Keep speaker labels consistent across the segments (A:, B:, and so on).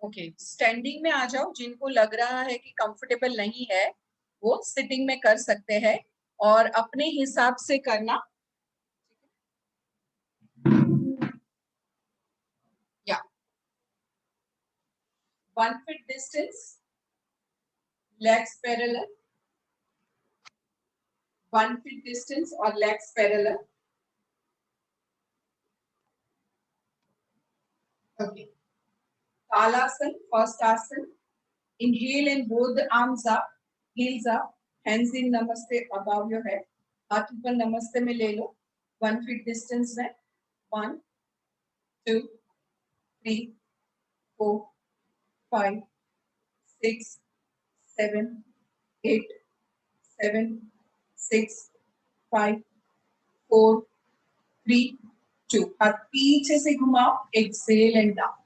A: Okay, standing में आ जाओ। जिनको लग रहा है कि कंफर्टेबल नहीं है वो सिटिंग में कर सकते हैं और अपने हिसाब से करना। या 1 feet distance, legs parallel, 1 feet distance और legs parallel. Okay. Talasana, first asana. Inhale and both the arms up, heels up, hands in namaste above your head. हाथ ऊपर नमस्ते में ले लो 1 फीट डिस्टेंस में। 1 2 3 4 5 6 7 8 7 6 5 4 3 2। हाथ पीछे से घुमाओ, exhale and down.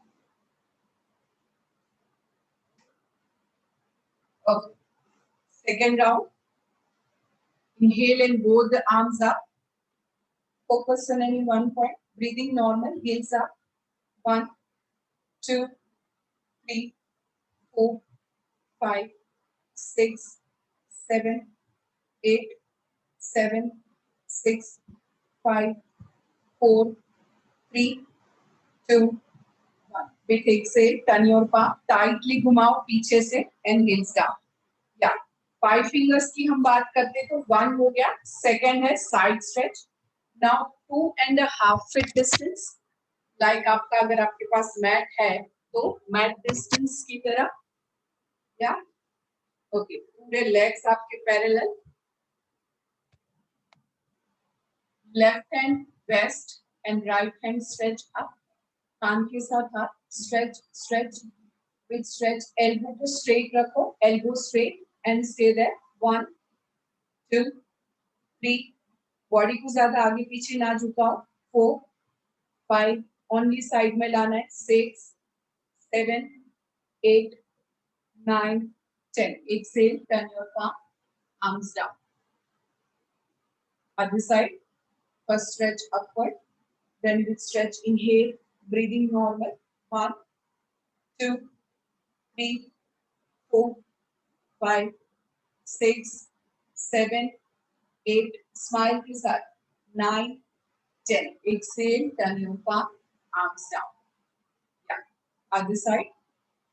A: Okay. Second round. Inhale and both the arms up. Focus on any one point. Breathing normal. Heels up. 1 2 3 4 5 6 7 8 7 6 5 4 3 2 1। Big exhale. Turn your palm. Tightly घुमाओ पीछे से and heels down. Yeah. 5 fingers की हम बात करते तो 1 हो गया। सेकेंड है side stretch. Now 2.5 feet distance. Like आपका अगर आपके पास मैट है तो मैट डिस्टेंस की तरह। या ओके, पूरे लेग्स आपके parallel. Left hand waist and right hand stretch up. कान के साथ हाथ stretch stretch with stretch. Elbow को स्ट्रेट रखो, elbow straight and stay there. 1 2 3। Body को ज्यादा आगे पीछे ना झुकाओ। 4 5 ओनली साइड में लाना है। 6 7 8 9 10। Exhale, turn your palm, arms down. Other side. First stretch upward, then with stretch inhale, breathing normal. 1 2 3 4 5 6 7 8। Smile के साथ 9 10। Exhale, turn your palm, arms down. Yeah. Other side.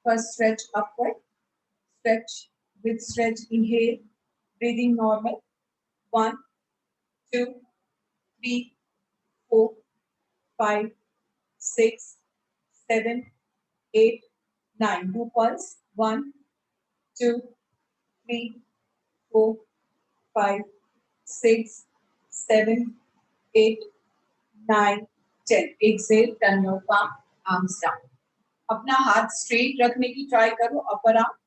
A: First stretch upward, stretch with stretch inhale, breathing normal. 1 2 3 4 5 6 7 8 9। Do pulse. 1 2 3 4 5 6 7 8 9 10। Exhale, turn your palm, arms down. अपना हाथ straight रखने की try करो। Upper arm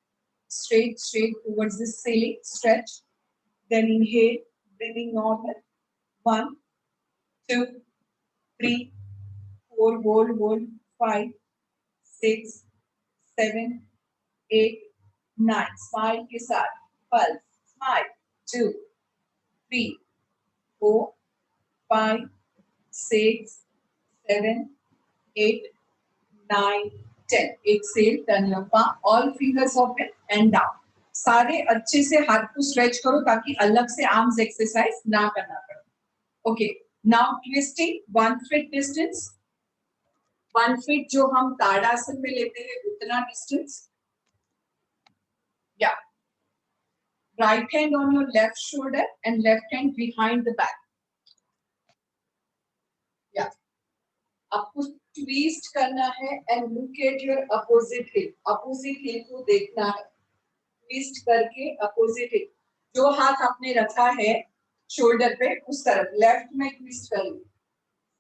A: straight towards the ceiling. Stretch. Then inhale, breathing normal. 1 2 3 4, hold 5 6 7 8 9। Smile के साथ pulse. Smile. 2 3 4 5 6 7 8 9 10। Exhale, turn your palm, all fingers open and down. सारे अच्छे से हाथ को स्ट्रेच करो ताकि अलग से आर्म्स एक्सरसाइज ना करना पड़े। Okay, now twisting 1 feet distance. 1 feet जो हम ताड़ासन में लेते हैं उतना डिस्टेंस। या right hand on your left shoulder and left hand behind the back. या आपको ट्विस्ट करना है and look at your opposite heel. Opposite heel को देखना है। ट्विस्ट करके अपोजिट हिल, जो हाथ आपने रखा है शोल्डर पे उस तरफ लेफ्ट में ट्विस्ट कर लो।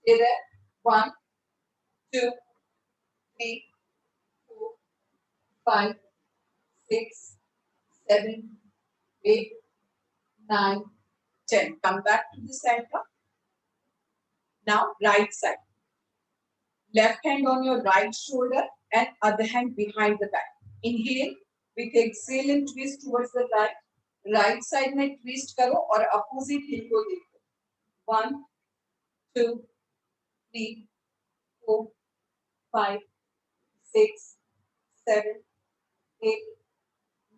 A: इधर 1 2 3 4 5 6 7 8 9 10। Come back to the center. Now right side. Left hand on your right shoulder and other hand behind the back. Inhale with exhale and twist towards the right. Right side में twist करो और opposite heel को देखो। 1 2 3 4 5 6 7, 8,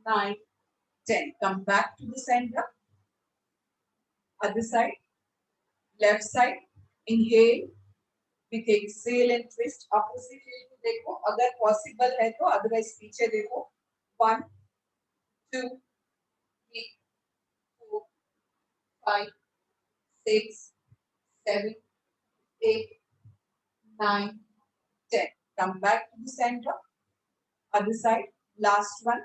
A: 9, 10. Come back to the center. Other side, left side. Inhale with exhale and twist. Opposite heel को देखो, अगर possible है तो, otherwise पीछे देखो. 1, 2, 3, 4, 5, 6, 7, 8, 9, 10. Come back to the center. Other side, last one.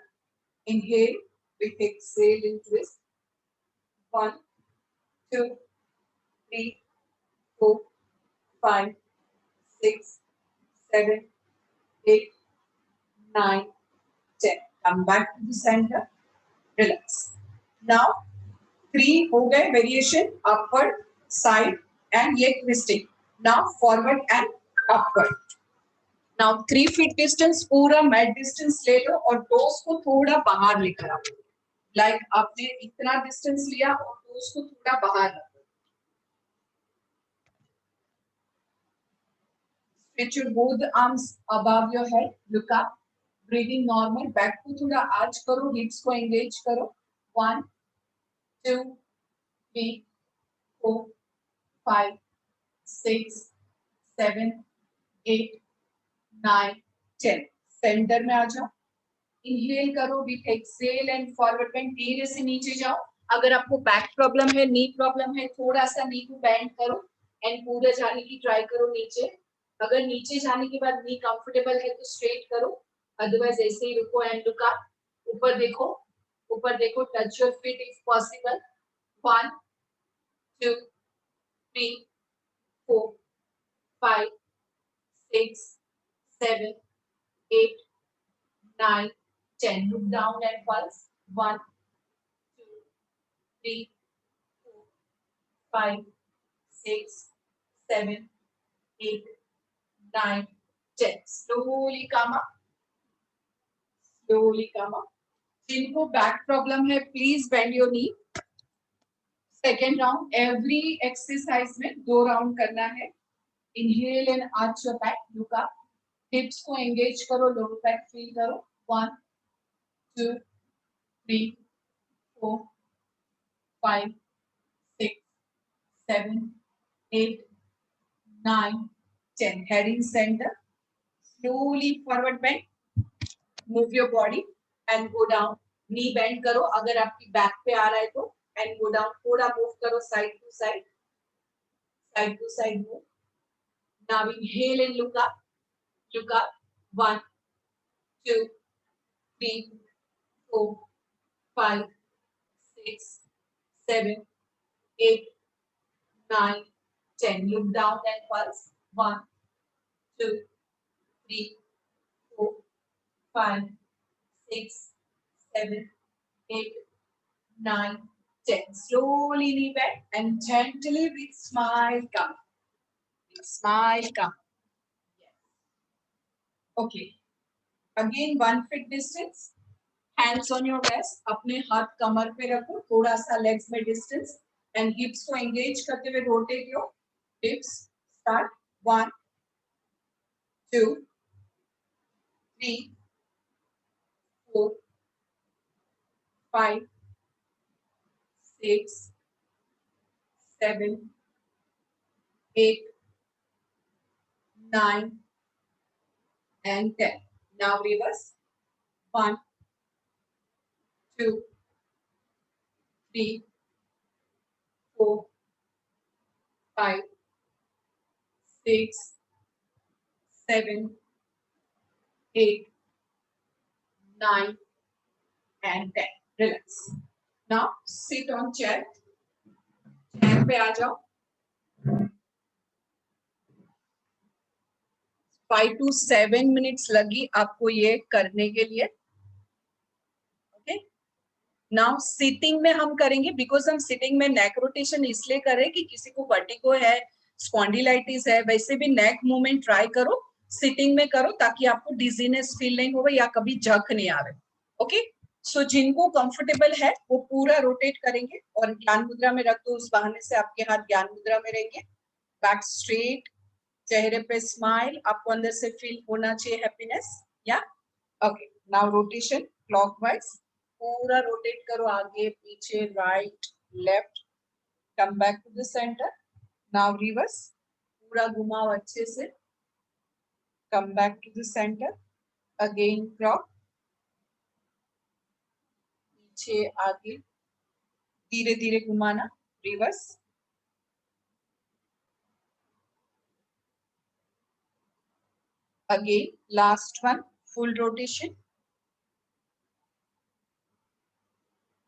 A: Inhale with exhale and twist. 1, 2, 3, 4, 5, 6, 7, 8, 9, 10. Come back to the center. Relax. Now, 3 हो गए variation, upward, side and ये twisting. Now, forward and upward. Now, 3 feet distance पूरा mat distance ले लो और toes को थोड़ा बाहर लेकर आओ. Like आपने इतना distance लिया और toes को थोड़ा बाहर रखो. Stretch your both arms above your head. Look up. Breathing normal. Back को थोड़ा arch करो. Hips को engage करो. 1, 2, 3, 4, 5, 6, 7, 8, 9, 10. Center में आ जाओ. Inhale करो with exhale and forward bend. धीरे से नीचे जाओ. अगर आपको बैक प्रॉब्लम है, नी प्रॉब्लम है, थोड़ा सा नी को बेंड करो एंड पूरा जाने की ट्राई करो नीचे. अगर नीचे जाने के बाद नी कंफर्टेबल है तो स्ट्रेट करो, अदरवाइज ऐसे ही रुको एंड लुक अप. ऊपर देखो, touch your feet if possible. 1, 2, 3, 4, 5, 6, 7, 8, 9, 10. Look down and pulse. 1, 2, 3, 4, 5, 6, 7, 8, 9, 10. Slowly come up. जिनको बैक प्रॉब्लम है please bend your knee. Second round. Every exercise में 2 राउंड करना है. Inhale and arch your back. Look up. हिप्स को engage करो, lower back feel करो. 1, 2, 3, 4, 5, 6, 7, 8, 9, 10. Head in center. Slowly forward bend. Move your body and go down. Knee bend करो अगर आपकी back पे आ रहा है तो, and go down. थोड़ा move करो side to side move. Now inhale and look up. 1, 2, 3, 4, 5, 6, 7, 8, 9, 10. Look down and pulse. 1, 2, 3, 4, 5, 6, 7, 8, 9, 10. Slowly knee bend and gently with smile come. Yes. Okay. Again 1 feet distance. Hands on your waist. अपने हाथ कमर पे रखो. थोड़ा सा legs में distance and hips को engage करते हुए rotate your hips. Start. 1, 2, 3, 4, 5, 6, 7, 8, 9, and 10. Now reverse. 1, 2, 3, 4, 5, 6, 7, 8, 9, and 10. Relax. Now sit on chair. Chair पे आ जाओ. 5 to 7 minutes लगी आपको ये करने के लिए. ओके. नाउ सिटिंग में हम करेंगे, बिकॉज हम सिटिंग में नेक रोटेशन इसलिए करें कि किसी को वर्टिगो है, स्पॉन्डिलाइटिस है, वैसे भी नेक मूवमेंट ट्राई करो, सिटिंग में करो ताकि आपको डिजीनेस फील नहीं होगा या कभी जक नहीं आवे. ओके. सो जिनको कंफर्टेबल है वो पूरा रोटेट करेंगे और ज्ञान मुद्रा में रख दो. उस बहाने से आपके हाथ ज्ञान मुद्रा में रहेंगे. बैक स्ट्रेट, चेहरे पे स्माइल. आपको अंदर से फील होना चाहिए happiness. Yeah okay, now rotation clockwise, पूरा रोटेट करो, आगे पीछे right left, come back to the centre, now reverse, पूरा घुमाओ अच्छे से, come back to the centre, again clock, पीछे आगे, धीरे धीरे घुमाना, reverse, again last one, full rotation,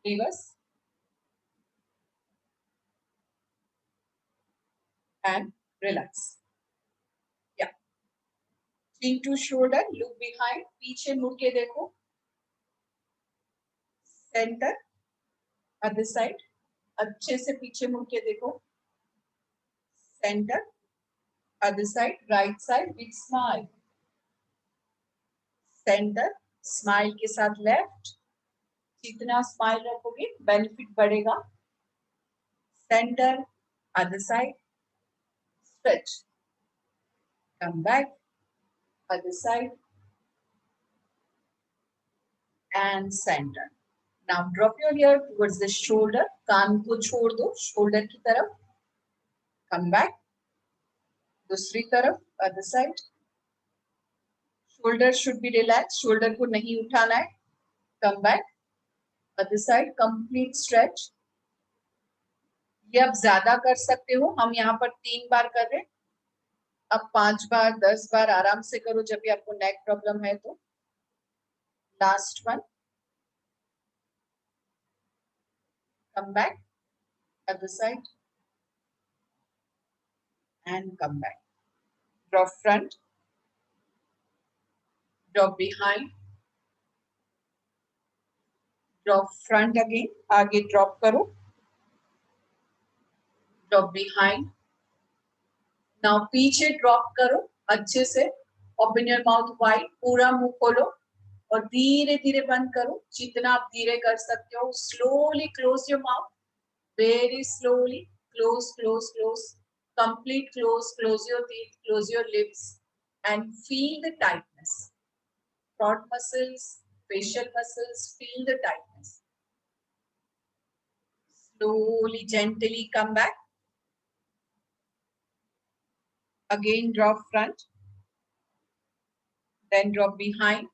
A: reverse and relax. Yeah, chin to shoulder, look behind, पीछे मुड़ के देखो, center, other side, अच्छे से पीछे मुड़ के देखो, center, other side, right side with smile, center, smile के साथ left, जितना स्माइल रखोगे बेनिफिट बढ़ेगा, centre, other side, stretch, come back, other side and centre. Now drop your ear towards the shoulder, कान को छोड़ दो शोल्डर की तरफ, कम बैक, दूसरी तरफ, other side, shoulder should be relax, shoulder को नहीं उठाना है, कम back, other side, complete stretch. ये आप ज्यादा कर सकते हो, हम यहाँ पर 3 बार कर रहे हैं, अब 5 बार 10 बार आराम से करो जब भी आपको नेक प्रॉब्लम है तो. Last one, come back, other side and come back, drop front, drop behind, drop front again, आगे ड्रॉप करो, ड्रॉप बिहाइंड, नाउ पीछे ड्रॉप करो अच्छे से, ओपन योर माउथ वाइड, पूरा मुंह खोलो और धीरे धीरे बंद करो, जितना आप धीरे कर सकते हो. Slowly close your mouth, very slowly, close close close, complete close your teeth, close your lips and feel the tightness, throat muscles, facial muscles, feel the tightness. Slowly, gently come back. Again drop front, then drop behind,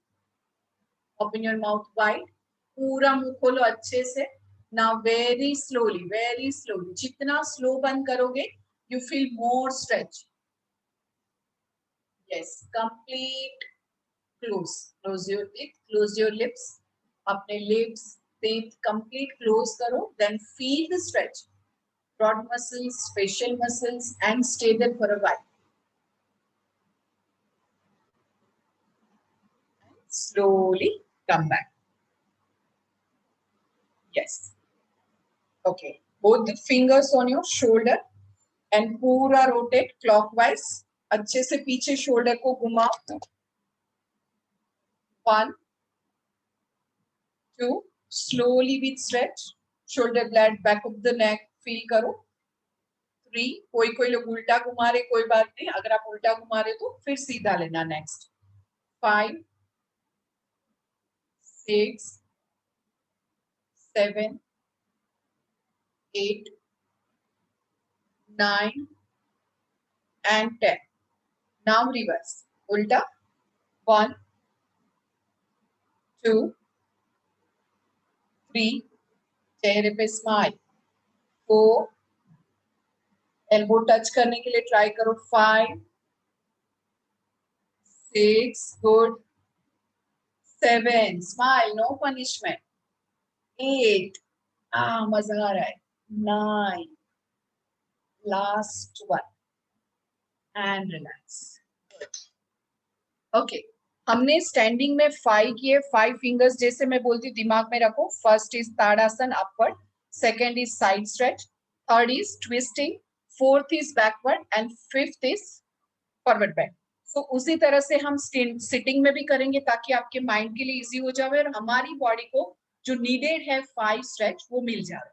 A: open your mouth wide, पूरा मुंह खोलो अच्छे से. Now very slowly, जितना slow बंद करोगे you feel more stretch. Yes, complete close your teeth, close your lips, अपने lips, teeth complete close करो, then feel the stretch, throat muscles, facial muscles and stay there for a while. Slowly come back. Yes. Okay. Both the fingers on your shoulder and पूरा rotate clockwise. अच्छे से पीछे shoulder को घुमाओ. 1, 2. Slowly with stretch. Shoulder blade, back of the neck. Feel करो. 3. कोई लोग उल्टा घुमा रहे, कोई बात नहीं. अगर आप उल्टा घुमा रहे तो फिर सीधा लेना. Next 5, 6, 7, 8, 9 and 10. Now reverse. Ulta. 1, 2, 3. चेहरे पे स्माइल. 4. एल्बो टच करने के लिए ट्राई करो. 5, 6. गुड. 7. Smile, no punishment. 8. मजा आ रहा है. 9. Last one and relax. Okay, हमने स्टैंडिंग में 5 किए. 5 फिंगर्स जैसे मैं बोलती हूँ दिमाग में रखो. First is Tadasana upward, second is side stretch, third is twisting, fourth is backward and fifth is forward bend. So उसी तरह से हम सिटिंग में भी करेंगे ताकि आपके माइंड के लिए इजी हो जाए और हमारी बॉडी को जो नीडेड है 5 स्ट्रेच वो मिल जाए.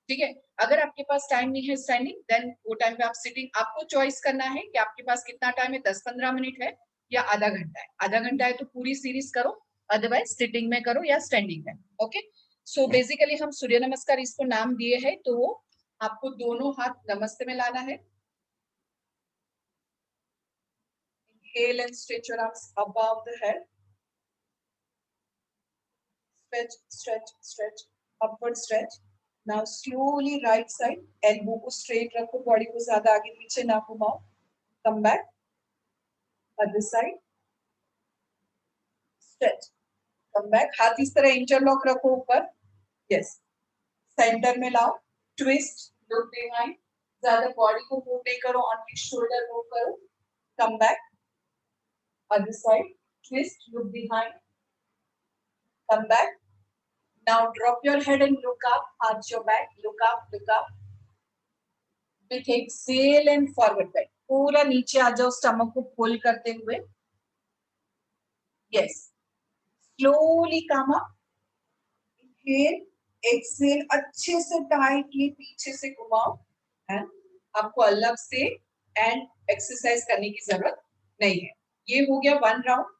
A: ठीक है. अगर आपके पास टाइम नहीं है स्टैंडिंग, देन वो टाइम पे आप सिटिंग, आपको चॉइस करना है कि आपके पास कितना टाइम है. 10-15 मिनट है या आधा घंटा है. आधा घंटा है तो पूरी सीरीज करो, अदरवाइज सिटिंग में करो या स्टैंडिंग में। ओके, सो बेसिकली हम सूर्य नमस्कार इसको नाम दिए हैं, तो वो आपको दोनों हाथ नमस्ते में लाना है। Inhale and stretch your arms above the head. Stretch, stretch, stretch, upward stretch. Now slowly right side, elbow को straight रखो, body को ज़्यादा आगे पीछे ना घुमाओ. Come back. Other side. Stretch. Come back. हाथ इस तरह interlock रखो ऊपर. Yes. Center में लाओ. Twist. Look behind. ज़्यादा body को move नहीं करो. Only shoulder move करो. Come back. Other side. Twist. Look behind. Come back. Now drop your head and look up. Arch your back. Look up. Look up. With exhale and forward bend. पूरा नीचे आ जाओ, stomach को पुल करते हुए. Yes. Slowly come up. Inhale. Exhale. अच्छे से tightly पीछे से घुमाओ. And आपको अलग से एंड एक्सरसाइज करने की जरूरत नहीं है. ये हो गया one round.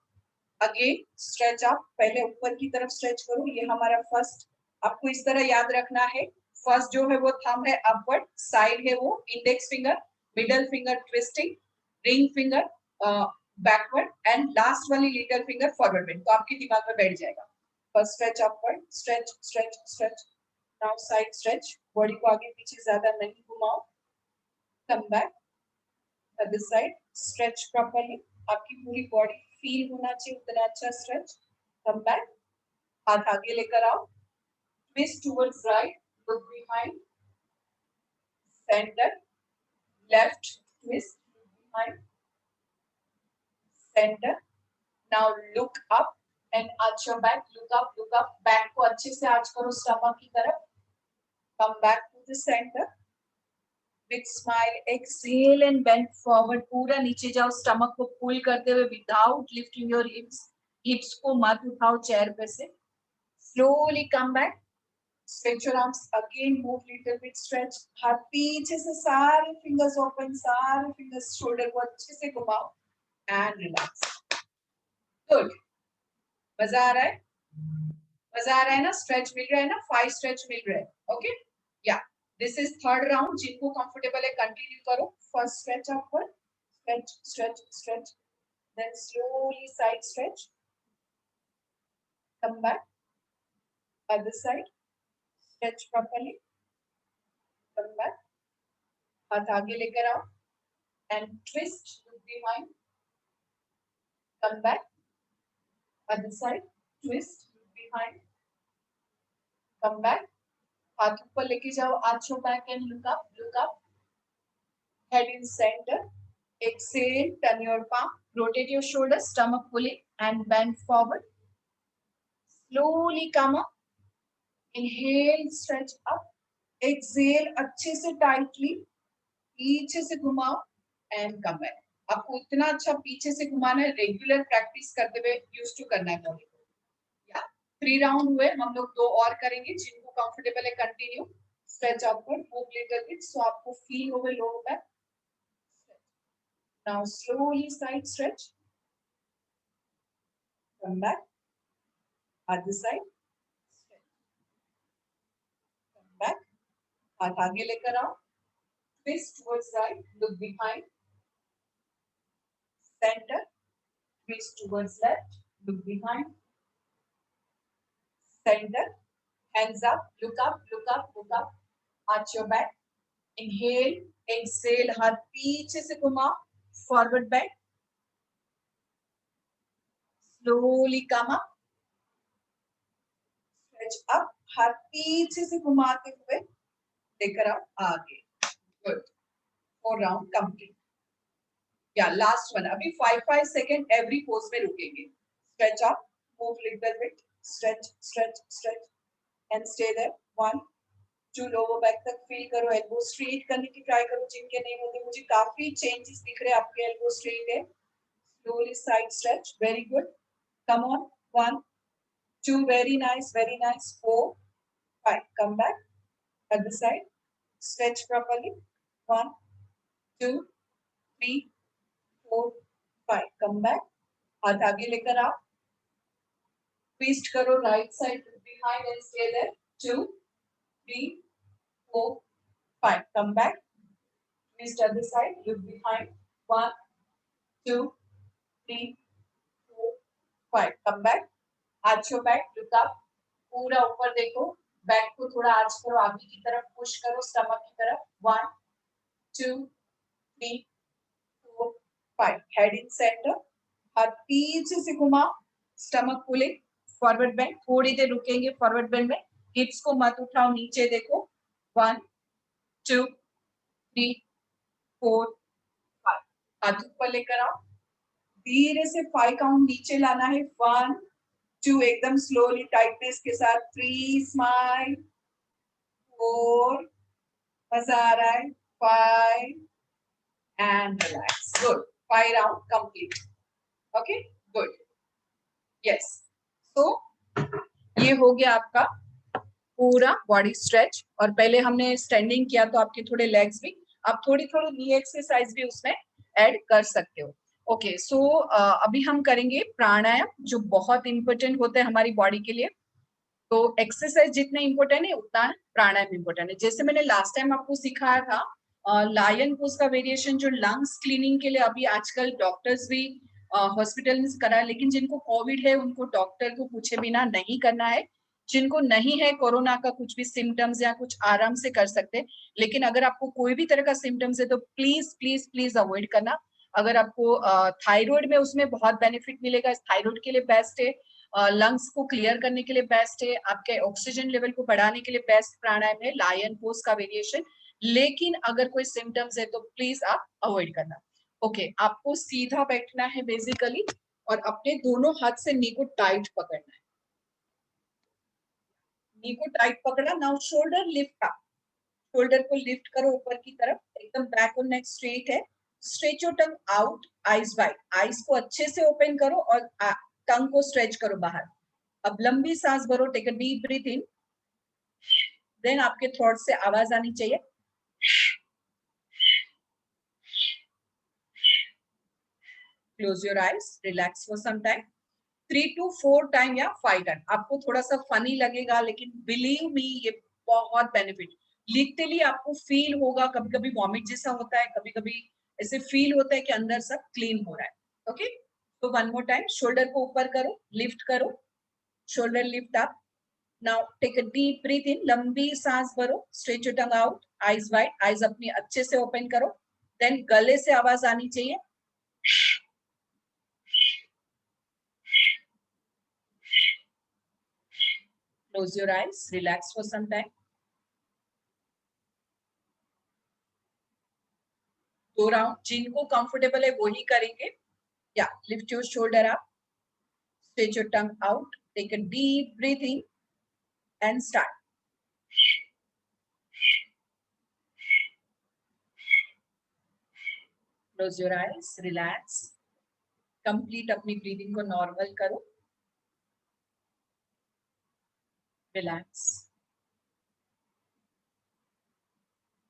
A: Again stretch up. पहले ऊपर की तरफ स्ट्रेच करो. ये हमारा फर्स्ट. आपको इस तरह याद रखना है. फर्स्ट जो है वो थंब है अपवर्ड, साइड है वो index finger, middle finger twisting, ring finger backward and last वाली लिटिल फिंगर फॉरवर्ड बेंड. तो आपके दिमाग में बैठ जाएगा. First stretch upward, stretch stretch stretch. Now side stretch. Body को आगे पीछे ज्यादा नहीं घुमाओ. कम back. Other side. Stretch properly. आपकी पूरी बॉडी फील होना चाहिए उतना अच्छा स्ट्रेच. Come back. हाथ आगे लेकर आओ. Twist towards right. Look behind. Center. Left. Twist. Look behind. Center. Now look up and arch your back. Look up. Look up. Back को अच्छे से arch करो stomach की तरफ. Come back to the center. Big smile. Exhale and bend forward. पूरा नीचे जाओ, stomach को pull करते हुए without lifting your hips. Hips को मत उठाओ चेयर पे से. Slowly come back. Stretch your arms again. Move little bit. Stretch. हाथ पीछे से सारे fingers open. सारे fingers shoulder को अच्छे से घुमाओ. And relax. Good. मजा आ रहा है? मजा आ रहा है ना? स्ट्रेच मिल रहा है ना? 5 स्ट्रेच मिल रहे हैं. Okay, yeah this is third round. जिनको कंफर्टेबल है कंटिन्यू करो. First stretch upward, stretch stretch stretch, then slowly side stretch. Come back. Other side. Stretch properly. Come back. हाथ आगे लेकर आओ and twist. Look behind. Come back. Other side. Twist. Look behind. Come back. हाथ ऊपर लेके जाओ. Arch your back and look up. Look up. Head in center. Exhale. Turn your palm. Rotate your shoulders. Stomach pulling and bend forward. Slowly come up. Inhale. Stretch up. Exhale. अच्छे से tightly पीछे से घुमाओ and come back. आपको इतना अच्छा पीछे से घुमाना है. रेगुलर प्रैक्टिस करते हुए यूज टू करना है बॉडी को. या 3 राउंड हुए. हम लोग 2 और करेंगे. जिनको कंफर्टेबल है continue. Stretch upward. Move little bit so आपको फील होवे lower back. Now slowly side stretch. Come back. Other side. Stretch. Come back. हाथ आगे लेकर आओ. Twist towards right. Look behind. Center. Twist towards left. Look behind. Center. Hands up. Look up. Look up. Look up. Arch your back. Inhale. Exhale. हाथ पीछे से घुमाओ. Forward bend. Slowly come up. Stretch up. हाथ पीछे से घुमाते हुए लेकर आओ आगे. Good. 4 round complete. Yeah, last one. अभी 5 सेकेंड every pose में रुकेंगे. Stretch up, move little bit, stretch, stretch, stretch, and stay there. 1, 2 lower back तक feel करो. Elbow straight करने की try करो. जिनके नहीं होते, मुझे काफी changes दिख रहे हैं. आपके elbow straight है. Slowly side stretch. Very good. Come on. 1, 2. Very nice. Very nice. 4, 5. Come back. Other side. Stretch properly. 1, 2, 3, 4, 5. Come back. हाथ आगे लेकर आओ. ट्विस्ट करो right side, behind and stay there, 2 3 4 5, come back, twist other side, look behind, 1 2 3 4 5, come back, arch your back, look up, पूरा ऊपर देखो, back को थोड़ा आर्च करो, आगे की तरफ पुश करो, स्टमक की तरफ, 1 2 3 4 5, हेड इन सेंटर, हाथ पीछे से घुमाओ, स्टमक पुलिंग, फॉरवर्ड बेंड, थोड़ी देर रुकेंगे फॉरवर्ड बेंड में, हिप्स को मत उठाओ, नीचे देखो, 1 2 3 4 5, हाथ ऊपर लेकर आओ, धीरे से 5 काउंट नीचे लाना है, 1 2, एकदम स्लोली टाइटनेस के साथ, 3 स्माइल, 4, मजा आ रहा है, 5 and relax, good, 5 round complete, okay, good, yes, so ये हो गया आपका पूरा बॉडी स्ट्रेच, और पहले हमने स्टैंडिंग किया तो आपके थोड़े लेग्स भी, आप थोड़ी थोड़ी नी एक्सरसाइज भी उसमें ऐड कर सकते हो। ओके, सो अभी हम करेंगे प्राणायाम, जो बहुत इंपॉर्टेंट होता है हमारी बॉडी के लिए। तो एक्सरसाइज जितने इंपॉर्टेंट है उतना प्राणायाम इंपॉर्टेंट है। जैसे मैंने लास्ट टाइम आपको सिखाया था लायन पोज का वेरिएशन, जो लंग्स क्लीनिंग के लिए अभी आजकल डॉक्टर्स भी हॉस्पिटल में करा है, लेकिन जिनको कोविड है उनको डॉक्टर को पूछे बिना नहीं करना है। जिनको नहीं है कोरोना का कुछ भी सिम्टम्स या कुछ आराम से कर सकते हैं, लेकिन अगर आपको कोई भी तरह का सिम्टम्स है तो प्लीज प्लीज प्लीज अवॉइड करना। अगर आपको थायराइड में उसमें बहुत बेनिफिट मिलेगा, थायराइड के लिए बेस्ट है, लंग्स को क्लियर करने के लिए बेस्ट है, आपके ऑक्सीजन लेवल को बढ़ाने के लिए बेस्ट प्राणायाम है लायन पोज का वेरिएशन। लेकिन अगर कोई सिम्टम्स है तो प्लीज आप अवॉइड करना। ओके, आपको सीधा बैठना है बेसिकली, और अपने दोनों हाथ से नी को टाइट पकड़ना है, नी को टाइट पकड़ा। Now shoulder lift up, shoulder को लिफ्ट करो ऊपर की तरफ, एकदम बैक और नेक स्ट्रेट है, stretch your tongue out, eyes wide, eyes को अच्छे से ओपन करो और टंग को स्ट्रेच करो बाहर। अब लंबी सांस भरो, take a deep breathe in, then आपके थ्रोट से आवाज आनी चाहिए, close your eyes, relax for some time, 3 to 4 time या 5 टाइम। आपको थोड़ा सा फनी लगेगा, लेकिन बिलीव मी ये बहुत बेनिफिट, लिटरली आपको फील होगा, कभी कभी वॉमिट जैसा होता है, कभी कभी ऐसे फील होता है कि अंदर सब क्लीन हो रहा है। ओके, तो वन मोर टाइम, शोल्डर को ऊपर करो, लिफ्ट करो, shoulder lift up, now take a deep breathe in, लंबी सांस भरो, stretch your tongue out, eyes wide, eyes अपनी अच्छे से ओपन करो, देन गले से आवाज आनी चाहिए, close your eyes, relax for some time. 2 round, जिनको कंफर्टेबल है वो ही करेंगे। Yeah lift your shoulder up, stretch your tongue out, take a deep breathe in and start, close your eyes, relax, complete अपनी ब्रीदिंग को normal करो, relax.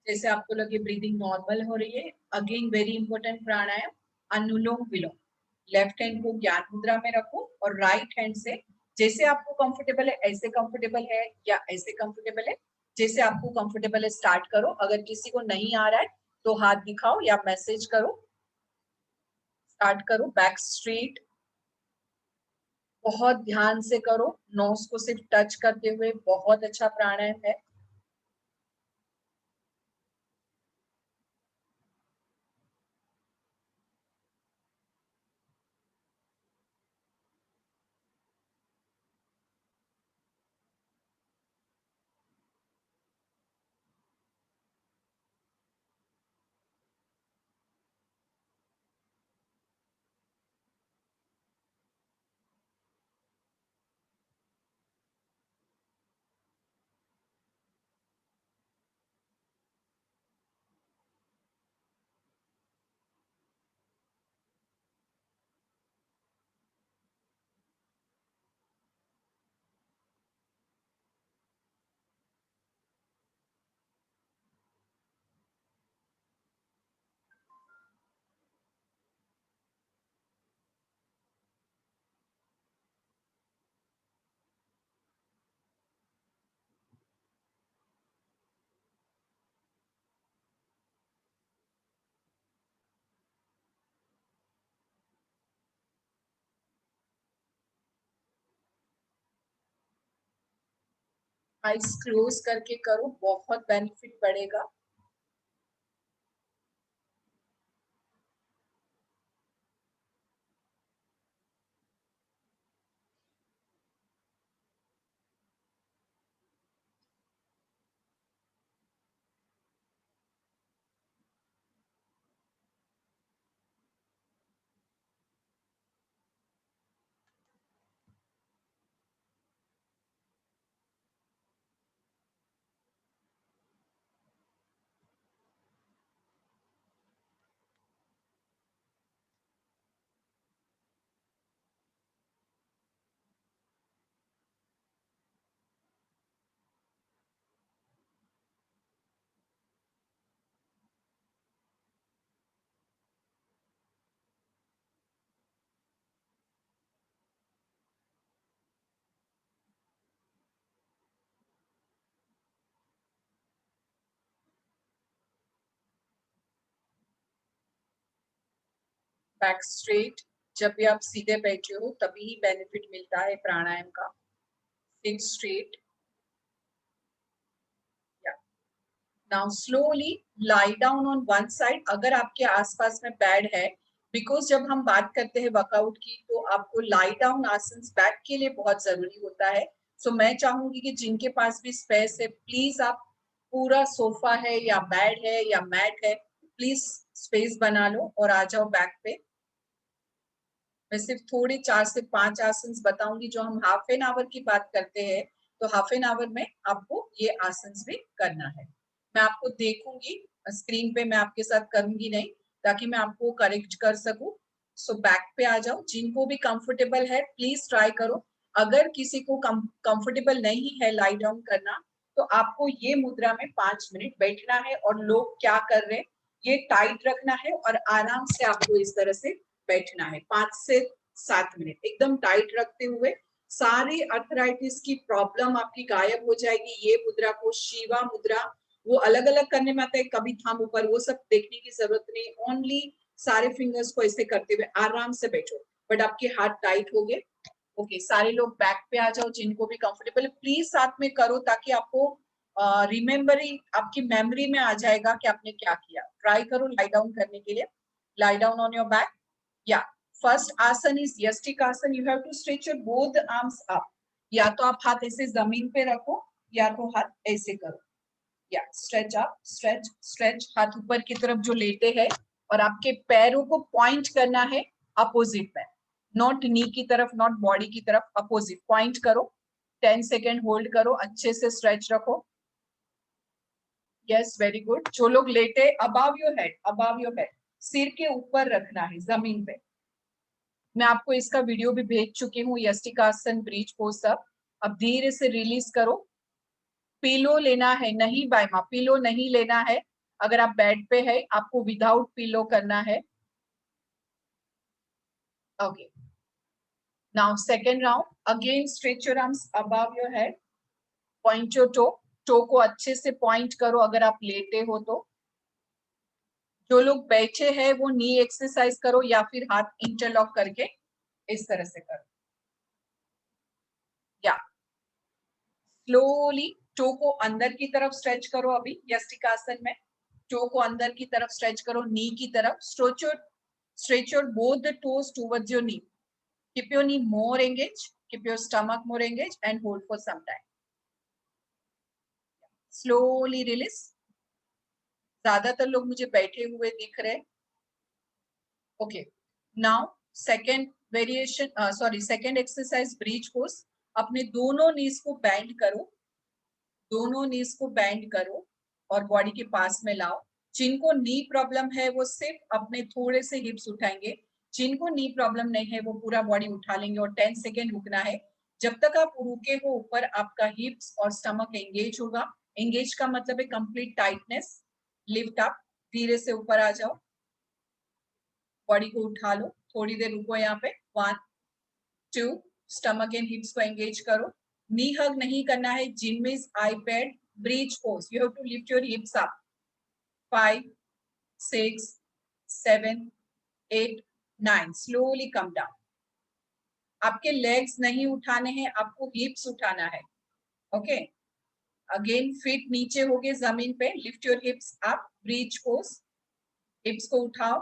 A: जैसे आपको लगे ब्रीदिंग नॉर्मल हो रही है, again very important pranayama, anulom vilom. Left hand को ज्ञान मुद्रा में रखो और राइट हैंड से जैसे आपको कंफर्टेबल है, ऐसे कंफर्टेबल है या ऐसे कंफर्टेबल है, जैसे आपको कंफर्टेबल है स्टार्ट करो। अगर किसी को नहीं आ रहा है तो हाथ दिखाओ या मैसेज करो, स्टार्ट करो, बैक स्ट्रेट, बहुत ध्यान से करो, नोज को सिर्फ टच करते हुए, बहुत अच्छा प्राणायाम है। आइज क्लोज करके करो, बहुत बेनिफिट बढ़ेगा। बैक स्ट्रेट, जब भी आप सीधे बैठे हो तभी ही बेनिफिट मिलता है प्राणायाम का। Seat straight. Now slowly lie down on one side, अगर आपके आसपास में बेड है, बिकॉज जब हम बात करते हैं वर्कआउट की तो आपको लाई डाउन आसन बैक के लिए बहुत जरूरी होता है। सो मैं चाहूंगी कि जिनके पास भी स्पेस है, प्लीज आप पूरा सोफा है या बेड है या मैट है, प्लीज स्पेस बना लो और आ जाओ बैक पे। मैं सिर्फ थोड़े 4 से 5 आसन बताऊंगी, जो हम हाफ एन आवर की बात करते हैं तो हाफ एन आवर में आपको ये आसन भी करना है। मैं आपको देखूंगी स्क्रीन पे, मैं आपके साथ करूंगी नहीं, ताकि मैं आपको करेक्ट कर सकूं। सो बैक पे आ जाओ, जिनको भी कंफर्टेबल है प्लीज ट्राई करो। अगर किसी को कंफर्टेबल नहीं है लाई डाउन करना, तो आपको ये मुद्रा में 5 मिनट बैठना है और लोग क्या कर रहे हैं ये टाइट रखना है और आराम से आपको इस तरह से बैठना है 5 से 7 मिनट एकदम टाइट रखते हुए। सारी अर्थराइटिस की प्रॉब्लम आपकी गायब हो जाएगी। ये मुद्रा को शिवा मुद्रा, वो अलग अलग करने में आता है, कभी थंब ऊपर, वो सब देखने की जरूरत नहीं। ओनली सारे फिंगर्स को ऐसे करते हुए आराम से बैठो, बट आपके हाथ टाइट हो गए। ओके, सारे लोग बैक पे आ जाओ, जिनको भी कंफर्टेबल है प्लीज साथ में करो, ताकि आपको रिमेम्बरिंग आपकी मेमोरी में आ जाएगा कि आपने क्या किया। ट्राई करो लाई डाउन करने के लिए। Lie down on your back. या first asana is yashtik asana. You have to stretch your both arms up. या तो आप हाथ ऐसे जमीन पे रखो या तो हाथ ऐसे करो। या स्ट्रेच अप, स्ट्रेच स्ट्रेच, हाथ ऊपर की तरफ जो लेटे हैं, और आपके पैरों को पॉइंट करना है अपोजिट में, नॉट नी की तरफ, नॉट बॉडी की तरफ, अपोजिट पॉइंट करो। 10 सेकेंड होल्ड करो, अच्छे से स्ट्रेच रखो। Yes, very good. जो लोग लेटे, above your head, above your head, सिर के ऊपर रखना है जमीन पे। मैं आपको इसका वीडियो भी भेज चुकी हूँ, यष्टिकासन ब्रिज पोज सब। अब धीरे से रिलीज करो। पिलो लेना है नहीं बायमा, पिलो नहीं लेना है। अगर आप बेड पे है आपको विदाउट पिलो करना है। Okay, now second round. Again stretch your arms above your head, point your toe, toe को अच्छे से पॉइंट करो अगर आप लेटे हो तो। जो लोग बैठे हैं वो नी एक्सरसाइज करो या फिर हाथ इंटरलॉक करके इस तरह से करो। या स्लोली टो को अंदर की तरफ स्ट्रेच करो। अभी यष्टिकासन में टो को अंदर की तरफ स्ट्रेच करो, नी की तरफ। Stretch your both the toes towards your knee. Keep your knee more engage, keep your stomach more engage and hold for some time. Slowly release. ज्यादातर लोग मुझे बैठे हुए दिख रहे। Okay, now second variation, sorry second exercise bridge pose. अपने दोनों नीज को बैंड करो, दोनों नीज को बैंड करो और बॉडी के पास में लाओ। जिनको नी प्रॉब्लम है वो सिर्फ अपने थोड़े से हिप्स उठाएंगे, जिनको नी प्रॉब्लम नहीं है वो पूरा बॉडी उठा लेंगे। और 10 सेकेंड रुकना है। जब तक आप रुके हो ऊपर, आपका हिप्स और स्टमक एंगेज होगा। एंगेज का मतलब है कंप्लीट टाइटनेस। लिफ्ट अप, धीरे से ऊपर आ जाओ, बॉडी को उठा लो, थोड़ी देर रुको यहाँ पे। 1 2, स्टमक एंड हिप्स को एंगेज करो। नी हग नहीं करना है, जिम में iPad bridge pose, you have to lift your hips up. 5 6 7 8 9, slowly come down. आपके लेग्स नहीं उठाने हैं, आपको हिप्स उठाना है। ओके, अगेन फीट नीचे हो गए जमीन पे, lift your hips up, breach pose, हिप्स को उठाओ,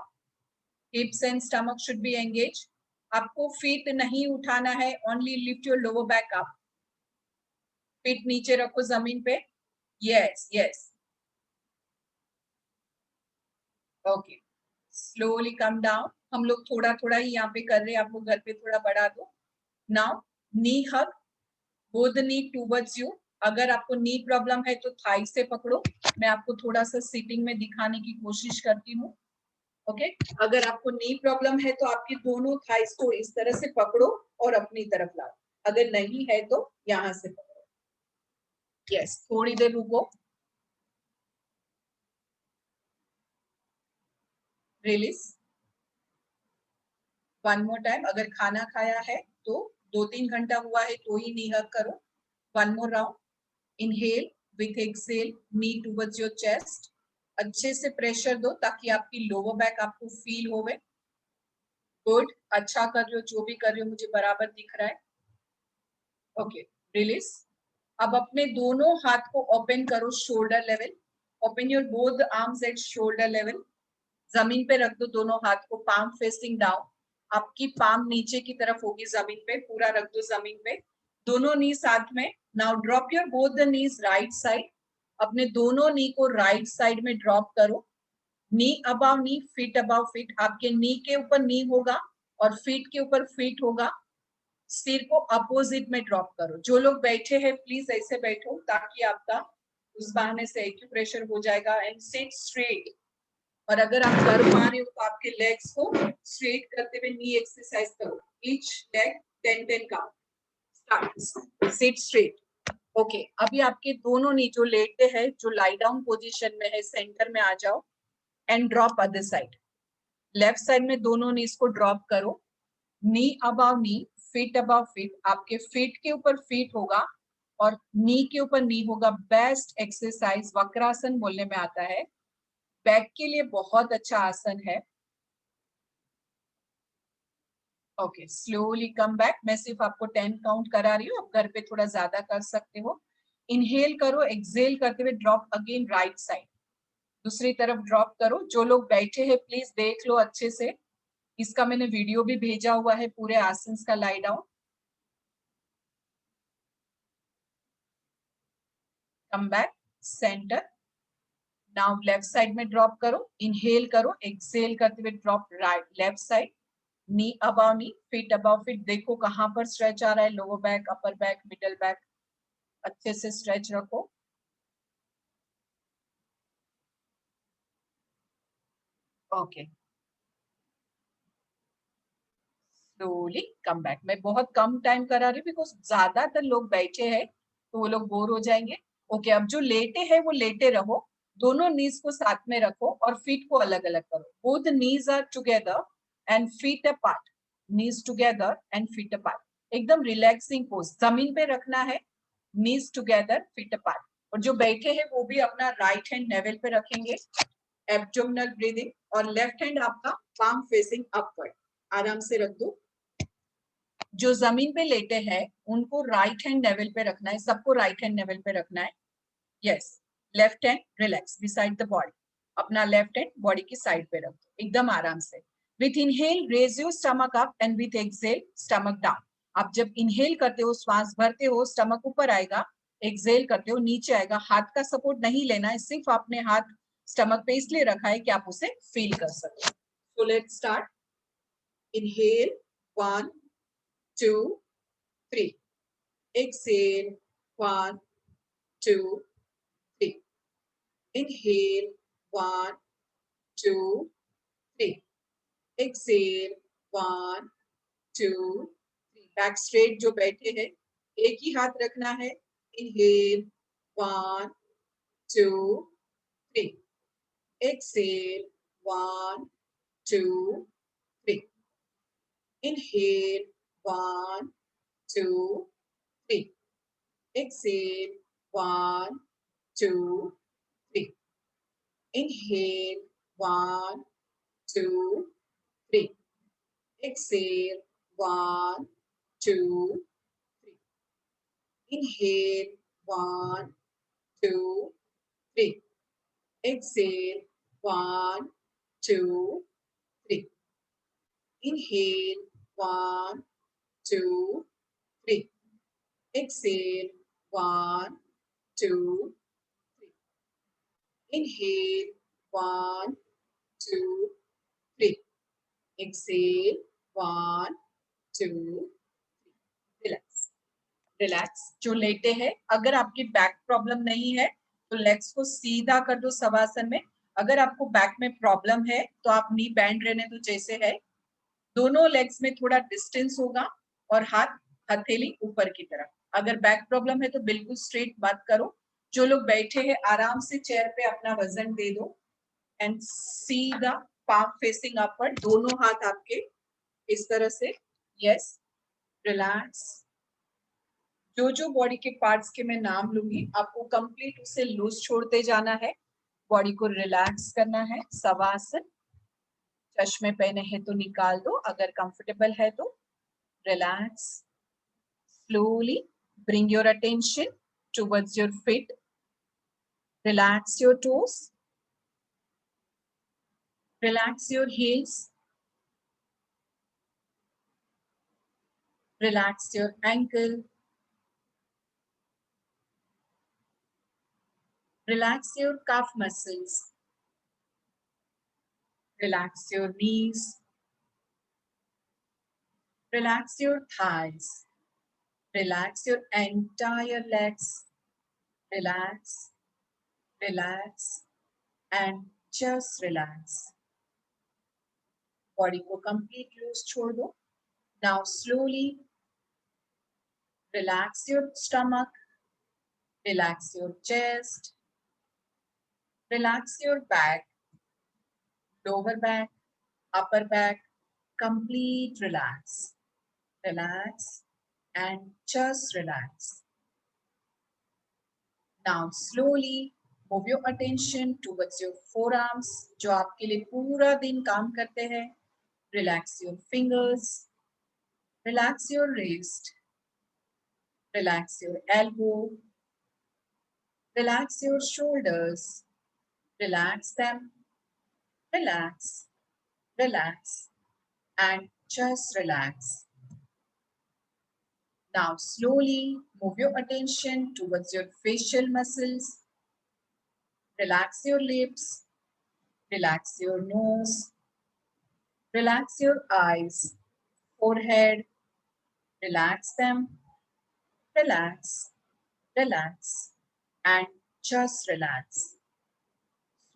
A: हिप्स and stomach should be engage. आपको फीट नहीं उठाना है, only lift your lower back up, feet नीचे रखो जमीन पे, yes yes, okay, slowly come down. हम लोग थोड़ा थोड़ा ही यहाँ पे कर रहे हैं, आप लोग घर पे थोड़ा बढ़ा दो। Now knee hug, both knee towards you. अगर आपको नी प्रॉब्लम है तो थाई से पकड़ो, मैं आपको थोड़ा सा सीटिंग में दिखाने की कोशिश करती हूँ, ओके। अगर आपको नी प्रॉब्लम है तो आपकी दोनों थाइस को इस तरह से पकड़ो और अपनी तरफ लाओ, अगर नहीं है तो यहाँ से पकड़ो, यस, थोड़ी देर रुको, रिलीज, वन मोर टाइम। अगर खाना खाया है तो 2-3 घंटा हुआ है तो ही नी हग करो। One more round, inhale with exhale, knee towards your chest, अच्छे से प्रेशर दो ताकि आपकी लोअर बैक आपको फील होवे। गुड, अच्छा कर रहे हो, जो भी कर रहे हो मुझे बराबर दिख रहा है, ओके, रिलीज। अब अपने दोनों हाथ को ओपन करो shoulder level, open your both arms at shoulder level, जमीन पे रख दो दोनों हाथ को, पाम फेसिंग डाउन, आपकी पाम नीचे की तरफ होगी जमीन पे, पूरा रख दो जमीन पे, दोनों नी साथ में। Now drop your both the knees right side, अपने दोनों नी को राइट साइड में ड्रॉप करो, नी अबाव नी, फीट अबाव फीट, आपके नी के ऊपर नी होगा और फीट के ऊपर फीट होगा। सिर को अपोजिट में ड्रॉप करो। जो लोग बैठे हैं प्लीज ऐसे बैठो ताकि आपका उस बहाने से एक्यूप्रेशर हो जाएगा, एंड सिट स्ट्रेट। और अगर आप कर पा रहे हो तो आपके लेग्स को स्ट्रेट करते हुए नी एक्सरसाइज करो, each leg 10-10 count, start, seat straight, okay. अभी आपके दोनों नी जो लेटे हैं, जो लाई डाउन पोजीशन में है, सेंटर में आ जाओ and drop other side, left side में दोनों नीज को ड्रॉप करो, नी अबाव नी, फीट अबाव फीट, आपके फीट के ऊपर फीट होगा और नी के ऊपर नी होगा। बेस्ट एक्सरसाइज वक्रासन बोलने में आता है, बैक के लिए बहुत अच्छा आसन है, ओके। स्लोली कम बैक, मैं सिर्फ आपको 10 काउंट करा रही हूँ, आप घर पे थोड़ा ज्यादा कर सकते हो। इनहेल करो, एक्सेल करते हुए ड्रॉप अगेन राइट साइड, दूसरी तरफ ड्रॉप करो। जो लोग बैठे हैं प्लीज देख लो अच्छे से, इसका मैंने वीडियो भी भेजा हुआ है पूरे आसन का, lie down, come back centre. Now left side में ड्रॉप करो, इनहेल करो, एक्सेल करते हुए ड्रॉप राइट लेफ्ट साइड, नी अबाव नी, फीट अबाव फीट, देखो कहां पर स्ट्रेच आ रहा है, lower back, upper back, middle back, अच्छे से स्ट्रेच रखो, ओके। स्लोली कम बैक, मैं बहुत कम टाइम करा रही हूँ बिकॉज ज्यादातर लोग बैठे हैं तो वो लोग बोर हो जाएंगे, ओके। अब जो लेटे हैं वो लेटे रहो, दोनों नीज को साथ में रखो और फीट को अलग अलग करो, both knees are together and feet apart, knees together and feet apart, एकदम रिलैक्सिंग पोज, जमीन पे रखना है, नीज टुगेदर फीट अपार्ट। और जो बैठे हैं वो भी अपना राइट हैंड नेवल पे रखेंगे, एब्डोमिनल ब्रीदिंग, और लेफ्ट हैंड आपका पाम फेसिंग अपवर्ड, आराम से रख दो। जो जमीन पे लेटे हैं उनको राइट हैंड लेवल पे रखना है, सबको राइट हैंड लेवल पे रखना है, yes. Left hand relax beside the body, अपना लेफ्ट हैंड बॉडी की साइड पे रखो एकदम आराम से। With inhale raise your stomach up and with exhale stomach down. आप जब इनहेल करते हो श्वास भरते हो, स्टमक ऊपर आएगा, एक्सेल करते हो नीचे आएगा, हाथ का सपोर्ट नहीं लेना है, सिर्फ आपने हाथ स्टमक पे इसलिए रखा है कि आप उसे फील कर सको। So let's start, inhale 1 2 3, exhale 1 2 3, inhale 1 2 3, exhale 1 2 3, back straight. जो बैठे हैं एक ही हाथ रखना है, inhale 1 2 3, exhale 1 2 3, inhale 1 2 3, exhale 1 2 3, inhale 1 2 3, exhale 1 2 3, inhale 1 2, 3. Exhale. 1, 2, 3. Inhale. 1, 2, 3. Exhale. 1, 2, 3. Inhale. 1, 2, 3. Exhale. 1, 2, 3. Relax. Relax. जो लेटे हैं, अगर आपकी बैक प्रॉब्लम नहीं है तो लेग्स को सीधा कर दो शवासन में। अगर आपको बैक में प्रॉब्लम है तो आप नी बैंड रहने दो जैसे है। दोनों लेग्स में थोड़ा डिस्टेंस होगा और हाथ हथेली ऊपर की तरफ। अगर बैक प्रॉब्लम है तो बिल्कुल स्ट्रेट मत करो। जो लोग बैठे हैं आराम से चेयर पे अपना वजन दे दो एंड सीधा पाम फेसिंग अपवर्ड, दोनों हाथ आपके इस तरह से। Yes, relax. जो जो बॉडी के पार्ट्स के मैं नाम लूंगी आपको कंप्लीट उसे लूज छोड़ते जाना है, बॉडी को रिलैक्स करना है। शवासन। चश्मे पहने हैं तो निकाल दो, अगर कंफर्टेबल है तो। Relax. Slowly bring your attention towards your feet. Relax your toes, relax your heels, relax your ankle, relax your calf muscles, relax your knees, relax your thighs, relax your entire legs, relax, relax and just relax. Body को complete loose छोड़ दो. Now slowly relax your stomach, relax your chest, relax your back, lower back, upper back, complete relax. Relax and just relax. Now slowly move your attention towards your forearms, जो आपके लिए पूरा दिन काम करते हैं. Relax your fingers, relax your wrist, relax your elbow, relax your shoulders, relax them, relax, relax and just relax. Now slowly move your attention towards your facial muscles. Relax your lips, relax your nose, relax your eyes, forehead, relax them, relax, relax, and just relax.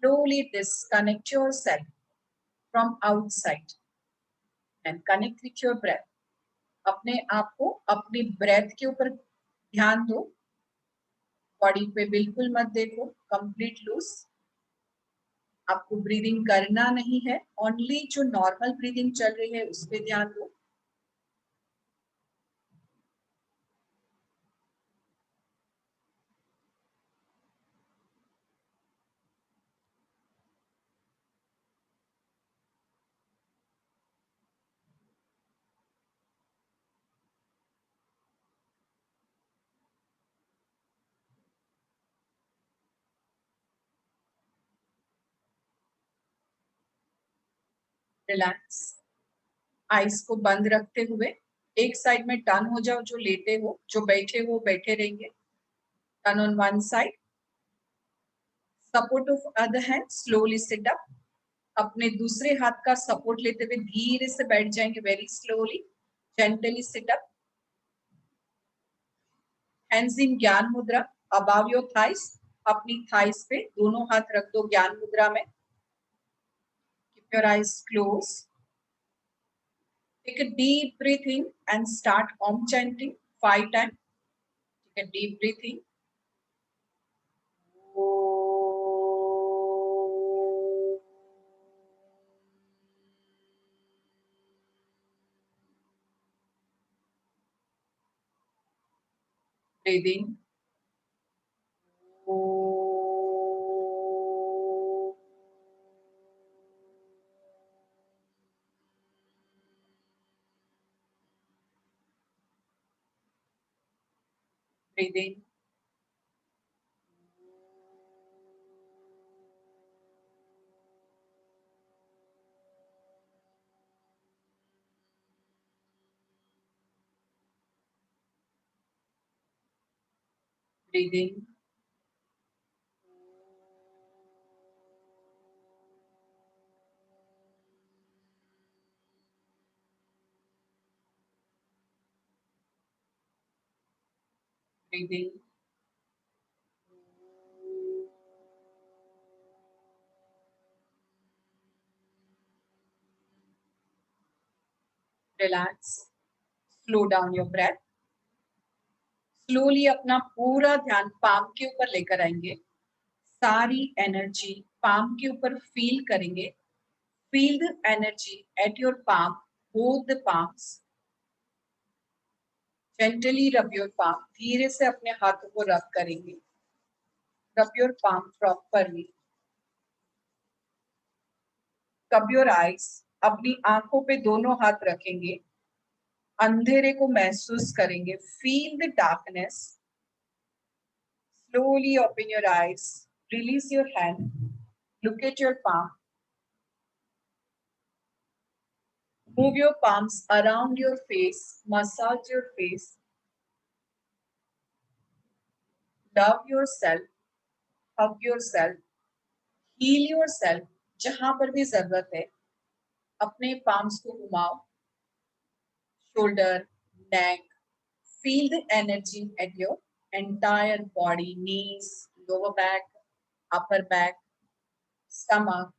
A: Slowly disconnect yourself from outside and connect with your breath. अपने आप को अपनी breath के ऊपर ध्यान दो, body पे बिल्कुल मत देखो, कंप्लीट लूज। आपको ब्रीदिंग करना नहीं है, ओनली जो नॉर्मल ब्रीदिंग चल रही है उस पे ध्यान दो। रिलैक्स। आईज को बंद रखते हुए एक साइड में टर्न हो जाओ, जो लेटे हो, जो बैठे हो बैठे रहेंगे। Turn on one side, support of other hand, slowly sit up. अपने दूसरे हाथ का सपोर्ट लेते हुए धीरे से बैठ जाएंगे, very slowly, gently sit up. Hands in ज्ञान मुद्रा, अबाव योर थाइस। अपनी थाइस पे दोनों हाथ रख दो ज्ञान मुद्रा में। Keep your eyes close. Take a deep breath in and start Om chanting 5 times. Take a deep breath in. Breathe in. Breathe in. breathing. Breathing. Relax. Slow down your breath. Slowly अपना पूरा ध्यान palm के ऊपर लेकर आएंगे. सारी energy palm के ऊपर फील करेंगे. Feel the energy at your palm, both the palms. Gently rub your palm. धीरे से अपने हाथों को रब करेंगे. Rub your palm properly. कब योर आईज. अपनी आंखों पे दोनों हाथ रखेंगे. अंधेरे को महसूस करेंगे. Feel the darkness. Slowly open your eyes. Release your hand. Look at your palm. Move your palms around your face. Massage your face. Love yourself. Hug yourself. Heal yourself. जहां पर भी जरूरत है अपने palms को घुमाओ. Shoulder, neck. Feel the energy at your entire body. Knees, lower back, upper back, stomach,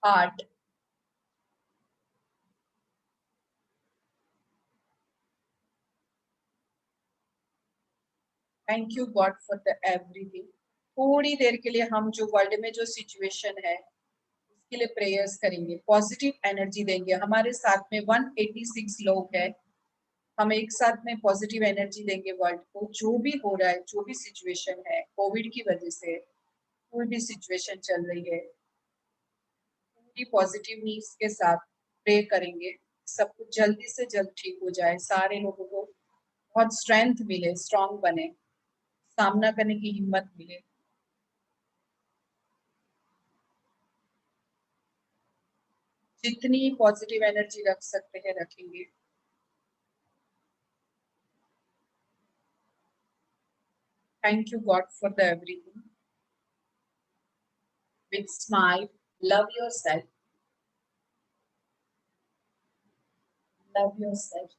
A: heart. Thank you God for the everything. थोड़ी देर के लिए हम जो वर्ल्ड में जो सिचुएशन है उसके लिए प्रेयर्स करेंगे. पॉजिटिव एनर्जी देंगे. हमारे साथ में 186 लोग हैं. हम एक साथ में पॉजिटिव एनर्जी देंगे वर्ल्ड को. जो भी हो रहा है, जो भी सिचुएशन है, कोविड की वजह से कोई भी सिचुएशन चल रही है, पूरी पॉजिटिव नीड्स के साथ प्रे करेंगे. सब कुछ जल्दी से जल्द ठीक हो जाए. सारे लोगों को बहुत स्ट्रेंथ मिले, स्ट्रांग बने, सामना करने की हिम्मत मिले. जितनी पॉजिटिव एनर्जी रख सकते हैं रखेंगे. Thank you God for the everything. With smile, love yourself. Love yourself.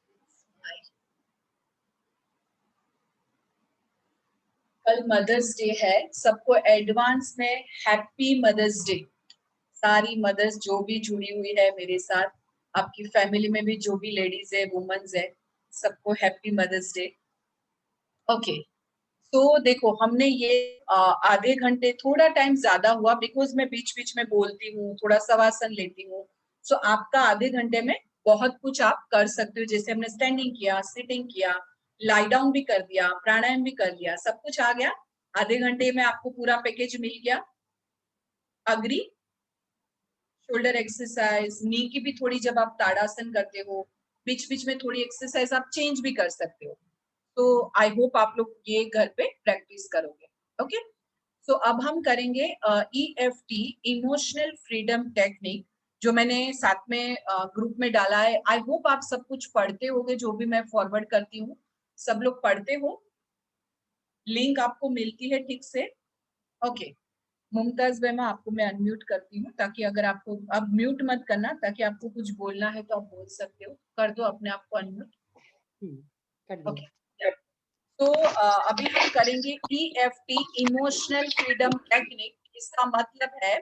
A: कल मदर्स डे है. सबको एडवांस में हैप्पी मदर्स डे. सारी मदर्स जो भी जुड़ी हुई है मेरे साथ, आपकी फैमिली में भी जो भी लेडीज है, वुमेन्स है, सबको हैप्पी मदर्स डे. ओके, तो देखो हमने ये आधे घंटे, थोड़ा टाइम ज्यादा हुआ बिकॉज मैं बीच बीच में बोलती हूँ, थोड़ा सवासन लेती हूँ. सो आपका आधे घंटे में बहुत कुछ आप कर सकते हो. जैसे हमने स्टैंडिंग किया, सिटिंग किया, लाई डाउन भी कर दिया, प्राणायाम भी कर लिया, सब कुछ आ गया. आधे घंटे में आपको पूरा पैकेज मिल गया. अग्री. शोल्डर एक्सरसाइज, नी की भी थोड़ी, जब आप ताड़ासन करते हो बीच बीच में थोड़ी एक्सरसाइज आप चेंज भी कर सकते हो. तो आई होप आप लोग ये घर पे प्रैक्टिस करोगे. ओके, सो अब हम करेंगे EFT, इमोशनल फ्रीडम टेक्निक, जो मैंने साथ में ग्रुप में डाला है. आई होप आप सब कुछ पढ़ते होगे. जो भी मैं फॉरवर्ड करती हूँ सब लोग पढ़ते हो. लिंक आपको मिलती है ठीक से. ओके, मुमताज बेमा आपको मैं अनम्यूट करती हूँ, ताकि अगर आपको, अब म्यूट मत करना, ताकि आपको कुछ बोलना है तो आप बोल सकते हो. कर दो अपने आप को अनम्यूट. ओके, तो अभी हम करेंगे EFT, इमोशनल फ्रीडम टेक्निक. इसका मतलब है,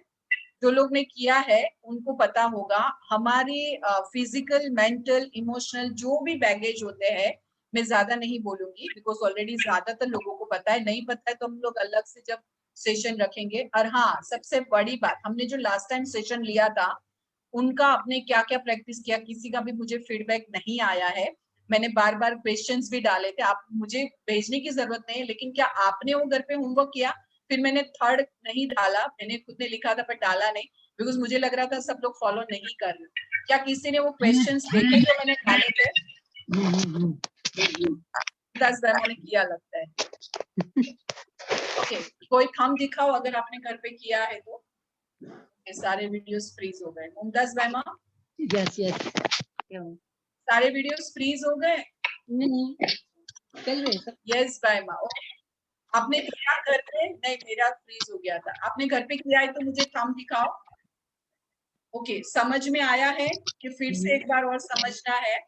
A: जो लोग ने किया है उनको पता होगा, हमारे फिजिकल, मेंटल, इमोशनल जो भी बैगेज होते हैं, मैं ज्यादा नहीं बोलूंगी बिकॉज ऑलरेडी ज्यादातर लोगों को पता है. नहीं पता है तो हम लोग अलग से जब सेशन रखेंगे. और हाँ, सबसे बड़ी बात, हमने जो लास्ट टाइम सेशन लिया था उनका आपने क्या क्या प्रैक्टिस किया, किसी का भी मुझे फीडबैक नहीं आया है. मैंने बार बार क्वेश्चंस भी डाले थे. आप मुझे भेजने की जरूरत नहीं है, लेकिन क्या आपने वो घर पे होमवर्क किया? फिर मैंने थर्ड नहीं डाला, मैंने खुद ने लिखा था पर डाला नहीं बिकॉज मुझे लग रहा था सब लोग फॉलो नहीं कर रहे. क्या किसी ने वो क्वेश्चंस देखे जो मैंने डाले थे? 10 मैंने किया लगता है. ओके, कोई थंब दिखाओ अगर आपने घर पे किया है तो. ये सारे वीडियोस फ्रीज हो गए. मुमताज बैमा,
B: यस यस.
A: सारे वीडियोस फ्रीज हो गए.
B: नहीं, चल रहे सब।
A: यस बायमा। आपने किया घर पे? नहीं, मेरा फ्रीज हो गया था। आपने घर पे किया है तो मुझे थंब दिखाओ। ओके, समझ में आया है कि फिर से एक बार और समझना है?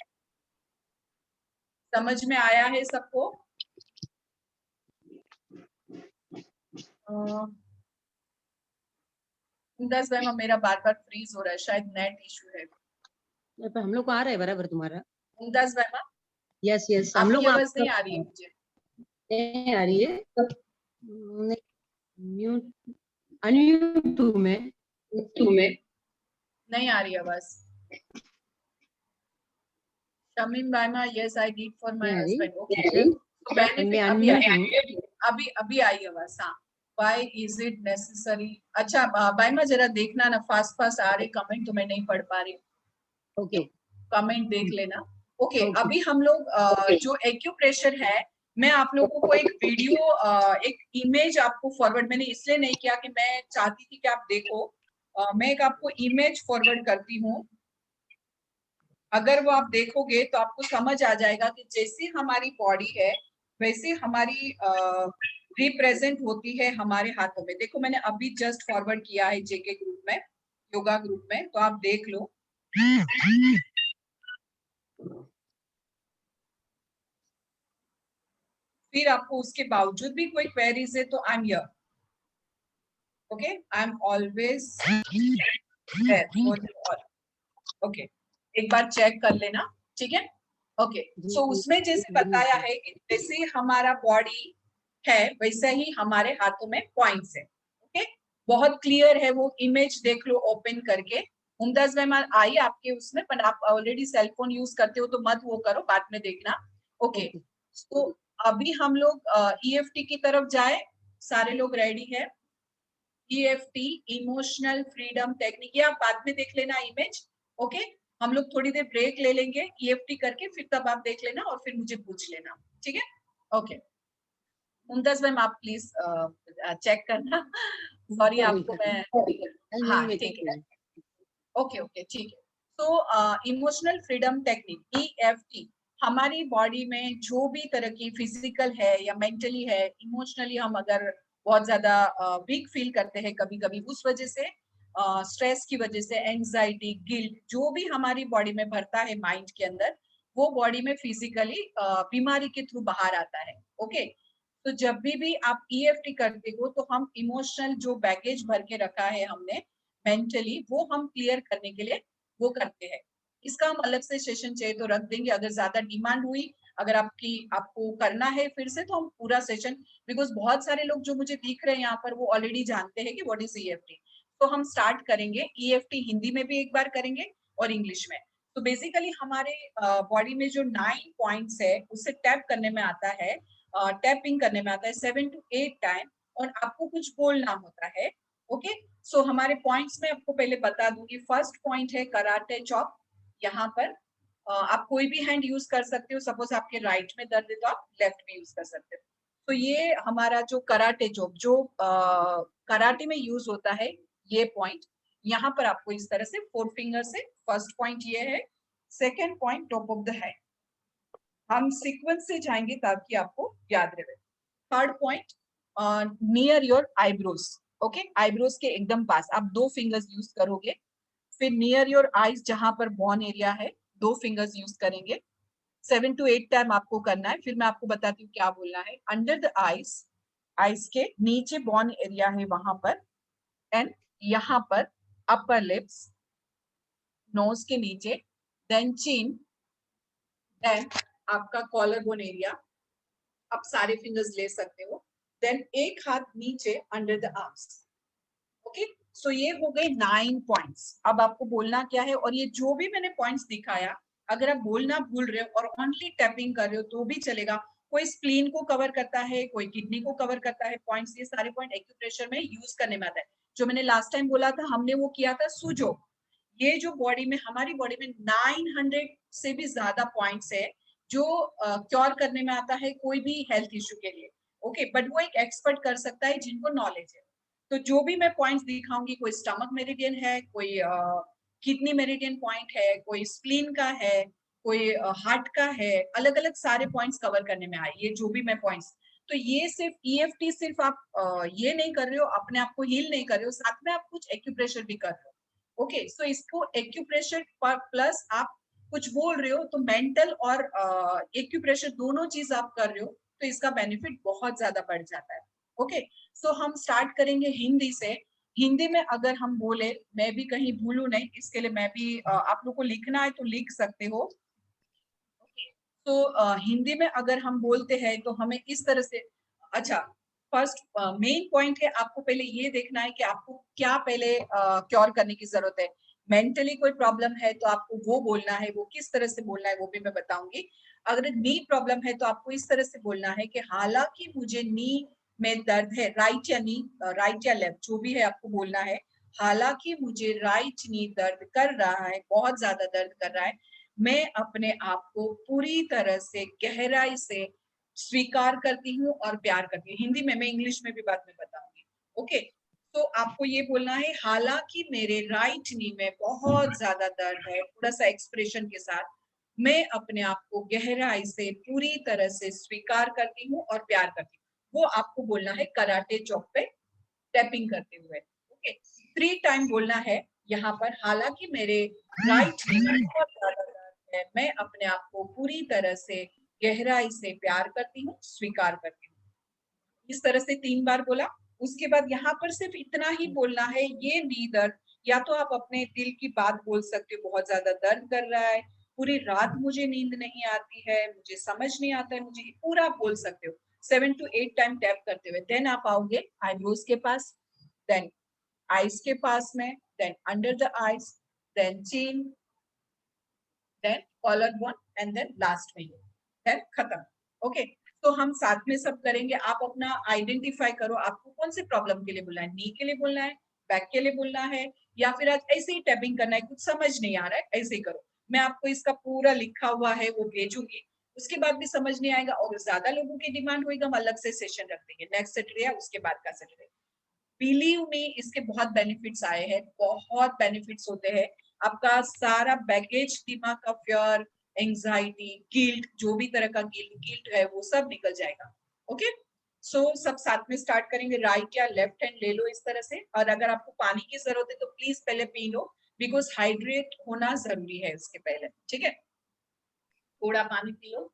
A: समझ में आया है सबको? मुमताज भाई, मेरा बार बार फ्रीज हो रहा है, शायद नेट इशू है।
B: पर हम लोग को आ रहा है बराबर तुम्हारा।
A: मुमताज भाई,
B: यस यस, हम लोग
A: आपकी
B: को
A: आवाज नहीं आ रही है मुझे।
B: नहीं आ रही है। नहीं, म्यूट अनम्यूट हूँ मैं।
A: तुम्हें नहीं आ रही आवाज। शमीम बायमा, yes I did for my
B: नहीं आ रही।
A: हस्बैंड। ओके, तो
B: मैं
A: बेनिफिट अभी
B: अनम्यूट
A: आई,
B: हूँ।
A: अभी अभी आई आवाज। हाँ, व्हाई इज इट नेसेसरी? अच्छा बायमा, जरा देखना ना, फास्ट फास्ट आ रही कमेंट तो मैं नहीं पढ़ पा रही।
B: ओके
A: कमेंट देख लेना। Okay,
B: okay.
A: अभी हम लोग जो एक्यूप्रेशर है, मैं आप लोगों को एक वीडियो, एक इमेज आपको फॉरवर्ड, मैंने इसलिए नहीं किया कि मैं चाहती थी कि आप देखो। मैं एक आपको इमेज फॉरवर्ड करती हूँ। अगर वो आप देखोगे तो आपको समझ आ जाएगा कि जैसी हमारी बॉडी है वैसे हमारी रिप्रेजेंट होती है हमारे हाथों में। देखो, मैंने अभी जस्ट फॉरवर्ड किया है जेके ग्रुप में, योगा ग्रुप में, तो आप देख लो। फिर आपको उसके बावजूद भी कोई क्वेरीज है तो I am here. Okay, I am always there for you all. Okay, एक बार चेक कर लेना, ठीक है? ओके, सो उसमें जैसे बताया है कि जैसे हमारा बॉडी है वैसे ही हमारे हाथों में पॉइंट्स है। ओके, बहुत क्लियर है, वो इमेज देख लो ओपन करके। मुमताज मेहमान आई आपके उसमें, पर आप ऑलरेडी सेल फोन यूज करते हो तो मत वो करो, बाद में देखना। ओके, तो अभी हम लोग ईएफटी की तरफ जाए। सारे लोग रेडी है? ईएफटी, इमोशनल फ्रीडम टेक्निक, या बाद में देख लेना इमेज। ओके, हम लोग थोड़ी देर ब्रेक ले लेंगे ईएफटी करके, फिर तब आप देख लेना और फिर मुझे पूछ लेना, ठीक है? ओके, मुमताज मैम आप प्लीज चेक करना। सॉरी आपको मैं, हाँ ठीक है, ओके ओके ठीक है। तो इमोशनल फ्रीडम टेक्निक ईएफटी, हमारी बॉडी में जो भी तरह की फिजिकल है या मेंटली है, इमोशनली हम अगर बहुत ज्यादा वीक फील करते हैं कभी कभी, उस वजह से स्ट्रेस की वजह से, एंजाइटी, गिल्ट, जो भी हमारी बॉडी में भरता है माइंड के अंदर, वो बॉडी में फिजिकली बीमारी के थ्रू बाहर आता है। ओके, तो जब भी आप ईएफटी करते हो तो हम इमोशनल जो बैगेज भर के रखा है हमने मेंटली, वो हम क्लियर करने के लिए वो करते हैं। इसका हम अलग से सेशन चाहिए तो रख देंगे, अगर ज्यादा डिमांड हुई, अगर आपको करना है फिर से, तो हम पूरा सेशन, बिकॉज बहुत सारे लोग जो मुझे दिख रहे हैं यहाँ पर वो ऑलरेडी जानते हैं कि व्हाट इज ईएफटी। तो हम स्टार्ट करेंगे ईएफटी, हिंदी में भी एक बार करेंगे और इंग्लिश में। तो बेसिकली हमारे बॉडी में जो 9 पॉइंट्स है उसे टैप करने में आता है, टैपिंग करने में आता है 7 to 8 टाइम, और आपको कुछ बोलना होता है। ओके, सो हमारे पॉइंट्स में आपको पहले बता दूंगी। फर्स्ट पॉइंट है कराटे चॉप। यहाँ पर आप कोई भी हैंड यूज कर सकते हो, सपोज आपके राइट में दर्द है तो आप लेफ्ट में यूज कर सकते हो। तो ये हमारा जो कराटे चॉप, जो कराटे में यूज होता है, ये पॉइंट यहाँ पर आपको इस तरह से 4 फिंगर से, फर्स्ट पॉइंट ये है। Second point top of the hand, हम सीक्वेंस से जाएंगे ताकि आपको याद रहे। Third point near your eyebrows. Okay, eyebrows के एकदम पास आप 2 फिंगर्स यूज करोगे। फिर नियर योर आईज, जहां पर बॉन एरिया है, 2 फिंगर्स यूज करेंगे। 7 to 8 टाइम आपको करना है। फिर मैं आपको बताती हूँ क्या बोलना है। अंडर द आईज, आईज के नीचे बॉन एरिया है वहां पर, एंड यहाँ पर अपर लिप्स, नोज के नीचे, देन चिन, देन आपका कॉलर बोन एरिया, आप सारे फिंगर्स ले सकते हो। देन एक हाथ नीचे अंडर द आर्म्स। ओके, सो ये हो गए 9 पॉइंट्स। अब आपको बोलना क्या है, और ये जो भी मैंने पॉइंट्स दिखाया, अगर आप बोलना भूल रहे हो और ओनली टैपिंग कर रहे हो तो भी चलेगा। कोई स्प्लीन को कवर करता है, कोई किडनी को कवर करता है पॉइंट्स, ये सारे पॉइंट एक्यूप्रेशर में यूज करने में आता है। जो मैंने लास्ट टाइम बोला था, हमने वो किया था सुजो। ये जो बॉडी में, हमारी बॉडी में 900 से भी ज्यादा पॉइंट्स है जो क्योर करने में आता है कोई भी हेल्थ इश्यू के लिए। ओके, बट वो एक एक्सपर्ट कर सकता है जिनको नॉलेज है। तो जो भी मैं पॉइंट्स दिखाऊंगी, कोई स्टमक मेरिडियन है, कोई किडनी मेरिडियन पॉइंट है, कोई स्प्लीन का है, कोई हार्ट का है, अलग अलग सारे पॉइंट्स कवर करने में आए, ये जो भी मैं पॉइंट्स। तो ये सिर्फ ईएफटी सिर्फ आप ये नहीं कर रहे हो, अपने आप को हील नहीं कर रहे हो, साथ में आप कुछ एक्यूप्रेशर भी कर रहे हो। ओके, सो इसको एक्यूप्रेशर प्लस आप कुछ बोल रहे हो, तो मेंटल और एक्यूप्रेशर दोनों चीज आप कर रहे हो, तो इसका बेनिफिट बहुत ज्यादा बढ़ जाता है। ओके, सो हम स्टार्ट करेंगे हिंदी से। हिंदी में अगर हम बोले, मैं भी कहीं भूलू नहीं, इसके लिए मैं भी आप लोग को लिखना है तो लिख सकते हो। तो हिंदी में अगर हम बोलते हैं तो हमें इस तरह से, अच्छा, फर्स्ट मेन पॉइंट है, आपको पहले ये देखना है कि आपको क्या पहले क्योर करने की जरूरत है। मेंटली कोई प्रॉब्लम है तो आपको वो बोलना है, वो किस तरह से बोलना है वो भी मैं बताऊंगी। अगर नी प्रॉब्लम है तो आपको इस तरह से बोलना है कि हालांकि मुझे नी में दर्द है, राइट या नी, राइट या लेफ्ट जो भी है आपको बोलना है। हालांकि मुझे राइट नी दर्द कर रहा है, बहुत ज्यादा दर्द कर रहा है, मैं अपने आप को पूरी तरह से गहराई से स्वीकार करती हूँ और प्यार करती हूँ। हिंदी में, मैं इंग्लिश में भी बाद में बताऊंगी। ओके, तो आपको ये बोलना है, हालांकि मेरे राइट नी में बहुत ज्यादा दर्द है, थोड़ा सा एक्सप्रेशन के साथ, मैं अपने आप को गहराई से पूरी तरह से स्वीकार करती हूँ और प्यार करती हूँ। वो आपको बोलना है कराटे चौक पे टैपिंग करते हुए। ओके, 3 टाइम बोलना है यहाँ पर, हालांकि मेरे राइट नी में बहुत ज्यादा दर्द है, मैं अपने आप को पूरी तरह से गहराई से प्यार करती हूँ, स्वीकार करती हूँ। इस तरह से 3 बार बोला। उसके बाद यहाँ पर सिर्फ इतना ही बोलना है, ये नी दर्द, या तो आप अपने दिल की बात बोल सकते हो, बहुत ज्यादा दर्द कर रहा है, पूरी रात मुझे नींद नहीं आती है, मुझे समझ नहीं आता है, मुझे पूरा आप बोल सकते हो 7 to 8 टाइम टैप करते हुए। देन आप आओगे आईब्रोज के पास, देन आईज के पास में, then under the eyes, then chin, then collarbone, and then last में देन खत्म। ओके, तो हम साथ में सब करेंगे। आप अपना आइडेंटिफाई करो, आपको कौन से प्रॉब्लम के लिए बोलना है, नी के लिए बोलना है, बैक के लिए बोलना है, या फिर आज ऐसे ही टैपिंग करना है, कुछ समझ नहीं आ रहा है, ऐसे ही करो। मैं आपको इसका पूरा लिखा हुआ है वो भेजूंगी, उसके बाद भी समझ नहीं आएगा और ज्यादा लोगों की डिमांड होगी, हम अलग से सेशन रख देंगे, नेक्स्ट सैटरडे या उसके बाद का सैटरडे। बिलीव मी, इसके बहुत बेनिफिट्स आए हैं, बहुत बेनिफिट्स होते हैं। आपका सारा बैगेज, दिमाग का फियर, एंजाइटी, गिल्ट, जो भी तरह का गिल्ट है वो सब निकल जाएगा। ओके, सो सब साथ में स्टार्ट करेंगे। राइट या लेफ्ट हैंड ले लो इस तरह से, और अगर आपको पानी की जरूरत है तो प्लीज पहले पी लो, बिकॉज हाइड्रेट होना जरूरी है इसके पहले। ठीक है, थोड़ा पानी पी लो।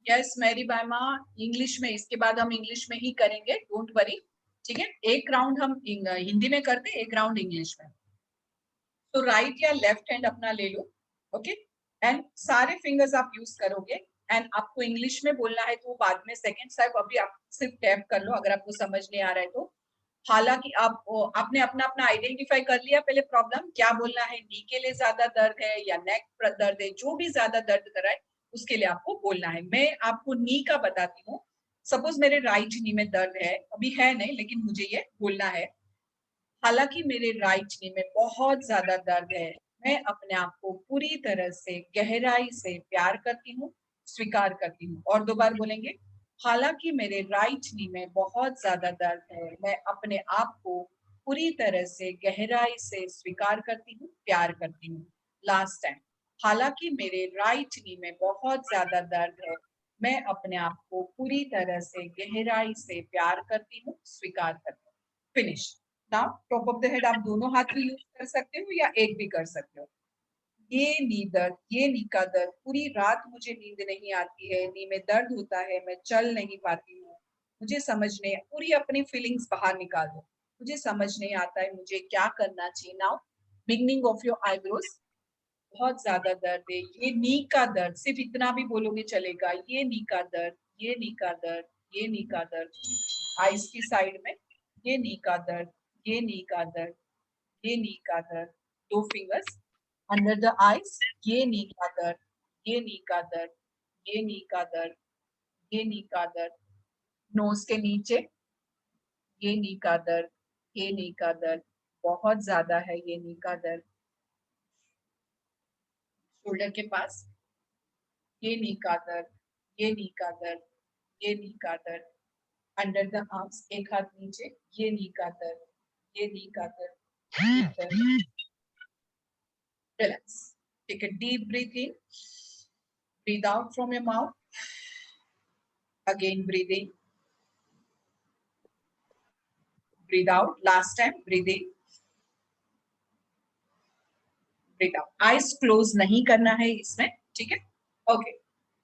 A: यस मेरी बायमा, इंग्लिश में, इसके बाद हम इंग्लिश में ही करेंगे, डोंट वरी। ठीक है, एक राउंड हम हिंदी में करते, एक राउंड इंग्लिश में। तो राइट या लेफ्ट हैंड अपना ले लो। ओके, एंड सारे फिंगर्स आप यूज करोगे, एंड आपको इंग्लिश में बोलना है तो बाद में सेकंड साइड, अभी आप सिर्फ टैप कर लो अगर आपको समझ नहीं आ रहा है तो। हालांकि आप आपने अपना अपना आइडेंटिफाई कर लिया पहले, प्रॉब्लम क्या बोलना है, नी के लिए ज्यादा दर्द है या नेक पर दर्द है, जो भी ज्यादा दर्द कर रहा है उसके लिए आपको बोलना है। मैं आपको नी का बताती हूँ। सपोज मेरे राइट नी में दर्द है, अभी है नहीं लेकिन मुझे ये बोलना है, हालांकि मेरे राइट नी में बहुत ज्यादा दर्द है, मैं अपने आप को पूरी तरह से गहराई से प्यार करती हूँ, स्वीकार करती हूँ। और 2 बार बोलेंगे, हालांकि मेरे राइट नी में बहुत ज्यादा दर्द है, मैं अपने आप को पूरी तरह से गहराई से स्वीकार करती हूँ, प्यार करती हूँ। लास्ट टाइम, हालांकि मेरे राइट नी में बहुत ज्यादा दर्द है, मैं अपने आप को पूरी तरह से गहराई से प्यार करती हूँ, स्वीकार करती हूँ। Finish. Now top of the head आप दोनों हाथ भी यूज कर सकते हो या एक भी कर सकते हो। ये नी दर्द, ये नी का दर्द, पूरी रात मुझे नींद नहीं आती है, नी में दर्द होता है, मैं चल नहीं पाती हूँ, मुझे समझ नहीं, पूरी अपनी फीलिंग्स बाहर निकाल दो, मुझे समझ नहीं आता है मुझे क्या करना चाहिए। Now beginning of your eyebrows, बहुत ज्यादा दर्द है, ये नी का दर्द, सिर्फ इतना भी बोलोगे चलेगा, ये नी का दर्द, ये नी का दर्द, ये नी का दर्द, आईज की साइड में, ये नी का दर्द, ये नी का दर्द, ये नी का दर्द, 2 फिंगर्स अंडर द आईज, ये नी का दर्द, ये नी का दर्द, ये नी का दर्द, ये नी का दर्द, नोज के नीचे, ये नी का दर्द, ये नी का दर्द, बहुत ज्यादा है ये नी का दर्द, शोल्डर के पास, ये नी का दर्द, ये नी का दर्द, ये नी का दर्द, अंडर द आर्म्स, एक हाथ नीचे, ये नी का दर्द, ये नी का दर्द, ये दर्द, relax. Take a deep breathe in, breathe out from your mouth, again breathe in, breathe out, last time breathe in, breathe out. Eyes close नहीं करना है इसमें, ठीक है? ओके,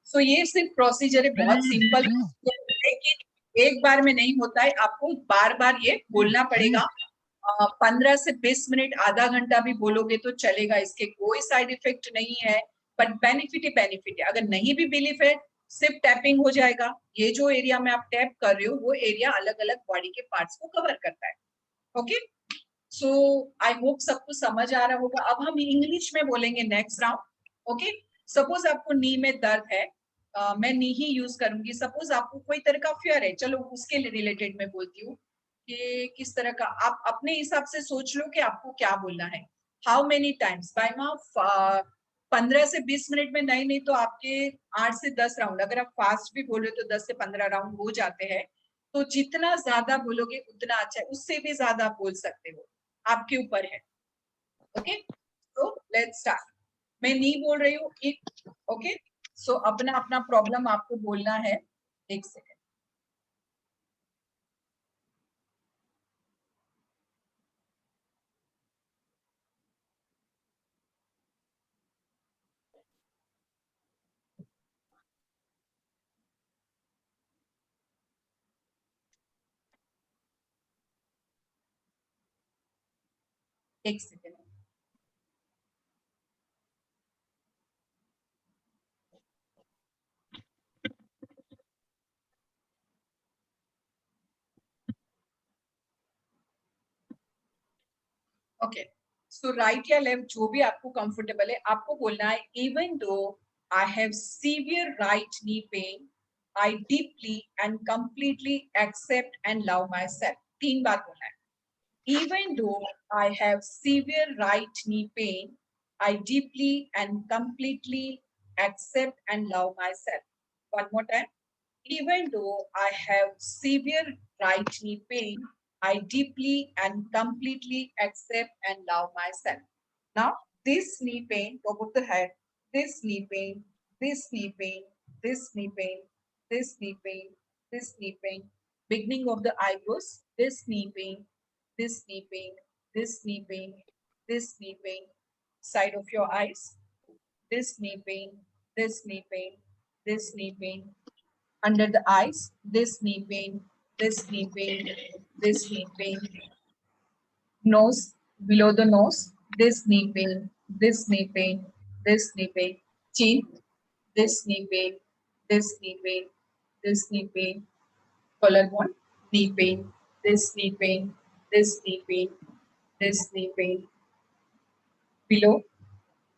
A: सो ये सिर्फ प्रोसीजर है, बहुत सिंपल, लेकिन एक बार में नहीं होता है, आपको बार बार ये बोलना पड़ेगा। 15 से 20 मिनट, आधा घंटा भी बोलोगे तो चलेगा, इसके कोई साइड इफेक्ट नहीं है, बट बेनिफिट ही बेनिफिट है। अगर नहीं भी बिलीफ है, सिर्फ टैपिंग हो जाएगा। ये जो एरिया में आप टैप कर रहे हो, वो एरिया अलग अलग बॉडी के पार्ट्स को कवर करता है। ओके, सो आई होप सबको समझ आ रहा होगा। अब हम इंग्लिश में बोलेंगे नेक्स्ट राउंड। ओके, सपोज आपको नी में दर्द है, मैं नी ही यूज करूंगी। सपोज आपको कोई तरह का फियर है, चलो उसके रिलेटेड मैं बोलती हूँ कि किस तरह का, आप अपने हिसाब से सोच लो कि आपको क्या बोलना है। How many times bye mouth, 15 से 20 मिनट में नहीं तो आपके 8 से 10 राउंड, अगर आप फास्ट भी बोल रहे हो तो 10 से 15 राउंड हो जाते हैं। तो जितना ज्यादा बोलोगे उतना अच्छा है, उससे भी ज्यादा आप बोल सकते हो, आपके ऊपर है। ओके, तो लेट्स स्टार्ट। मैं नहीं बोल रही हूँ, ओके, सो अपना अपना प्रॉब्लम आपको बोलना है। एक सेकेंड, एक सेकेंड। ओके, सो राइट या लेफ्ट, जो भी आपको कंफर्टेबल है, आपको बोलना है even though I have severe right knee pain, I deeply and completely accept and love myself. 3 बार बोलना है। Even though I have severe right knee pain, I deeply and completely accept and love myself. One more time. Even though I have severe right knee pain, I deeply and completely accept and love myself. Now, this knee pain, top of the head, this knee pain, this knee pain, this knee pain, this knee pain, this knee pain, beginning of the eyebrows, this knee pain, this knee pain, this knee pain, this knee pain, side of your eyes, this knee pain, this knee pain, this knee pain, under the eyes, this knee pain, this knee pain, this knee pain, nose, below the nose, this knee pain, this knee pain, this knee pain, chin, this knee pain, this knee pain, this knee pain, collarbone, knee pain, this knee pain, this knee pain, this knee pain, below,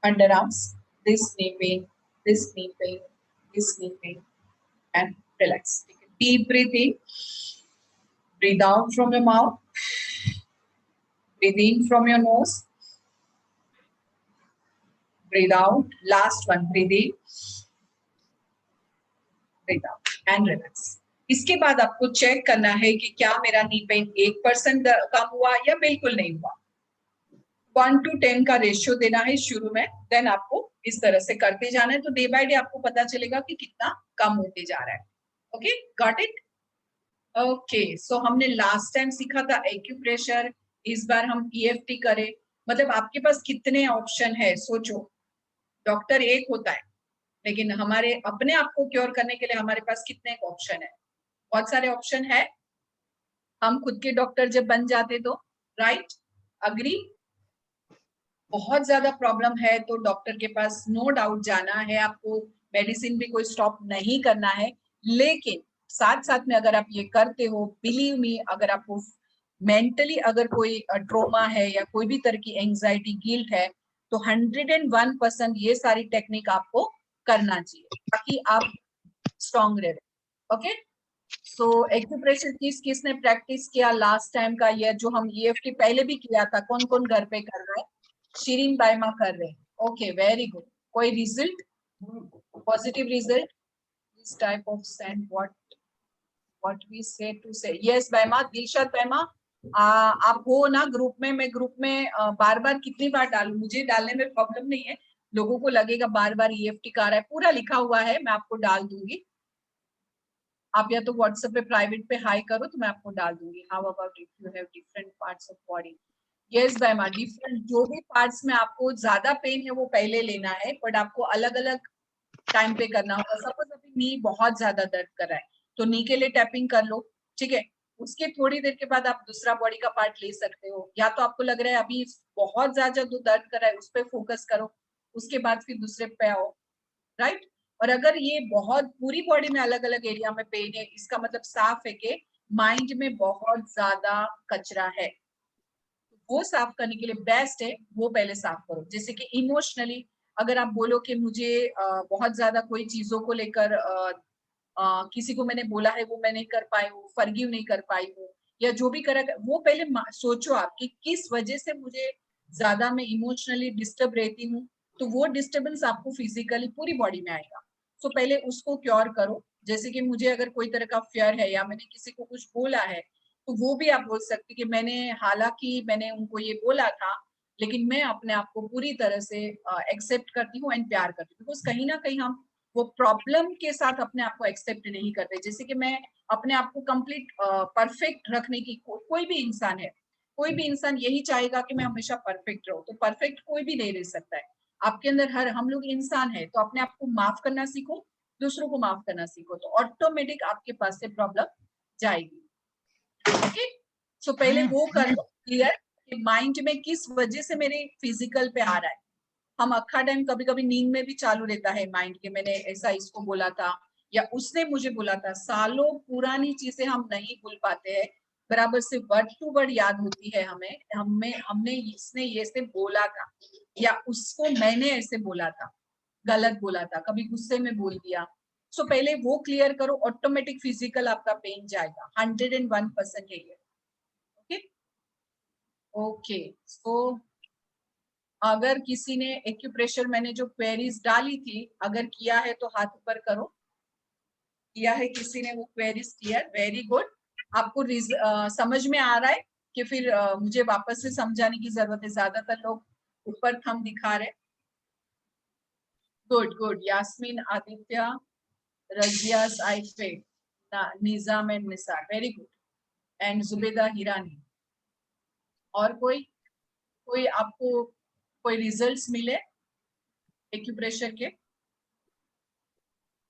A: underarms, this knee pain, this knee pain, this knee pain, and relax. Take a deep breath in, breathe out from your mouth, breathe in from your nose, breathe out. Last one, breathe in, breathe out, and relax. इसके बाद आपको check करना है कि क्या मेरा knee pain 1% कम हुआ या बिल्कुल नहीं हुआ। 1 to 10 का रेशियो देना है शुरू में, देन आपको इस तरह से करते जाना है, तो डे बाय डे आपको पता चलेगा कि कितना कम होते जा रहा है। Okay, got it? ओके, सो हमने लास्ट टाइम सीखा था एक्यूप्रेशर, इस बार हम ईएफटी करें। मतलब आपके पास कितने ऑप्शन है सोचो। डॉक्टर एक होता है, लेकिन हमारे अपने आप को क्योर करने के लिए हमारे पास कितने ऑप्शन है? बहुत सारे ऑप्शन है। हम खुद के डॉक्टर जब बन जाते तो, राइट, अग्री? बहुत ज्यादा प्रॉब्लम है तो डॉक्टर के पास नो डाउट जाना है आपको, मेडिसिन भी कोई स्टॉप नहीं करना है। लेकिन साथ साथ में अगर आप ये करते हो, बिलीव मी, अगर आपको मेंटली अगर कोई ट्रोमा है या कोई भी तरह की एंजाइटी, गिल्ट है, तो 101% ये सारी टेक्निक आपको करना चाहिए ताकि आप स्ट्रॉन्ग रहे। ओके, सो एक्यूप्रेशर किसने प्रैक्टिस किया लास्ट टाइम का? ये जो हम ईएफटी पहले भी किया था, कौन कौन घर पे कर रहा है? शिरीन बायमा कर रहे हैं। Okay, very good. कोई result, positive result? this type of sand, what we say to say. Yes, Behma, Dilshad Behma, आप हो ना ग्रुप में, मैं ग्रुप में बार बार कितनी बार डालूं, मुझे डालने में प्रॉब्लम नहीं है, लोगों को लगेगा बार बार EFT का आ रहा है, पूरा लिखा हुआ है, मैं आपको डाल दूंगी, आप या तो व्हाट्सएप पे प्राइवेट पे हाई करो तो मैं आपको डाल दूंगी. How about if you have different parts of body. Yes बैमा, डिफरेंट जो भी पार्ट्स में आपको ज्यादा पेन है वो पहले लेना है, बट आपको अलग अलग टाइम पे करना होगा. सपोज अभी नी बहुत ज्यादा दर्द कर रहा है तो नी के लिए टैपिंग कर लो, ठीक है, उसके थोड़ी देर के बाद आप दूसरा बॉडी का पार्ट ले सकते हो, या तो आपको लग रहा है अभी बहुत ज्यादा जो दर्द कर रहा है उस पर फोकस करो, उसके बाद फिर दूसरे पे आओ, राइट. और अगर ये बहुत पूरी बॉडी में अलग अलग एरिया में पेन है, इसका मतलब साफ है कि माइंड में बहुत ज्यादा कचरा है, वो साफ करने के लिए बेस्ट है वो पहले साफ करो. जैसे कि इमोशनली अगर आप बोलो कि मुझे बहुत ज्यादा कोई चीजों को लेकर किसी को मैंने बोला है वो मैं नहीं कर पाई हूँ, फॉरगिव नहीं कर पाई हूँ, या जो भी करा, वो पहले सोचो आप कि किस वजह से मुझे ज्यादा मैं इमोशनली डिस्टर्ब रहती हूँ, तो वो डिस्टर्बेंस आपको फिजिकली पूरी बॉडी में आएगा. सो पहले उसको क्योर करो. जैसे कि मुझे अगर कोई तरह का फियर है या मैंने किसी को कुछ बोला है, तो वो भी आप बोल सकते कि मैंने, हालांकि मैंने उनको ये बोला था, लेकिन मैं अपने आप को पूरी तरह से एक्सेप्ट करती हूँ एंड प्यार करती हूँ. बिकॉज कहीं ना कहीं हम वो प्रॉब्लम के साथ अपने आप को एक्सेप्ट नहीं करते. जैसे कि मैं अपने आप को कंप्लीट परफेक्ट रखने की, कोई भी इंसान है, कोई भी इंसान यही चाहेगा कि मैं हमेशा परफेक्ट रहूं, तो परफेक्ट कोई भी नहीं रह सकता है. आपके अंदर हम लोग इंसान है, तो अपने आप को माफ करना सीखो, दूसरों को माफ करना सीखो, तो ऑटोमेटिक आपके पास से प्रॉब्लम जाएगी. ओके, सो पहले वो कर लो क्लियर कि माइंड में किस वजह से मेरे फिजिकल पे आ रहा है. हम अक्खा टाइम कभी कभी नींद में भी चालू रहता है माइंड के, मैंने ऐसा इसको बोला था या उसने मुझे बोला था. सालों पुरानी चीजें हम नहीं भूल पाते हैं, बराबर से वर्ड टू वर्ड याद होती है हमें, हमने इसने ये से बोला था या उसको मैंने ऐसे बोला था, गलत बोला था, कभी गुस्से में बोल दिया. सो पहले वो क्लियर करो, ऑटोमेटिक फिजिकल आपका पेन जाएगा. 101% है ये. Okay okay. सो अगर किसी ने एक्यूप्रेशर, मैंने जो क्वेरीज डाली थी, अगर किया है तो हाथ ऊपर करो. किया है किसी ने वो क्वेरीज क्लियर, वेरी गुड. आपको समझ में आ रहा है कि फिर मुझे वापस से समझाने की जरूरत है? ज्यादातर लोग ऊपर थंब दिखा रहे. Good good. यास्मीन, आदित्य, रजियास, आइफे, Nizam and Nisar, very good. And Zubeda Hirani. और कोई आपको कोई रिजल्ट्स मिले एक्यूप्रेशर के?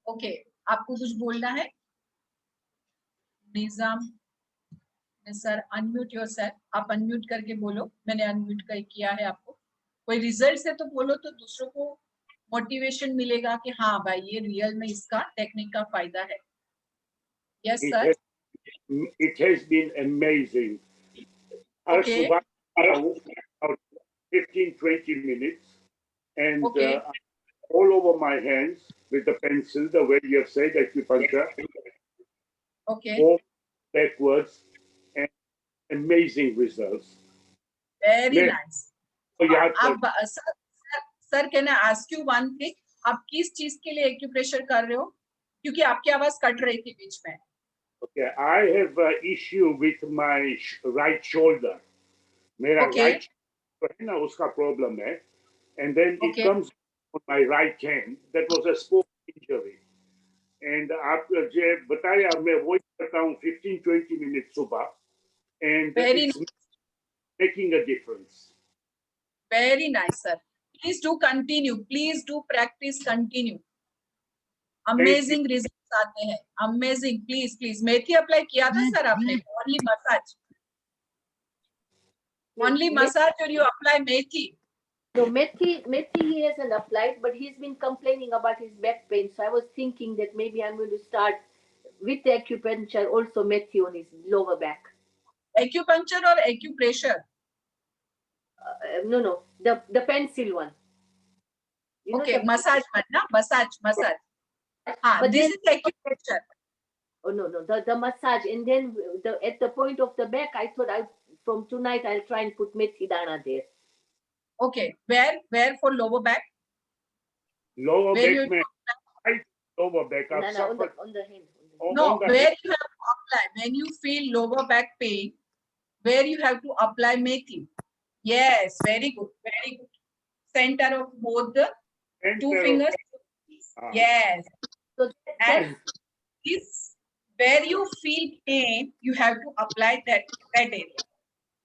A: ओके, आपको कुछ बोलना है? निजाम, सर अनम्यूट योरसेल्फ. आप अनम्यूट करके बोलो, मैंने अनम्यूट किया है आपको. कोई रिजल्ट है तो बोलो, तो दूसरों को मोटिवेशन मिलेगा कि हाँ भाई ये रियल में इसका टेक्निक का फायदा है. Yes sir.
C: It has been amazing.
A: Okay.
C: About 15-20 minutes, and
A: Okay.
C: all over my hands with the pencil, the way you have said acupuncture,
A: Okay.
C: forward, backwards, and amazing results.
A: Very
C: मैं-
A: nice.
C: तो याद
A: आप sir can I ask you one thing, आप किस चीज के लिए acupressure कर रहे हो? क्योंकि आपकी आवाज कट रही थी बीच में.
C: Okay, I have an issue with my right shoulder. मेरा
A: Okay.
C: right shoulder है ना, उसका problem है. And then it
A: Okay.
C: comes on my right hand. That was a sports injury. And आप जो बताया, मैं वही करता हूँ 15-20 minutes सुबह. And
A: Very
C: it's making a difference.
A: Very nice, sir. Please do continue. Please do practice. Continue. Amazing results आते हैं. Amazing. Please, please. Methi apply किया था सर आपने? Only massage. Only massage, or you apply methi?
D: No, methi he hasn't applied, but he's been complaining about his back pain. So I was thinking that maybe I'm going to start with the acupuncture, also methi on his lower back.
A: Acupuncture or acupressure?
D: No, the pencil one. You know,
A: Okay,
D: the-
A: massage, na? Massage. Ah,
D: But
A: this
D: then-
A: is acupressure.
D: Oh no, the massage, and then at the point of the back, I thought from tonight I'll try and put methi dana there.
A: Okay, where for lower back?
C: Lower
A: Where
C: back
A: you-
C: में, right lower back.
D: No,
C: I've
D: no, on
C: suffered
D: the hand.
A: No,
C: on the
A: where
C: head.
A: you have to apply, when you feel lower back pain, where you have to apply methi. Yes, very good, very good. Center of both the two
C: Center of-
A: fingers. Yes,
D: So that's
A: and this, where you feel pain, you have to apply that area.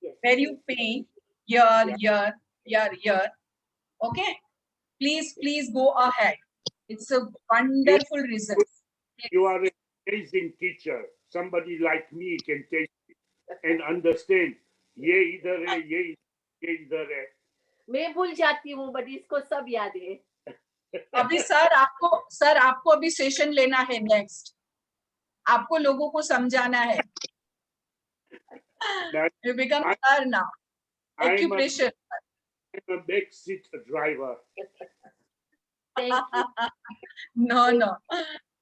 D: yes.
A: Where you pain, here. Okay, please go ahead. It's a wonderful result.
C: You are an amazing teacher. Somebody like me can take it and understand. ये इधर है, ये इधर है.
D: मैं भूल जाती हूँ बट इसको सब याद है.
A: अभी सर आपको अभी सेशन लेना है नेक्स्ट. आपको लोगों को समझाना है. You become sir now. Acupressure.
C: I'm a backseat driver.
D: Thank you.
A: No.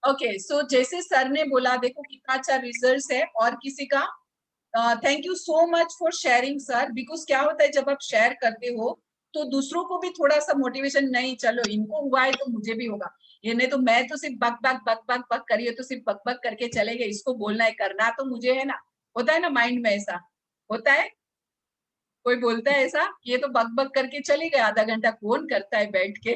A: Okay, so जैसे सर ने बोला, देखो कितना अच्छा रिजल्ट है. और किसी का thank you so much for sharing sir. Because क्या होता है जब आप शेयर करते हो तो दूसरों को भी थोड़ा सा मोटिवेशन, नहीं चलो इनको हुआ है तो मुझे भी होगा. ये नहीं तो मैं तो सिर्फ बक करिए तो सिर्फ बक करके चले गए. इसको बोलना है, करना तो मुझे है ना. होता है ना माइंड में, ऐसा होता है. कोई बोलता है ऐसा, ये तो बक करके चले गए, आधा घंटा कौन करता है बैठ के.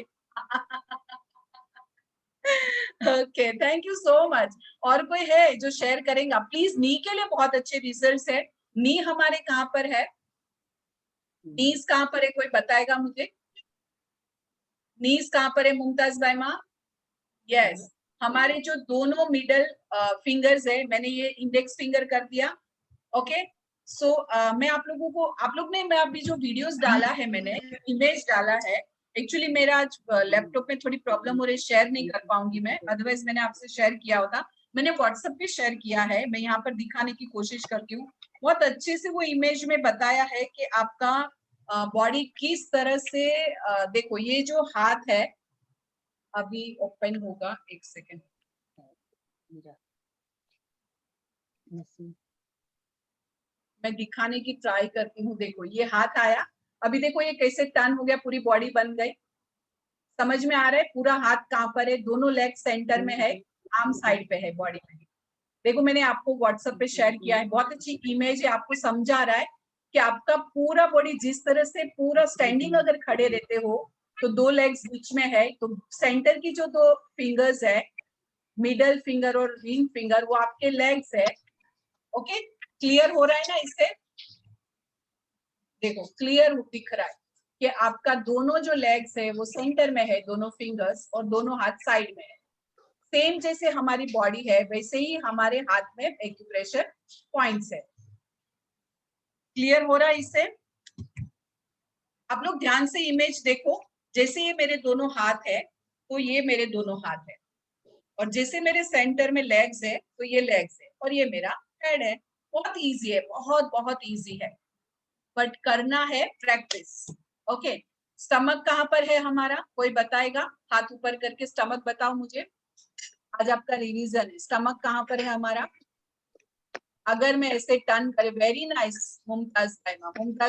A: Okay, thank you so much. और कोई है जो शेयर करेंगे प्लीज. नी के लिए बहुत अच्छे रिजल्ट्स है. नी हमारे कहाँ पर है? नीज कहाँ पर है, कोई बताएगा मुझे? नीज कहाँ पर है मुमताज बाईमा? यस, हमारे जो दोनों मिडल फिंगर्स है, मैंने ये इंडेक्स फिंगर कर दिया. ओके, सो मैं आप लोग ने, मैं अभी जो वीडियोस डाला है, मैंने इमेज डाला है. एक्चुअली मेरा आज लैपटॉप में थोड़ी प्रॉब्लम हो रही, शेयर नहीं कर पाऊंगी मैं, अदरवाइज मैंने आपसे शेयर किया होता. मैंने व्हाट्सएप पे शेयर किया है, मैं यहाँ पर दिखाने की कोशिश करती हूँ. बहुत अच्छे से वो इमेज में बताया है कि आपका बॉडी किस तरह से. देखो ये जो हाथ है अभी ओपन होगा, एक सेकेंड. मैं दिखाने की ट्राई करती हूँ. देखो ये हाथ आया, अभी देखो ये कैसे टर्न हो गया, पूरी बॉडी बन गई. समझ में आ रहा है पूरा हाथ कहाँ पर है? दोनों लेग सेंटर में है, आर्म साइड पे है बॉडी में. देखो मैंने आपको व्हाट्सएप पे शेयर किया है, बहुत अच्छी इमेज है. आपको समझा रहा है कि आपका पूरा बॉडी जिस तरह से पूरा स्टैंडिंग अगर खड़े रहते हो तो दो लेग्स बीच में है, तो सेंटर की जो दो फिंगर्स है, मिडल फिंगर और रिंग फिंगर, वो आपके लेग्स है. ओके, क्लियर हो रहा है ना इससे? देखो क्लियर दिख रहा है कि आपका दोनों जो लेग्स है वो सेंटर में है, दोनों फिंगर्स, और दोनों हाथ साइड में है. सेम जैसे हमारी बॉडी है वैसे ही हमारे हाथ में एक्यूप्रेशर पॉइंट्स है. क्लियर हो रहा है इससे? आप लोग ध्यान से इमेज देखो. जैसे ये मेरे दोनों हाथ है तो ये मेरे दोनों हाथ है, और जैसे मेरे सेंटर में लेग्स है तो ये लेग्स है, और ये मेरा हेड है. बहुत इजी है, बहुत इजी है, बट करना है प्रैक्टिस. ओके, स्टमक कहाँ पर है हमारा? कोई बताएगा? हाथ ऊपर करके स्टमक बताओ मुझे. आज आपका रिवीजन है. स्टमक कहाँ पर है हमारा? अगर मैं ऐसे टर्न करे, वेरी नाइस मुमताज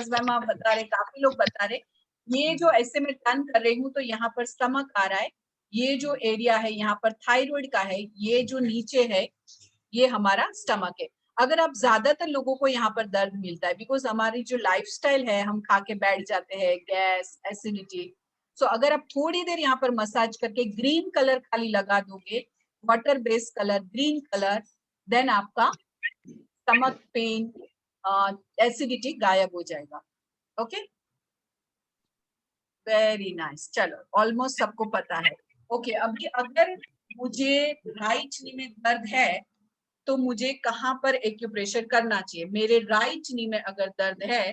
A: बैमा बता रहे, काफी लोग बता रहे. ये जो ऐसे मैं टर्न कर रही हूँ तो यहाँ पर स्टमक आ रहा है. ये जो एरिया है यहाँ पर थायराइड का है, ये जो नीचे है ये हमारा स्टमक है. अगर आप ज्यादातर लोगों को यहाँ पर दर्द मिलता है बिकॉज हमारी जो लाइफस्टाइल है, हम खा के बैठ जाते हैं, गैस, एसिडिटी. सो अगर आप थोड़ी देर यहाँ पर मसाज करके ग्रीन कलर खाली लगा दोगे, water based colour, green colour, then आपका स्टमक पेन, एसिडिटी गायब हो जाएगा. Okay, very nice. चलो ऑलमोस्ट सबको पता है. ओके, अभी अगर मुझे राइट नी में दर्द है तो मुझे कहाँ पर एक्यूप्रेशर करना चाहिए? मेरे राइट नी में अगर दर्द है,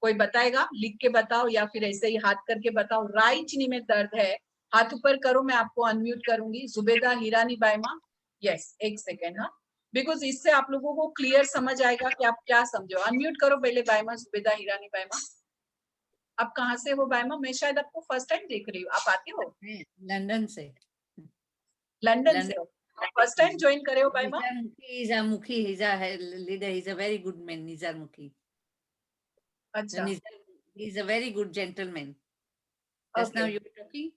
A: कोई बताएगा? लिख के बताओ या फिर ऐसे ही हाथ करके बताओ. राइट नी में दर्द है, हाथ ऊपर करो, मैं आपको अनम्यूट करूंगी. जुबेदा हिरानी बायमा, यस, एक सेकेंड. हाँ, बिकॉज इससे आप लोगों को क्लियर समझ आएगा कि आप क्या समझो. अनम्यूट करो पहले बायमा, जुबेदा हिरानी बायमा. आप कहाँ से हो बायमा? मैं शायद आपको फर्स्ट टाइम देख रही हूँ. आप आते हो?
B: लंदन से.
A: लंदन से हो? फर्स्ट टाइम ज्वाइन करे हो बायमा?
B: Nizar Mukhi, he's a leader. He's a very good man, Nizar Mukhi.
A: अच्छा,
B: He's a very good gentleman. Just now
A: Okay.
B: you were talking.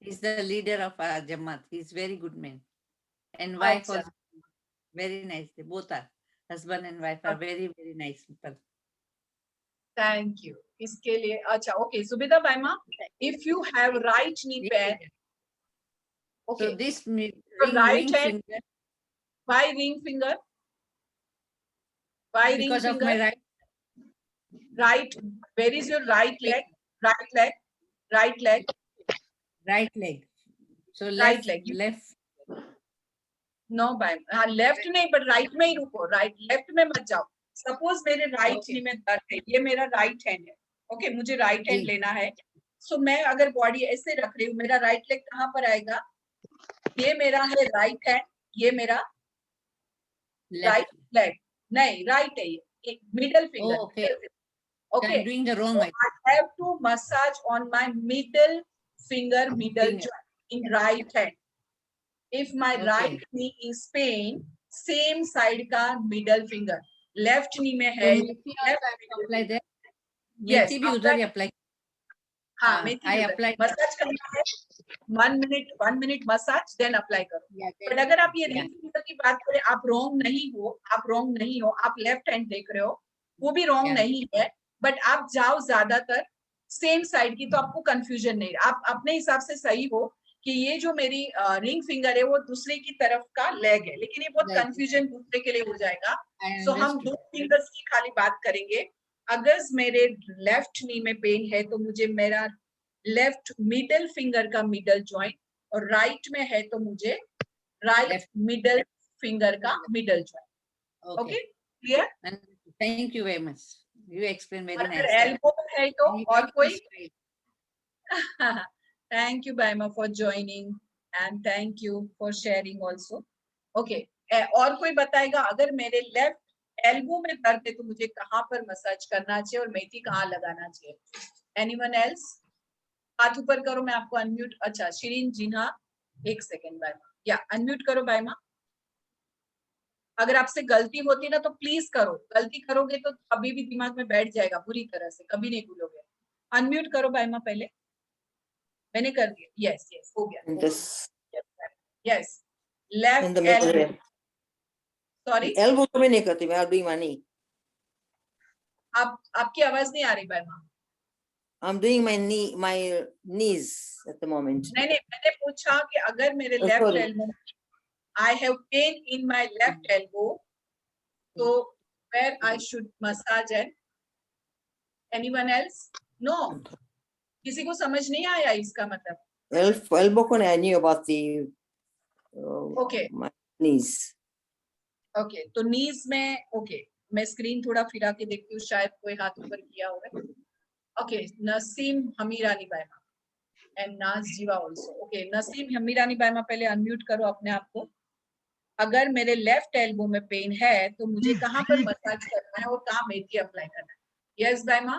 B: He's the leader of our Jamaat. He's very good man.
E: And wife
A: अच्छा.
E: was very nice. They both are. Husband and wife are very, very nice people.
A: Thank you इसके लिए. अच्छा, okay Subida बायमा, if you have right knee pain, okay,
E: So this ring
A: right hand-
E: finger,
A: why ring finger? Why ring
E: because of my
A: finger?
E: right,
A: Right, where is your right leg? Right leg, right leg,
E: right leg. So
A: Right
E: left,
A: leg.
E: left.
A: no bye. हाँ left नहीं, but right में ही रुको. Right left में मत जाओ. Suppose मेरे right
E: Okay.
A: नी में दर्द है, ये मेरा राइट हैंड है. ओके, मुझे राइट हैंड
E: जी.
A: लेना है. सो मैं अगर बॉडी ऐसे रख रही हूँ, मेरा राइट लेग कहाँ पर आएगा? ये मेरा है राइट हैंड, ये मेरा
E: Left.
A: Right leg. नहीं, राइट है ये. Middle finger.
E: Oh, okay.
A: Okay.
E: I'm doing the wrong
A: So
E: way.
A: I have to massage on my middle finger, middle
E: Finger.
A: joint in right hand. If my
E: Okay.
A: right knee is pain, same side का middle finger. Left knee में
E: So
A: है.
E: methi also I have to apply there.
A: Yes.
E: Methi bhi udhar hi apply.
A: हाँ,
E: हाँ,
A: मेथी
E: I
A: भी
E: applied.
A: Massage करना है. 1 minute massage, then apply करो.
E: Yeah,
A: but अगर आप ये
E: yeah.
A: रिंग फिंगर की बात करें, आप रॉन्ग नहीं हो. आप रॉन्ग नहीं हो. आप लेफ्ट हैंड देख रहे हो, वो भी रॉन्ग
E: Yeah.
A: नहीं है. बट आप जाओ ज्यादातर सेम साइड की, तो आपको कंफ्यूजन नहीं. आप अपने हिसाब से सही हो कि ये जो मेरी रिंग फिंगर है वो दूसरे की तरफ का लेग है, लेकिन ये बहुत
E: Leg.
A: कंफ्यूजन दूसरे के लिए हो जाएगा.
E: I
A: सो हम
E: understood.
A: 2 फिंगर्स की खाली बात करेंगे. अगर मेरे लेफ्ट नी में पेन है तो मुझे मेरा लेफ्ट मिडल फिंगर का मिडल जॉइंट, और राइट में है तो मुझे राइट
E: Left.
A: मिडल फिंगर का middle joint.
E: Okay.
A: Okay, clear?
E: And thank you very much. You explained very
A: अगर
E: nicely.
A: एल्बो है तो
E: And you
A: और
E: make
A: कोई?
E: me straight.
A: Thank you Baima for joining and thank you for sharing also. Okay, और कोई बताएगा अगर मेरे लेफ्ट एल्बो में दर्द है तो मुझे कहाँ पर मसाज करना चाहिए और मेथी कहाँ लगाना चाहिए? Anyone else? हाथ ऊपर करो, मैं आपको अनम्यूट. अच्छा, शिरीन जिन्हा, 1 सेकेंड बायमा. या अनम्यूट करो बायमा. अगर आपसे गलती होती ना तो प्लीज करो. गलती करोगे तो अभी भी दिमाग में बैठ जाएगा बुरी तरह से, कभी नहीं भूलोगे. अनम्यूट करो बायमा पहले. मैंने कर दिया. यस यस, हो गया.
F: This
A: yes,
F: in
A: left
F: the middle
A: elbow.
F: here.
A: Sorry,
F: Elbow तो मैं नहीं करती, मैं doing my knee.
A: आपकी आवाज नहीं आ रही बायमा.
F: I'm doing my knee, my knees at the moment.
A: नहीं नहीं, मैंने पूछा कि अगर मेरे
F: Oh,
A: left
F: sorry.
A: Elbow, I have pain in my left elbow, so where I should massage it? Anyone else? No. किसी को समझ नहीं आया इसका मतलब?
F: Elbow को नहीं, I knew about the
A: Okay.
F: my knees.
A: Okay, तो नीज में. ओके, मैं स्क्रीन थोड़ा फिरा के देखती हूँ, शायद कोई हाथ ऊपर किया होगा. ओके, नसीम हमीरानी बायमा एंड नाज जीवा आल्सो. ओके, नसीम हमीरानी बायमा, पहले अनम्यूट करो अपने आप को. अगर मेरे लेफ्ट एल्बो में पेन है तो मुझे कहाँ पर मसाज करना है और कहाँ मेथी अप्लाई करना है? यस बायमा,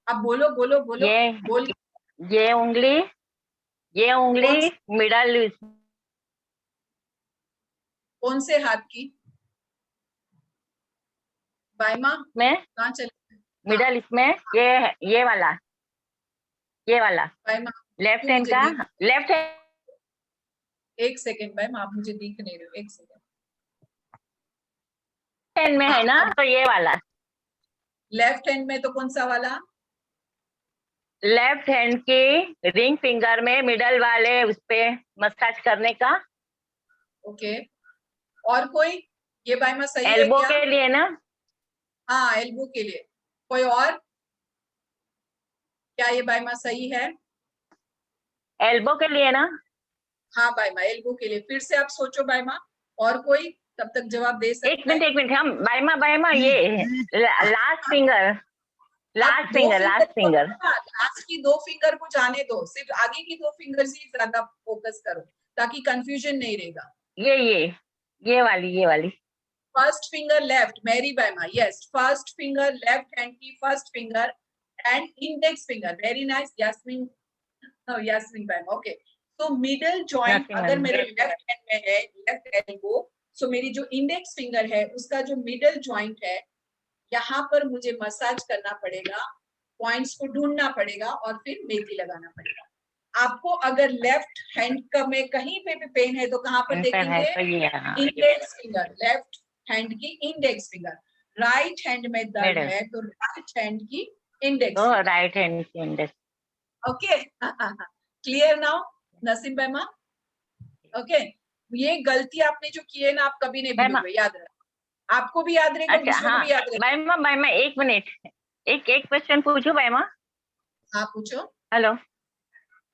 A: अब बोलो बोलो बोलो. बोल.
G: ये उंगली मिडल
A: कौन से हाथ की बायमा?
G: में,
A: कहाँ चले
G: मिडल इसमें, ये वाला
A: बायमा?
G: लेफ्ट
A: क्यों
G: हैंड
A: मुझे
G: का,
A: दिख-
G: लेफ्ट हैंड
A: 1 सेकेंड बायमा, आप मुझे दिख नहीं रहे हो. 1 सेकेंड.
G: में है ना,
A: हाँ,
G: तो ये वाला
A: लेफ्ट हैंड में तो कौन सा वाला?
G: लेफ्ट हैंड की रिंग फिंगर में मिडल वाले उस पे मसाज करने का.
A: ओके, और कोई? ये बायमा सही है
G: एल्बो
A: क्या?
G: के लिए ना,
A: हाँ, एल्बो के लिए. कोई और? क्या ये बायमा सही है?
G: एल्बो के लिए ना.
A: हाँ बायमा, एल्बो के लिए. फिर से आप सोचो बायमा, और कोई तब तक जवाब दे सकता
G: एक मिनट हम बायमा ये लास्ट फिंगर
A: लास्ट की 2 फिंगर को जाने दो, सिर्फ आगे की 2 फिंगर से ज्यादा फोकस करो ताकि कंफ्यूजन नहीं रहेगा.
G: ये वाली
A: फर्स्ट फिंगर लेफ्ट, मैरी बायमा. Yes, first finger left hand की first finger and index finger. Very nice Yasmin. Yasmin बायमा. ओके, तो मिडल जॉइंट
G: Nothing,
A: अगर
G: ma'am.
A: मेरे लेफ्ट हैंड में है, लेफ्ट एल्बो, सो मेरी जो इंडेक्स फिंगर है उसका जो मिडल जॉइंट है, यहाँ पर मुझे मसाज करना पड़ेगा, पॉइंट्स को ढूंढना पड़ेगा और फिर मेथी लगाना पड़ेगा. आपको अगर लेफ्ट हैंड का में कहीं पे भी पेन है तो कहाँ पर
G: पेन है
A: देखेंगे?
G: तो ये हाँ,
A: इंडेक्स फिंगर, लेफ्ट हैंड की इंडेक्स फिंगर। राइट हैंड में दर्द
G: Middle.
A: है तो राइट हैंड की इंडेक्स।
G: तो राइट हैंड की index.
A: Okay, clear now Naseem बैमा? ओके, ये गलती आपने जो की है ना, आप कभी नहीं
G: बैमा।
A: भूलोगे, याद रखना। आपको भी याद रहेगा,
G: अच्छा
A: दूसरों को
G: हाँ
A: भी याद रहेगा।
G: बैमा एक मिनट, एक क्वेश्चन पूछूं बैमा?
A: हाँ पूछो।
G: हेलो।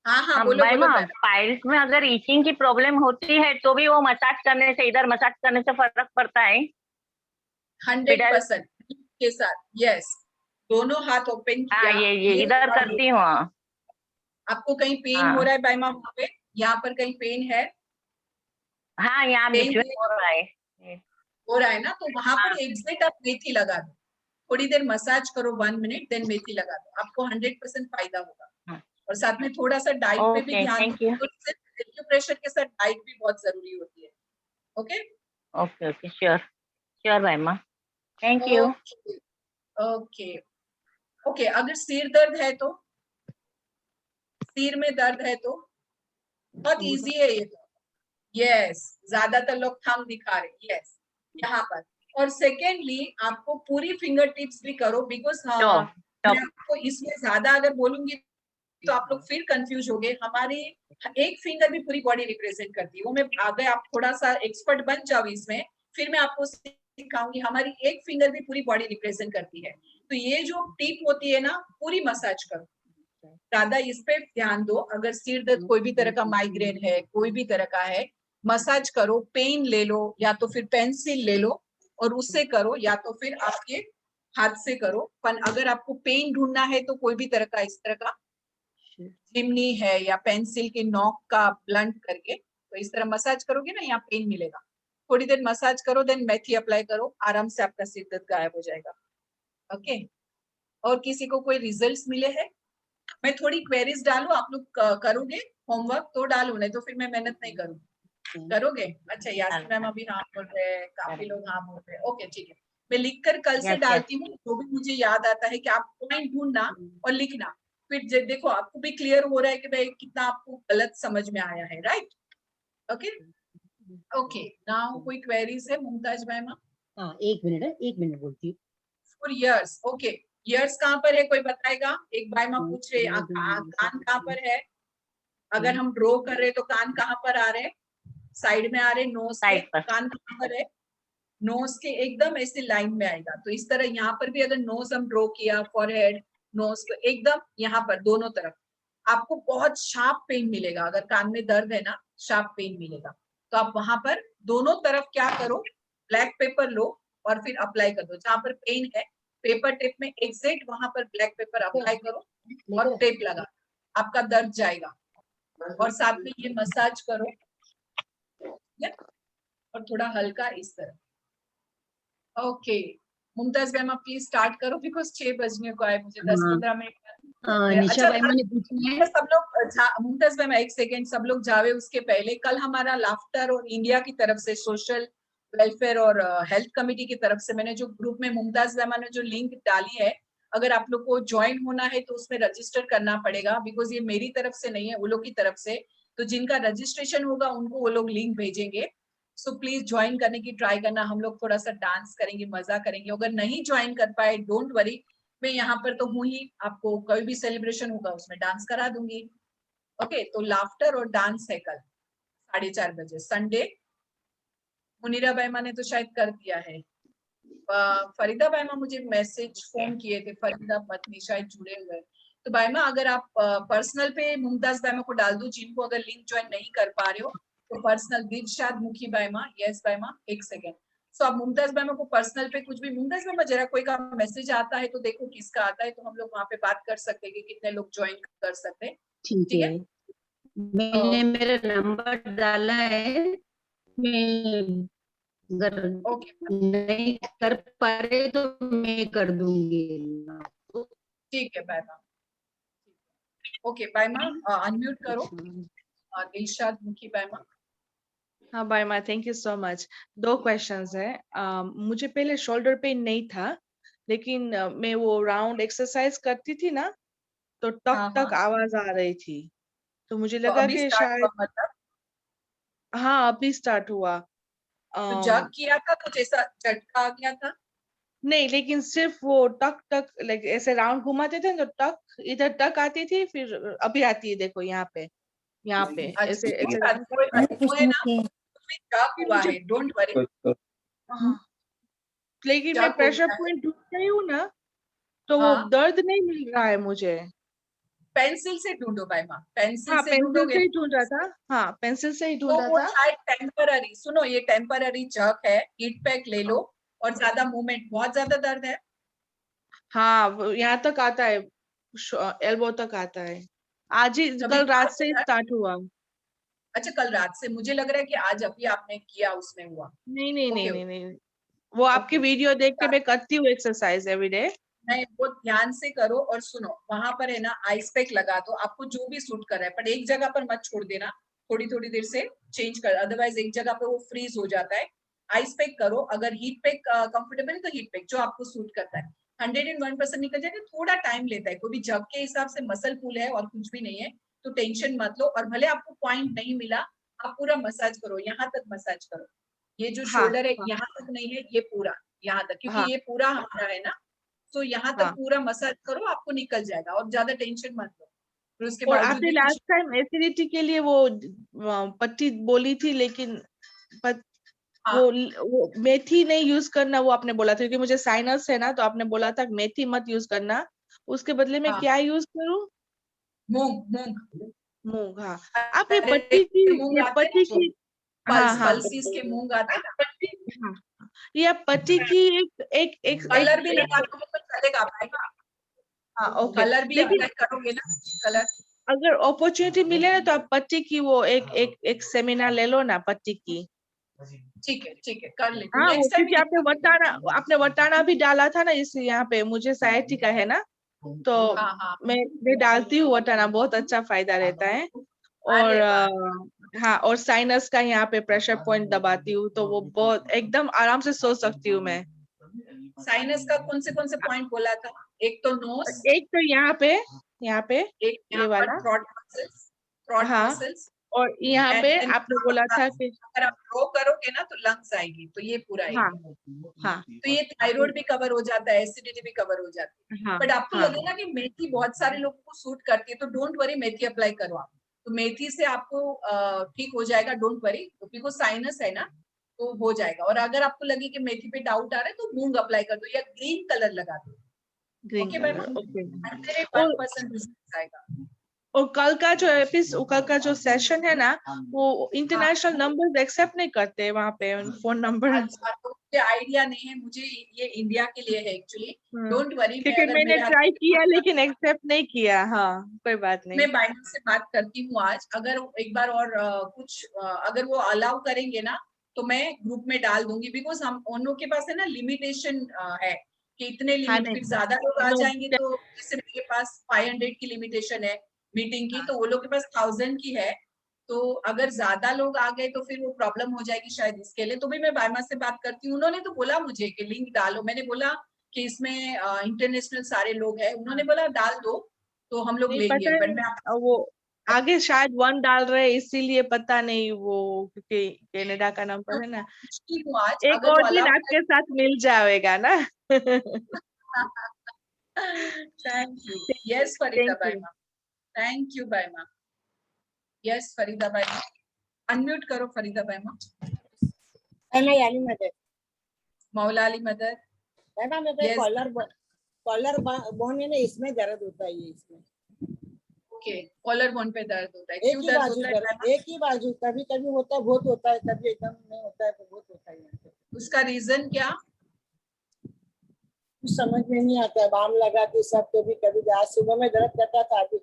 A: हाँ हाँ
G: हाँ
A: बोलो बोलो
G: बैमा,
A: बैमा।
G: पाइल्स में अगर ईचिंग की प्रॉब्लम होती है तो भी वो मसाज करने से, इधर मसाज करने से फर्क पड़ता है?
A: 100% के साथ, यस। दोनों हाथ ओपन
G: हाँ
A: किया,
G: ये इधर
A: और
G: करती हूँ।
A: आपको कहीं पेन हो
G: हाँ
A: रहा है बैमा? वहाँ पे, यहाँ पर कहीं पेन है?
G: हाँ यहाँ
A: पेन
G: बीच में हो रहा है।
A: हो रहा है ना, तो वहां पर
G: हाँ
A: एग्जिट आप मेथी लगा दो। थोड़ी देर मसाज करो, 1 मिनट, देन मेथी लगा दो, आपको 100% फायदा होगा।
G: हाँ।
A: और साथ में थोड़ा सा डाइट पे भी
G: ओके
A: ध्यान
G: थैंक यू।
A: दो, सिर्फ एक्यूप्रेशर के साथ डाइट भी बहुत जरूरी होती है। Okay
G: okay okay sure sure बैमा, thank you.
A: Okay okay okay. अगर सिर दर्द है तो, सिर में दर्द है तो बहुत इजी है ये तो। यस, ज्यादातर लोग थंब दिखा रहे, यस यहाँ पर। और सेकेंडली आपको पूरी फिंगर टिप्स भी करो, बिकॉज मैं आपको इसमें ज्यादा अगर बोलूंगी तो आप लोग फिर कंफ्यूज हो गए। हमारी एक फिंगर भी पूरी बॉडी रिप्रेजेंट करती है, वो मैं अगर आप थोड़ा सा एक्सपर्ट बन जाओ इसमें, फिर मैं आपको सिखाऊंगी। हमारी एक फिंगर भी पूरी बॉडी रिप्रेजेंट करती है। तो ये जो टिप होती है ना, पूरी मसाज करो, ज्यादा इस पे ध्यान दो। अगर सिर दर्द, कोई भी तरह का माइग्रेन है, कोई भी तरह का है, मसाज करो। पेन ले लो, या तो फिर पेंसिल ले लो और उससे करो, या तो फिर आपके हाथ से करो। पर अगर आपको पेन ढूंढना है तो कोई भी तरह का, इस तरह का चिमनी है या पेंसिल के नॉक का ब्लंट करके, तो इस तरह मसाज करोगे ना, यहाँ पेन मिलेगा। थोड़ी देर मसाज करो, देन मेथी अप्लाई करो, आराम से आपका सिर दर्द गायब हो जाएगा। ओके, और किसी को कोई रिजल्ट्स मिले हैं? मैं थोड़ी क्वेरीज डालू, आप लोग करोगे होमवर्क तो डालू, नहीं तो फिर मैं मेहनत नहीं करूँ। करोगे? अच्छा, यास्मीन मैम अभी हाँ बोल रहे हैं, काफी लोग हाँ बोल रहे हैं। ओके ठीक है, मैं लिखकर कल से
G: Yes,
A: डालती हूँ, जो भी मुझे याद आता है कि आप पॉइंट ढूंढना और लिखना। फिर देखो आपको भी क्लियर हो रहा है कि भाई कितना आपको गलत समझ में आया है, राइट? ओके ओके, नाउ कोई क्वेरीज है मुमताज मैम?
B: हाँ, एक मिनट बोलती हूँ।
A: फॉर ईयर्स, ओके, ईयर्स कहाँ पर है कोई बताएगा? एक बाय माँ पूछ रहे कान कहाँ पर है? अगर हम ड्रॉ कर रहे तो कान कहाँ पर आ रहे हैं? साइड में आ रहे, नोज के।
G: साइड पर।
A: कान कहाँ पर है? नोज के एकदम ऐसे लाइन में आएगा। तो इस तरह यहाँ पर भी अगर नोज हम ड्रॉ किया, फॉरहेड, नोज को एकदम यहाँ पर दोनों तरफ, आपको बहुत शार्प पेन मिलेगा। अगर कान में दर्द है ना, शार्प पेन मिलेगा। तो आप वहां पर दोनों तरफ क्या करो, ब्लैक पेपर लो और फिर अप्लाई कर दो। जहां पर पेन है, पेपर टेप में एग्जैक्ट वहां पर ब्लैक पेपर अप्लाई करो और टेप लगा, आपका दर्द जाएगा। और साथ में ये मसाज करो, और थोड़ा हल्का इस तरह। ओके मुमताज मैम, आप प्लीज स्टार्ट करो, बिकॉज 6 बजने को आए, मुझे 10-15 मिनट।
B: निशा भाई मैंने पूछी है।
A: सब लोग मुमताज मैम एक सेकेंड, सब लोग जावे उसके पहले, कल हमारा लाफ्टर और इंडिया की तरफ से, सोशल वेलफेयर और हेल्थ कमेटी की तरफ से, मैंने जो ग्रुप में मुमताज मैम ने जो लिंक डाली है, अगर आप लोग को ज्वाइन होना है तो उसमें रजिस्टर करना पड़ेगा, बिकॉज ये मेरी तरफ से नहीं है, वो लोग की तरफ से। तो जिनका रजिस्ट्रेशन होगा उनको वो लोग लिंक भेजेंगे। सो प्लीज ज्वाइन करने की ट्राई करना। हम लोग थोड़ा सा डांस करेंगे, मजा करेंगे। अगर नहीं ज्वाइन कर पाए, डोंट वरी, मैं यहाँ पर तो हूँ ही, आपको कोई भी सेलिब्रेशन होगा उसमें डांस करा दूंगी। ओके, तो लाफ्टर और डांस है कल 4:30 बजे, संडे। मुनीरा बैमा ने तो शायद कर दिया है। फरीदा बैमा मुझे मैसेज फोन किए थे, फरीदा पत्नी शायद जुड़े हुए। तो बैमा अगर आप पर्सनल पे मुमताज बैमा को डाल दो, जिनको अगर लिंक ज्वाइन नहीं कर पा रहे हो तो पर्सनल दिलशाद मुखी बैमा, यस बैमा, एक सेकेंड। सो आप मुमताज बैमा को पर्सनल पे कुछ भी, मुमताज बैमा जरा कोई का मैसेज आता है तो देखो किसका आता है, तो हम लोग वहां पे बात कर सकते हैं कि कितने लोग ज्वाइन कर सकते हैं।
B: ठीक है, मैंने मेरा नंबर डाला है। मैं अगर
A: ओके
B: नहीं कर पा रहे तो मैं कर दूंगी।
A: ठीक है बैमा। ओके बैमा, अनम्यूट करो, दिलशाद मुखी बैमा।
H: हाँ बायमा, thank you so much. 2 questions है। मुझे पहले शोल्डर पेन नहीं था, लेकिन मैं वो राउंड एक्सरसाइज करती थी ना, तो टक
A: हाँ,
H: टक
A: हाँ।
H: आवाज आ रही थी। तो मुझे
A: तो
H: लगा
A: अभी
H: कि
A: स्टार्ट
H: शायद
A: हुआ मतलब?
H: हाँ अभी स्टार्ट हुआ।
A: तो जग किया था तो जैसा झटका आ गया था?
H: नहीं, लेकिन सिर्फ वो टक टक लाइक ऐसे राउंड घुमाते थे तो टक इधर टक आती थी, फिर अभी आती है, देखो यहाँ पे
A: अच्छा
H: ऐसे
A: कोई
H: ऐसे
A: बात नहीं, कोई बात नहीं, वो है ना, उसमें जग
H: फिर
A: हुआ
H: मुझे
A: है, डोंट वरी।
H: हाँ, लेकिन मैं
A: जग हो
H: प्रेशर
A: गया है।
H: पॉइंट ढूंढ रही हूँ ना, तो वो
A: हाँ,
H: दर्द नहीं मिल रहा है मुझे।
A: पेंसिल से ढूंढो भाई माँ, पेंसिल
H: हाँ
A: से
H: पेंसिल
A: ढूंढोगे
H: से ही
A: ना,
H: ढूंढ रहा था, हाँ पेंसिल से ही
A: तो
H: ढूंढ रहा
A: वो
H: था।
A: शायद टेम्पररी, सुनो ये टेम्पररी जग है, हीट पैक ले लो। और ज्यादा मूवमेंट, बहुत ज्यादा दर्द है?
H: हाँ यहाँ तक आता है, एल्बो तक आता है। आज ही
A: कभी
H: कल रात
A: हाथ
H: से ही
A: में दर्द?
H: स्टार्ट हुआ।
A: अच्छा कल रात से, मुझे लग रहा है कि आज अभी आपने किया उसमें हुआ।
H: नहीं नहीं नहीं
A: ओके
H: नहीं नहीं, वो आपकी
A: ओके,
H: वीडियो देख के मैं करती हूँ एक्सरसाइज एवरीडे।
A: नहीं वो ध्यान से करो। और सुनो वहां पर है ना आइस पैक लगा दो, आपको जो भी सूट कर रहा है, पर एक जगह पर मत छोड़ देना, थोड़ी थोड़ी देर से चेंज कर, अदरवाइज एक जगह पे वो फ्रीज हो जाता है। आइस पैक करो, अगर हीट पैक कंफर्टेबल है तो हीट पैक जो आपको सूट करता है। 101% निकल जाएगा, थोड़ा टाइम लेता है, कोई भी जग के हिसाब से मसल पुल है और कुछ भी नहीं है, तो टेंशन मत लो। और भले आपको पॉइंट नहीं मिला, आप पूरा मसाज करो, यहाँ तक मसाज करो, ये जो
H: हाँ
A: शोल्डर है
H: हाँ
A: यहाँ तक नहीं है, ये पूरा यहाँ तक,
H: हाँ
A: क्योंकि ये पूरा हमारा है ना, तो यहाँ तक
H: हाँ।
A: पूरा मसाज करो, आपको निकल जाएगा, और ज्यादा टेंशन मत लो। फिर उसके
H: और
A: बावजूद
H: आपने
A: भी कुछ,
H: लास्ट टाइम एसिडिटी के लिए वो पट्टी बोली थी, लेकिन पत,
A: हाँ
H: वो मेथी नहीं यूज करना, वो आपने बोला था, क्योंकि मुझे साइनस है ना, तो आपने बोला था मेथी मत यूज करना, उसके बदले में
A: हाँ,
H: क्या यूज करूं?
A: मूंग मूंग,
H: मूंग, हाँ। आप
A: अरे मूंग
H: ये
A: आते हैं
H: पत्ती
A: ना,
H: की, हाँ
A: पल्स
H: हाँ
A: पल्सीज के मूंग आते हैं ना,
H: हाँ, ये आप पत्ती की एक एक एक
A: कलर
H: एक,
A: भी
H: एक
A: लगाओगे तो चलेगा भाई,
H: हाँ ओके।
A: कलर भी
H: लेकिन
A: अप्लाई करोगे ना, कलर।
H: अगर अपॉर्चुनिटी मिले ना, तो आप पत्ती की वो एक सेमिनार ले लो ना पत्ती की।
A: ठीक है कर लेते,
H: हाँ वो
A: नेक्स्ट टाइम।
H: क्योंकि आपने वटाना भी डाला था ना, इस यहाँ पे मुझे साइटी का है ना, तो
A: हाँ हाँ,
H: मैं डालती हूँ वटाना, बहुत अच्छा फायदा रहता है। और
A: अरे वाह,
H: हाँ, और साइनस का यहाँ पे प्रेशर पॉइंट दबाती हूँ, तो वो बहुत एकदम आराम से सो सकती हूँ मैं।
A: साइनस का कौन से पॉइंट बोला था? एक तो नोज,
H: एक तो यहाँ पे
A: एक
H: ये
A: यहाँ पर
H: वाला,
A: थ्रॉट मसल्स, थ्रॉट
H: हाँ,
A: मसल्स,
H: और यहाँ
A: एंड
H: पे
A: देन
H: आपने बोला था कि
A: अगर आप ड्रॉ करोगे ना तो लंग्स आएगी, तो ये पूरा
H: हाँ
A: आएगी।
H: हाँ
A: तो ये थायराइड भी कवर हो जाता है, एसिडिटी भी कवर हो जाती है।
H: हाँ
A: बट आपको
H: हाँ
A: लगेगा कि मेथी बहुत सारे लोगों को सूट करती है, तो डोंट वरी, मेथी अप्लाई करो आप, तो मेथी से आपको ठीक हो जाएगा, डोंट वरी, बिकॉज साइनस है ना, तो हो जाएगा। और अगर आपको लगे कि मेथी पे डाउट आ रहा है तो मूंग अप्लाई कर दो या ग्रीन कलर लगा दो।
H: Green
A: okay
H: colour,
A: ma'am,
H: okay.
A: 101% result आएगा।
H: और कल का जो सेशन है ना, वो
A: हाँ,
H: इंटरनेशनल नंबर्स एक्सेप्ट नहीं करते वहाँ पे, फोन नंबर।
A: अच्छा तो मुझे आइडिया नहीं है, मुझे ये इंडिया के लिए है एक्चुअली, डोंट वरी, मैं
H: क्योंकि
A: अगर
H: मैंने
A: मेरे हाथ
H: ट्राई किया
A: में,
H: लेकिन एक्सेप्ट नहीं किया, हाँ कोई बात नहीं।
A: मैं बाइनर से बात करती हूँ आज, अगर एक बार और कुछ अगर वो अलाउ करेंगे ना, तो मैं ग्रुप में डाल दूंगी, बिकॉज हम उन लोग के पास है ना लिमिटेशन है कि इतने
H: हाँ
A: लिमिट,
H: नहीं
A: फिर ज्यादा लोग आ
H: नो,
A: जाएंगे तो जैसे मेरे पास 500 की लिमिटेशन है मीटिंग की, तो वो लोग के पास 1000 की है, तो अगर ज्यादा लोग आ गए तो फिर वो प्रॉब्लम हो जाएगी शायद, इसके लिए तो भी मैं बायमा से बात करती हूँ। उन्होंने तो बोला मुझे कि लिंक डालो, मैंने बोला कि इसमें इंटरनेशनल सारे लोग हैं, उन्होंने बोला डाल दो, तो हम लोग
H: नहीं
A: लेंगे,
H: पता
A: बट
H: नहीं,
A: मैं
H: वो आगे शायद वन डाल रहे इसीलिए पता नहीं, वो क्योंकि कनाडा का नंबर है ना।
A: पूछती हूँ आज,
H: एक
A: अगर
H: और
A: वो
H: दिन
A: अलाउ
H: आपके साथ मिल जाएगा ना।
A: Thank you, yes Farida
H: thank you.
A: बायमा, थैंक यू बायमा, यस फरीदा बायमा, अनम्यूट करो फरीदा बायमा।
I: यानी मदद
A: मौला अली मदर,
I: है मेरे
A: यस,
I: कॉलर बोन है ना, इसमें दर्द होता है, ये इसमें
A: ओके, कॉलर बोन पे दर्द होता है,
I: एक
A: क्यों
I: ही
A: दर्द
I: बाजू
A: होता है
I: दर्द,
A: बायमा?
I: एक ही बाजू, कभी कभी होता है, बहुत होता है, कभी एकदम नहीं होता है, तो बहुत होता है यहाँ पे।
A: उसका रीजन क्या?
I: कुछ समझ में नहीं आता है, बाम लगा के सब, कभी कभी आज सुबह में दर्द करता था, अभी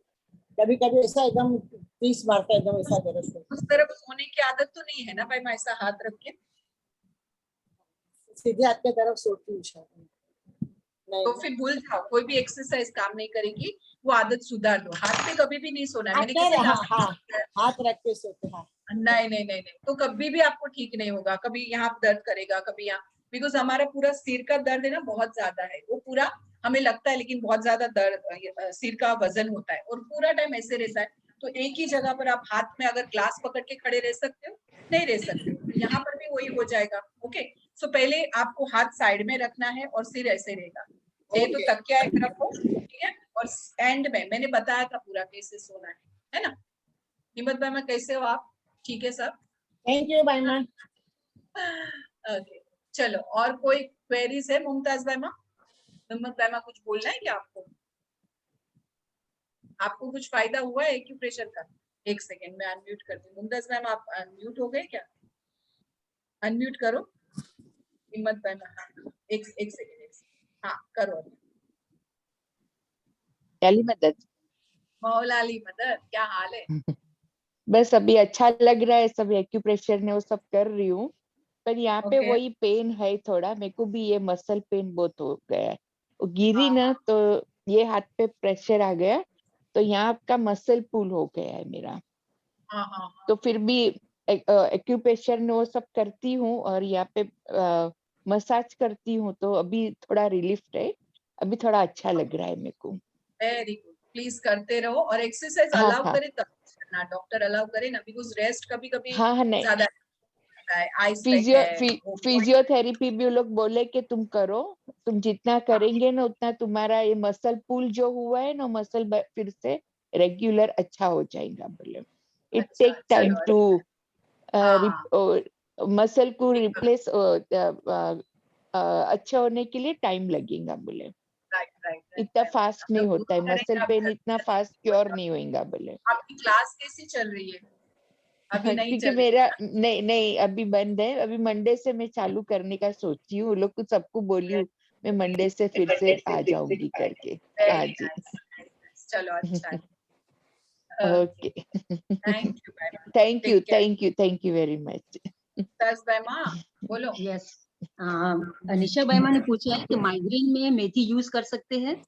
I: कभी कभी ऐसा एकदम 30 मारता है, एकदम ऐसा दर्द करता
A: उस तरफ सोने की आदत तो नहीं है ना बायमा, ऐसा हाथ रख के?
I: है। सीधे हाथ के तरफ सोती हूँ शायद, नहीं
A: तो फिर भूल जाओ, कोई भी एक्सरसाइज काम नहीं करेगी, वो आदत सुधार दो, हाथ पे कभी भी नहीं सोना है,
I: हाथ
A: मैंने
I: नहीं,
A: किसी
I: हाँ
A: लास्ट
I: हाँ, हाथ रख के सोते, हाँ
A: नहीं नहीं नहीं नहीं, तो कभी भी आपको ठीक नहीं होगा, कभी यहाँ दर्द करेगा, कभी यहाँ, बिकॉज हमारा पूरा सिर का दर्द है ना बहुत ज्यादा है, वो पूरा हमें लगता है लेकिन बहुत ज्यादा दर्द सिर का वजन होता है और पूरा टाइम ऐसे रहता है, तो एक ही जगह पर आप हाथ में अगर ग्लास पकड़ के खड़े रह सकते हो, नहीं रह सकते हो, तो यहाँ पर भी वही हो जाएगा। ओके, सो पहले आपको हाथ साइड में रखना है और सिर ऐसे रहेगा, ये तो तकिया एक रखो, ठीक है, और एंड में मैंने बताया था पूरा कैसे सोना है ना। हिम्मत भाई मैं कैसे हो आप? ठीक है सब?
I: थैंक यू भाई माँ।
A: ओके, चलो और कोई क्वेरीज है मुमताज भाई माँ? हिम्मत भाई माँ कुछ बोलना है क्या आपको? आपको कुछ फायदा हुआ है एक्यूप्रेशर का? एक सेकेंड मैं अनम्यूट करती हूँ। मुमताज मैम आप अनम्यूट हो गए क्या? अनम्यूट करो हिम्मत भाई माँ। हाँ, एक सेकेंड, हाँ करो।
J: अली मदद।
A: मौला अली मदद, क्या हाल है?
J: बस अभी अच्छा लग रहा है, सब एक्यूप्रेशर ने वो सब कर रही हूँ, पर यहाँ पे
A: Okay.
J: वही पेन है थोड़ा, मेरे को भी ये मसल पेन बहुत हो गया है। वो गिरी ना
A: हाँ।
J: तो ये हाथ पे प्रेशर आ गया, तो यहाँ का मसल पुल हो गया है मेरा।
A: हाँ हाँ
J: तो फिर भी एक्यूप्रेशर ने वो सब करती हूँ और यहाँ पे मसाज करती हूँ, तो अभी थोड़ा रिलीफ है, अभी थोड़ा अच्छा लग रहा है मेरे को।
A: वेरी गुड, प्लीज करते रहो और एक्सरसाइज
J: हाँ
A: अलाउ
J: हाँ
A: करे तब करना, डॉक्टर अलाउ करे ना, बिकॉज रेस्ट कभी कभी
J: हाँ हाँ, नहीं
A: ज्यादा है, आइस पैक है, वो
J: फिजियोथेरेपी भी वो लोग बोले कि तुम करो, तुम जितना करेंगे ना उतना तुम्हारा ये मसल पुल जो हुआ है ना, मसल फिर से रेगुलर अच्छा हो जाएगा बोले। इट
A: अच्छा
J: टेक टाइम
A: चलो,
J: टू
A: हाँ
J: मसल को रिप्लेस अच्छा होने के लिए टाइम लगेगा बोले,
A: राइट राइट
J: इतना फास्ट नहीं होता है, मसल
A: करेंगे
J: पेन इतना फास्ट क्योर
A: आप।
J: नहीं होगा बोले।
A: आपकी क्लास कैसी चल रही है? अभी नहीं
J: क्योंकि
A: चल रही
J: मेरा
A: है ना?
J: नहीं नहीं अभी बंद है, अभी मंडे से मैं चालू करने का सोची हूँ, लोग को सबको बोली हूँ मैं मंडे से फिर से आ जाऊंगी करके। हाँ
A: वेरी
J: जी।
A: नाइस, चलो अच्छा है।
J: Okay,
A: thank you ma'am,
J: thank you
A: take care.
J: Thank you thank you very much.
A: दस भाई माँ बोलो।
B: यस, निशा बैमा ने पूछा है कि माइग्रेन में मेथी यूज कर सकते हैं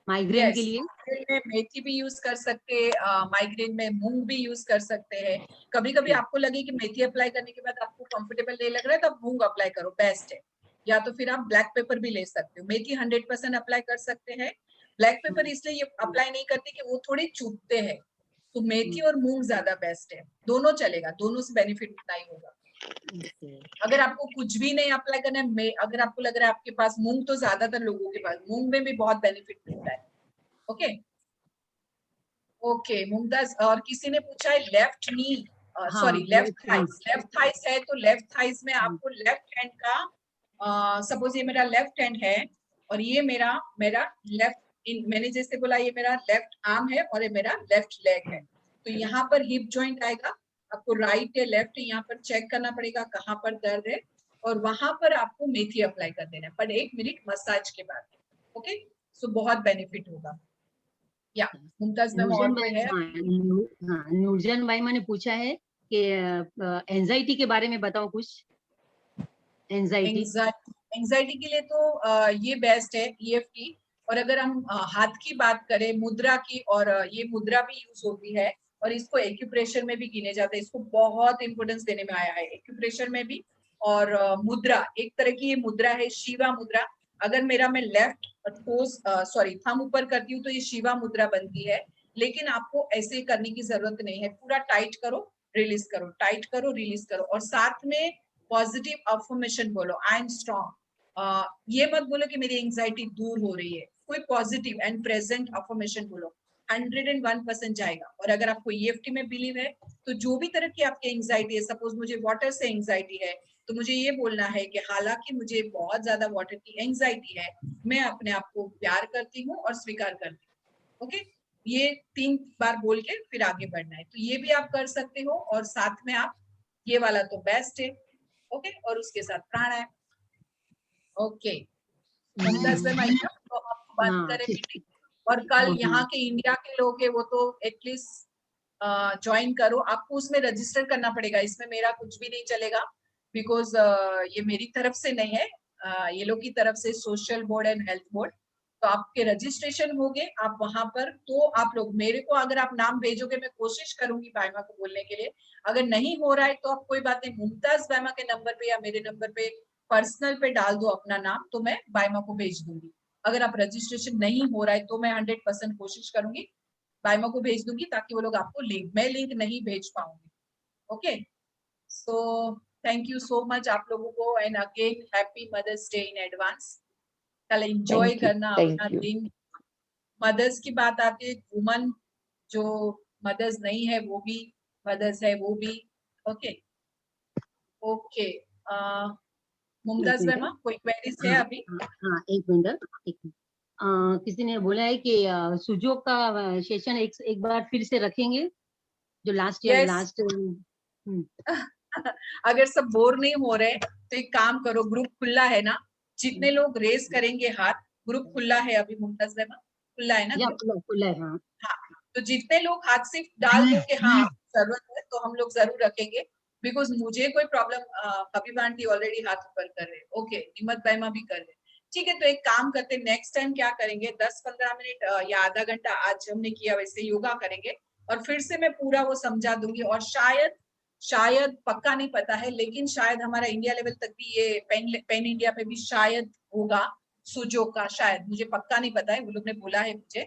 B: माइग्रेन के
A: यस,
B: लिए?
A: माइग्रेन में मेथी भी यूज कर सकते हैं, माइग्रेन में मूंग भी यूज कर सकते हैं। कभी कभी आपको लगे कि मेथी अप्लाई करने के बाद आपको कंफर्टेबल नहीं लग रहा है तो आप मूंग अप्लाई करो, बेस्ट है। या तो फिर आप ब्लैक पेपर भी ले सकते हो। मेथी 100% अप्लाई कर सकते हैं। ब्लैक पेपर इसलिए ये अप्लाई नहीं करते कि वो थोड़े चुभते हैं, तो मेथी और मूंग ज्यादा बेस्ट है। दोनों चलेगा, दोनों से बेनिफिट उतना ही होगा। अगर आपको कुछ भी नहीं अप्लाई करना है, अगर आपको लग रहा है आपके पास मूंग, तो ज्यादातर लोगों के पास मूंग में भी बहुत बेनिफिट मिलता है। ओके ओके मुमताज, और किसी ने पूछा है लेफ्ट नी, sorry left thighs. Left thighs है तो लेफ्ट थाइस में आपको लेफ्ट हैंड का, सपोज ये मेरा लेफ्ट हैंड है और ये मेरा मेरा लेफ्ट, मैंने जैसे बोला ये मेरा लेफ्ट आर्म है और ये मेरा लेफ्ट लेग है, तो यहाँ पर हिप जॉइंट आएगा। आपको राइट या लेफ्ट यहाँ पर चेक करना पड़ेगा कहाँ पर दर्द है, और वहां पर आपको मेथी अप्लाई कर देना है, पर 1 मिनट मसाज के बाद। ओके, सो बहुत बेनिफिट होगा। या मुमताज मैम और कोई है?
B: नूरजन भाई ने पूछा है कि एंजाइटी के बारे में बताओ कुछ।
A: एंजाइटी के लिए तो ये बेस्ट है EFT। और अगर हम हाथ की बात करें, मुद्रा की, और ये मुद्रा भी यूज होती है और इसको एक्यूप्रेशर में भी गिने जाते हैं, इसको बहुत इंपोर्टेंस देने में आया है एक्यूप्रेशर में भी। और मुद्रा एक तरह की ये मुद्रा है, शिवा मुद्रा। अगर मेरा मैं लेफ्ट टोस सॉरी थंब ऊपर करती हूँ तो ये शिवा मुद्रा बनती है, लेकिन आपको ऐसे करने की जरूरत नहीं है। पूरा टाइट करो रिलीज करो, टाइट करो रिलीज करो, और साथ में पॉजिटिव अफर्मेशन बोलो, आई एम स्ट्रॉन्ग। ये मत बोलो कि मेरी एंजाइटी दूर हो रही है, कोई पॉजिटिव एंड प्रेजेंट अफर्मेशन बोलो, 101% जाएगा। और अगर आपको EFT में बिलीव है तो जो भी तरह की आपकी एंजाइटी है, सपोज मुझे वाटर से एंजाइटी है, तो मुझे ये बोलना है कि हालांकि मुझे बहुत ज्यादा वाटर की एंजाइटी है, मैं अपने आप को प्यार करती हूँ और स्वीकार करती हूँ। ओके, ये 3 बार बोल के फिर आगे बढ़ना है, तो ये भी आप कर सकते हो। और साथ में आप ये वाला तो बेस्ट है। ओके, और उसके साथ प्राणायाम। ओके मुमताज भाई, तो हम बंद करें मीटिंग, और कल यहाँ के इंडिया के लोग है वो तो एटलीस्ट ज्वाइन करो। आपको उसमें रजिस्टर करना पड़ेगा, इसमें मेरा कुछ भी नहीं चलेगा, बिकॉज ये मेरी तरफ से नहीं है, ये लोग की तरफ से social board and health board. तो आपके रजिस्ट्रेशन हो गए, आप वहां पर, तो आप लोग मेरे को अगर आप नाम भेजोगे, मैं कोशिश करूंगी बायमा को बोलने के लिए। अगर नहीं हो रहा है तो आप कोई बात नहीं, मुमताज बायमा के नंबर पे या मेरे नंबर पे पर्सनल पे डाल दो अपना नाम, तो मैं बायमा को भेज दूंगी। अगर आप रजिस्ट्रेशन नहीं हो रहा है तो मैं 100% कोशिश करूंगी बायमा को भेज दूंगी ताकि वो लोग आपको लिंक, मैं लिंक नहीं भेज पाऊंगी। Okay, so thank you so much आप लोगों को, and again happy mother's day in advance. कल एंजॉय
J: Thank you.
A: करना अपना
J: Thank you.
A: दिन। मदर्स की बात आती है, वुमन जो मदर्स नहीं है वो भी मदर्स है, वो भी। ओके ओके, मुमताज
B: एक
A: मैमा
B: मिनट।
A: कोई क्वेरीज है
B: हाँ,
A: अभी?
B: हाँ, एक मिनट, एक मिनट। किसी ने बोला है कि सुजोग का सेशन एक बार फिर से रखेंगे, जो लास्ट ईयर
A: Yes.
B: लास्ट।
A: अगर सब बोर नहीं हो रहे तो एक काम करो, ग्रुप खुला है ना, जितने लोग रेस करेंगे हाथ, ग्रुप खुला है अभी मुमताज मैमा, खुला है ना
B: या
A: ग्रुप?
B: खुला है, हाँ।
A: हाँ, तो जितने लोग हाथ सिर्फ डाल दो कि हाँ जरूरत है, तो हम लोग जरूर रखेंगे, बिकॉज मुझे कोई प्रॉब्लम, हबीबा आंटी ऑलरेडी हाथ ऊपर कर रहे हैं, ओके, निमत बैमा भी कर रहे हैं, ठीक है। तो एक काम करते हैं, नेक्स्ट टाइम क्या करेंगे, 10-15 मिनट या आधा घंटा आज हमने किया वैसे योगा करेंगे, और फिर से मैं पूरा वो समझा दूंगी, और शायद पक्का नहीं पता है, लेकिन शायद हमारा इंडिया लेवल तक भी ये पेन इंडिया पे भी शायद होगा सुजोग का, शायद, मुझे पक्का नहीं पता है, वो लोग ने बोला है मुझे,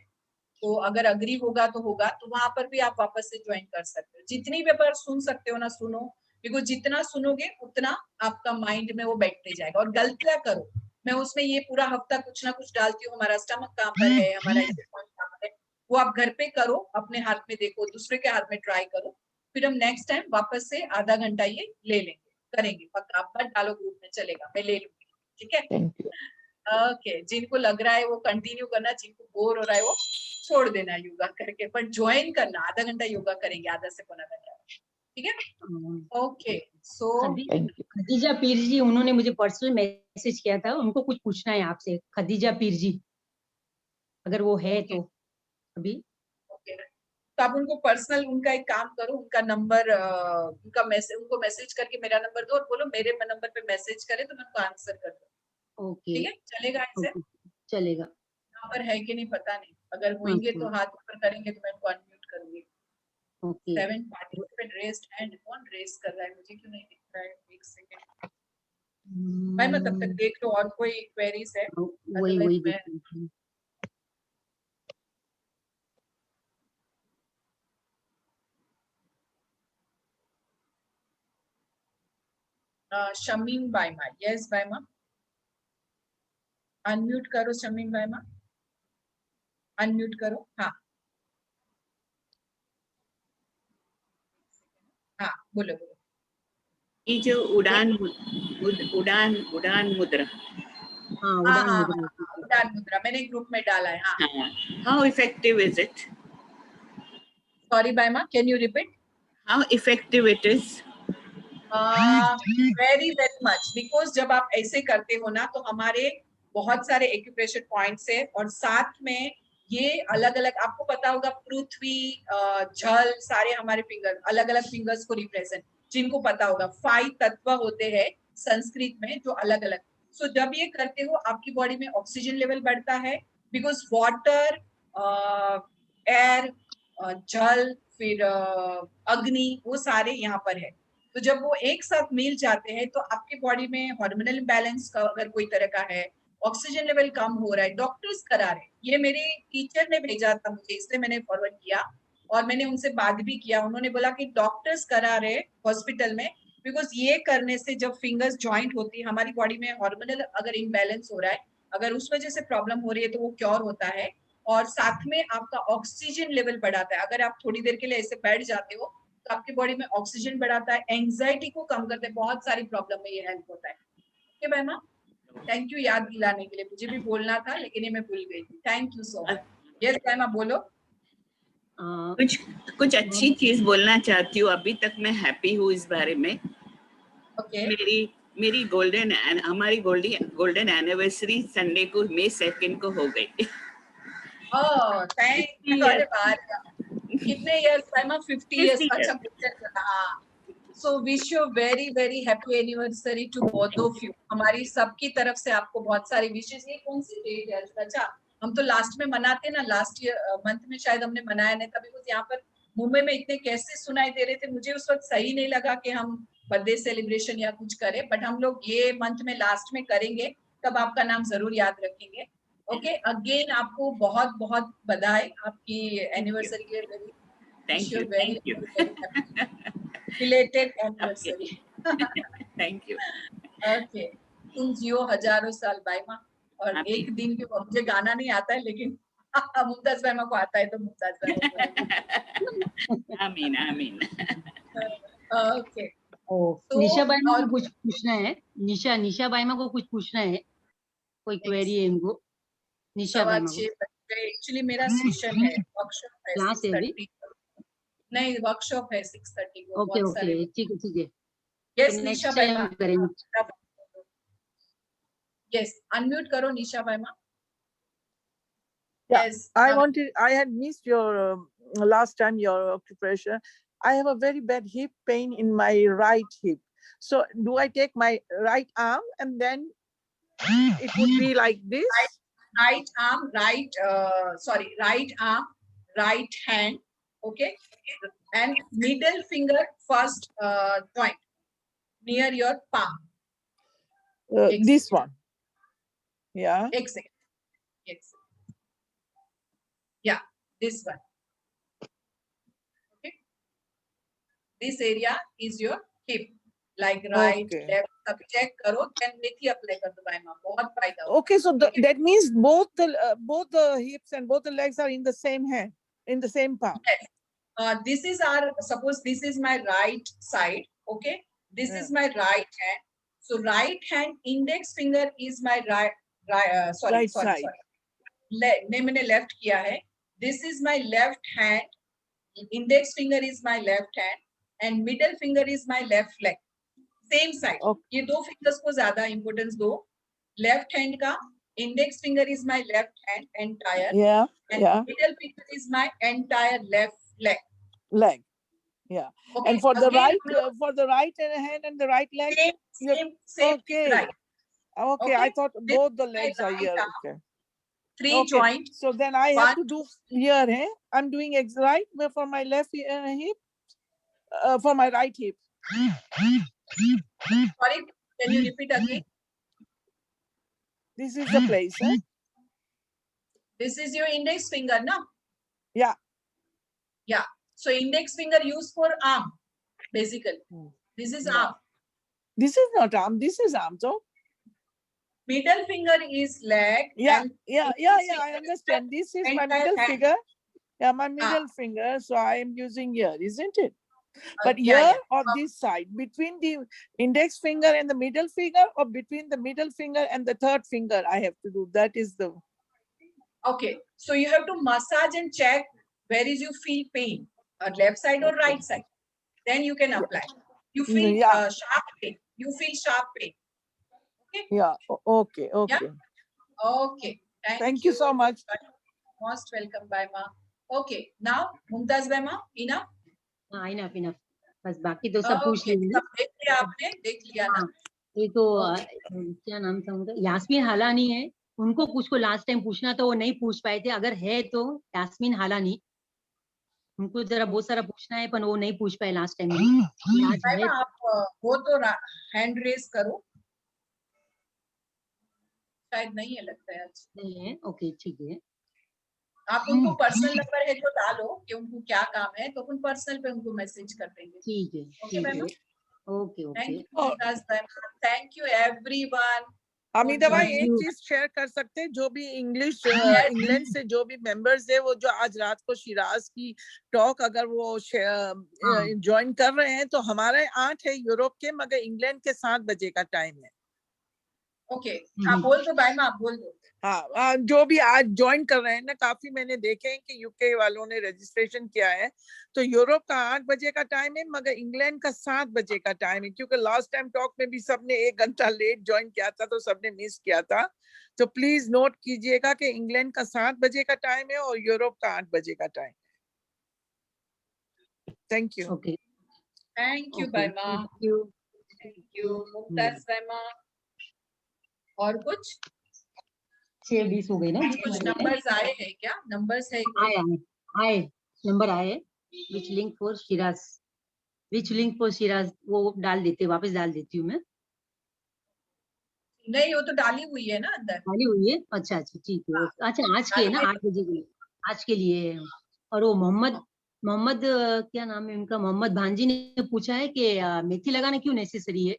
A: तो अगर अग्री होगा तो होगा, तो वहां पर भी आप वापस से ज्वाइन कर सकते हो, जितनी भी बार सुन सकते हो ना सुनो, बिकॉज जितना सुनोगे उतना आपका माइंड में वो बैठते जाएगा। और गलतियां करो, मैं उसमें ये पूरा हफ्ता कुछ ना कुछ डालती हूँ, हमारा स्टमक कहाँ पर है, हमारा कहाँ पर है, वो आप घर पे करो, अपने हाथ में देखो, दूसरे के हाथ में ट्राई करो, फिर हम नेक्स्ट टाइम वापस से आधा घंटा ये ले लेंगे, करेंगे पक्का, आप मत डालो ग्रुप में, चलेगा, मैं ले लूंगी, ठीक है?
J: Thank you.
A: ओके, जिनको लग रहा है वो कंटिन्यू करना, जिनको बोर हो रहा है वो छोड़ देना योगा करके, पर ज्वाइन करना, आधा घंटा योगा करेंगे, आधा से पौना घंटा, ठीक है? Okay, so
J: Thank you.
B: Khadija पीर जी, उन्होंने मुझे पर्सनल मैसेज किया था, उनको कुछ पूछना है आपसे, खदीजा पीर जी, अगर वो है तो अभी।
A: ओके, तो आप उनको पर्सनल, उनका एक काम करो, उनका नंबर, उनको मैसेज करके मेरा नंबर दो और बोलो मेरे नंबर पे मैसेज करे तो मैं उनको आंसर कर दूँ,
B: ओके,
A: ठीक है? चलेगा ऐसे?
B: ओके, चलेगा।
A: नंबर है कि नहीं पता नहीं, अगर होंगे तो हाथ ऊपर करेंगे तो मैं उनको अनम्यूट करूंगी।
B: ओके,
A: 7 पार्टिसिपेंट रेस्ड हैंड, कौन रेस कर रहा है, मुझे क्यों नहीं दिख रहा है, एक सेकंड भाई, मैं तब तक देख लो और कोई क्वेरीज है,
B: वही
A: otherwise
B: वही
A: मैं
B: देख रही थी।
A: शमीम बायमा, यस बायमा, अनम्यूट करो शमीम बायमा, अनम्यूट करो, हाँ हाँ, बोलो बोलो।
K: ये जो उड़ान उड़ान उड़ान मुद्रा,
B: हाँ,
A: हाँ
B: उड़ान
A: हाँ
B: मुद्रा।
A: हाँ, उड़ान मुद्रा मैंने ग्रुप में डाला है, हाँ।
K: how effective is it?
A: Sorry बायमा, can you repeat?
K: How effective it is?
A: Very very much, because जब आप ऐसे करते हो ना, तो हमारे बहुत सारे एक्यूप्रेशर पॉइंट्स है, और साथ में ये अलग अलग, आपको पता होगा, पृथ्वी, जल, सारे हमारे फिंगर, अलग अलग फिंगर्स को रिप्रेजेंट, जिनको पता होगा 5 तत्व होते हैं संस्कृत में जो अलग अलग। सो जब ये करते हो आपकी बॉडी में ऑक्सीजन लेवल बढ़ता है, बिकॉज वाटर, एयर, जल, फिर अग्नि, वो सारे यहाँ पर है, तो जब वो एक साथ मिल जाते हैं तो आपके बॉडी में हार्मोनल इम्बैलेंस का अगर कोई तरह का है, ऑक्सीजन लेवल कम हो रहा है, डॉक्टर्स करा रहे, ये मेरे टीचर ने भेजा था मुझे, इसलिए मैंने फॉरवर्ड किया, और मैंने उनसे बात भी किया, उन्होंने बोला कि डॉक्टर्स करा रहे हॉस्पिटल में, बिकॉज ये करने से जब फिंगर्स ज्वाइंट होती है, हमारी बॉडी में हार्मोनल अगर इम्बैलेंस हो रहा है, अगर उस वजह से प्रॉब्लम हो रही है तो वो क्योर होता है, और साथ में आपका ऑक्सीजन लेवल बढ़ाता है। अगर आप थोड़ी देर के लिए ऐसे बैठ जाते हो तो आपकी बॉडी में ऑक्सीजन बढ़ाता है, एंजाइटी को कम करते हैं, बहुत सारी प्रॉब्लम में ये हेल्प होता है। ओके बायमा, थैंक यू याद दिलाने के लिए, मुझे भी बोलना था लेकिन ये मैं भूल गई थी, thank you so much. Yes बायमा बोलो।
K: कुछ अच्छी चीज बोलना चाहती हूँ, अभी तक मैं हैप्पी हूँ इस बारे में।
A: ओके,
K: मेरी हमारी गोल्डन एनिवर्सरी संडे को May 2 को हो गई।
A: ओह थैंक यू, अरे बार कितने इयर्स बायमा? 50 इयर्स, अच्छा पूछा, हाँ। So wish you very very happy anniversary to both of you, हमारी सबकी तरफ से आपको बहुत सारी विशेष। ये कौन सी डेट है? अच्छा, हम तो लास्ट में मनाते ना, लास्ट ईयर मंथ में शायद हमने मनाया नहीं था, बिकॉज यहाँ पर मुंबई में इतने कैसे सुनाई दे रहे थे, मुझे उस वक्त सही नहीं लगा कि हम बर्थडे सेलिब्रेशन या कुछ करें, बट हम लोग ये मंथ में लास्ट में करेंगे, तब आपका नाम जरूर याद रखेंगे। ओके अगेन आपको बहुत बहुत बधाई आपकी एनिवर्सरी के लिए
K: Thank you.
A: Very
K: Thank you.
A: Related anniversary
K: Thank you.
A: Okay तुम जियो हजारों साल बाइमा और
K: आमीन।
A: एक दिन के मुझे गाना नहीं आता है लेकिन मुमताज बाइमा को आता है तो मुमताज बाइमा
K: आमीन आमीन।
A: ओके तो
B: निशा बाइमा
A: और
B: को कुछ पूछना है। निशा बाइमा को कुछ पूछना है, कोई क्वेरी है इनको? निशा
A: सवा
B: बाइमा को
A: 6 बजे एक्चुअली मेरा सेशन है, वर्कशॉप है
B: क्लास है अभी?
A: 6:30 नहीं वर्कशॉप है 6:30 को
B: ओके
A: बहुत सारे
B: ओके ठीक है
A: यस
B: तो
A: निशा
B: नेक्स्ट टाइम
A: बाइमा
B: करेंगे।
A: यस अनम्यूट करो निशा बाइमा
L: Yeah,
A: yes
L: I had missed your last time your occupation. I have a very bad hip pain in my right hip. So do I take my right arm and then it would be like this?
A: right arm right hand, okay, and middle finger first joint near your palm.
L: This one. Yeah.
A: Exactly. Yes. Yeah, this one. Okay. This area is your hip. Like right,
L: Okay.
A: left, सब check करो, then मेथी apply कर दो बाइमा, बहुत फायदा होगा।
L: Okay, so that means both the hips and both the legs are in the same hand, in the same palm.
A: Yes. This is our, suppose this is my right side, okay? This is my right hand. So right hand index finger is my right
L: Right side.
A: नहीं मैंने left किया है. This is my left hand. Index finger is my left hand and middle finger is my left leg. Same side.
L: Okay.
A: ये दो fingers को ज़्यादा importance दो. Left hand का index finger is my left hand entire.
L: Yeah.
A: And
L: Yeah.
A: middle finger is my entire left leg.
L: Leg. Yeah.
A: Okay.
L: And for the
A: Again,
L: right hand and the right leg.
A: same
L: Okay.
A: right.
L: Okay. I thought
A: This
L: both the
A: is my
L: legs are
A: right
L: here.
A: arm.
L: Okay.
A: 3 joint.
L: So then I have to do here. I'm doing right for my left hip, for my right hip.
A: Sorry, can you repeat again?
L: This is the place.
A: This is your index finger, na?
L: Yeah.
A: Yeah. So index finger used for arm, basically. This is arm.
L: This is not arm. This is arm. So.
A: Middle finger is leg.
L: Yeah.
A: And
L: I understand. This is my
A: entire
L: middle
A: hand.
L: finger. Yeah, my middle finger. So I am using here, isn't it? But
A: yeah,
L: here
A: yeah.
L: on this side, between the index finger and the middle finger, or between the middle finger and the third finger, I have to do. That is the.
A: Okay. So you have to massage and check where is you feel pain, left side or right side. Then you can apply. You feel sharp pain. You feel sharp pain. Okay.
L: Yeah. Okay. Okay.
A: Yeah? Okay.
L: Thank you so much.
A: Most welcome, Baima. Okay. Now, Mumtaz Baima, enough?
B: enough बस बाकी तो सब पूछ लिए
A: सब देख लिया आपने, देख लिया ना?
B: ये तो क्या नाम था उनका, यास्मीन हालानी है, उनको कुछ को लास्ट टाइम पूछना था वो नहीं पूछ पाए थे, अगर है तो यास्मीन हालानी, उनको जरा बहुत सारा पूछना है पर वो नहीं पूछ पाए लास्ट टाइम।
A: आप वो तो हैंड रेस करो, शायद नहीं है लगता है आज।
B: नहीं है, ओके ठीक है।
A: आप उनको पर्सनल नंबर है तो डालो कि उनको क्या काम है, तो अपन पर्सनल पे उनको मैसेज कर देंगे।
B: ठीक है,
A: okay ma'am,
B: okay
A: thank you everyone.
L: Amita भाई एक चीज शेयर कर सकते हैं, जो भी इंग्लैंड से जो भी मेंबर्स है, वो जो आज रात को शिराज की टॉक अगर वो ज्वाइन कर रहे हैं, तो हमारे 8 है यूरोप के, मगर इंग्लैंड के 7 बजे का टाइम है।
A: ओके, आप बोल दो भाई, आप बोल दो।
L: हाँ, जो भी आज ज्वाइन कर रहे हैं ना, काफी मैंने देखे हैं कि यूके वालों ने रजिस्ट्रेशन किया है, तो यूरोप का 8 बजे का टाइम है, मगर इंग्लैंड का 7 बजे का टाइम है, क्योंकि लास्ट टाइम टॉक में भी सबने 1 घंटा लेट ज्वाइन किया था, तो सबने मिस किया था। तो प्लीज नोट कीजिएगा कि इंग्लैंड का 7 बजे का टाइम है और यूरोप का 8 बजे का time. Thank you.
B: Okay,
A: thank you बाइमा, थैंक यू मुमताज बाइमा। और कुछ
B: 6:20 हो गए ना?
A: कुछ नंबर्स आए हैं क्या? नंबर्स है?
B: आए नंबर आए। विच लिंक फॉर शिराज, वो डाल देते, वापस डाल देती हूँ मैं।
A: नहीं, वो तो डाली हुई है ना अंदर।
B: डाली हुई है, अच्छा अच्छा ठीक है। अच्छा आज के है ना, 8 बजे के लिए, आज के लिए है। और वो मोहम्मद मोहम्मद क्या नाम है उनका, मोहम्मद भांजी ने पूछा है कि मेथी लगाना क्यों नेसेसरी है?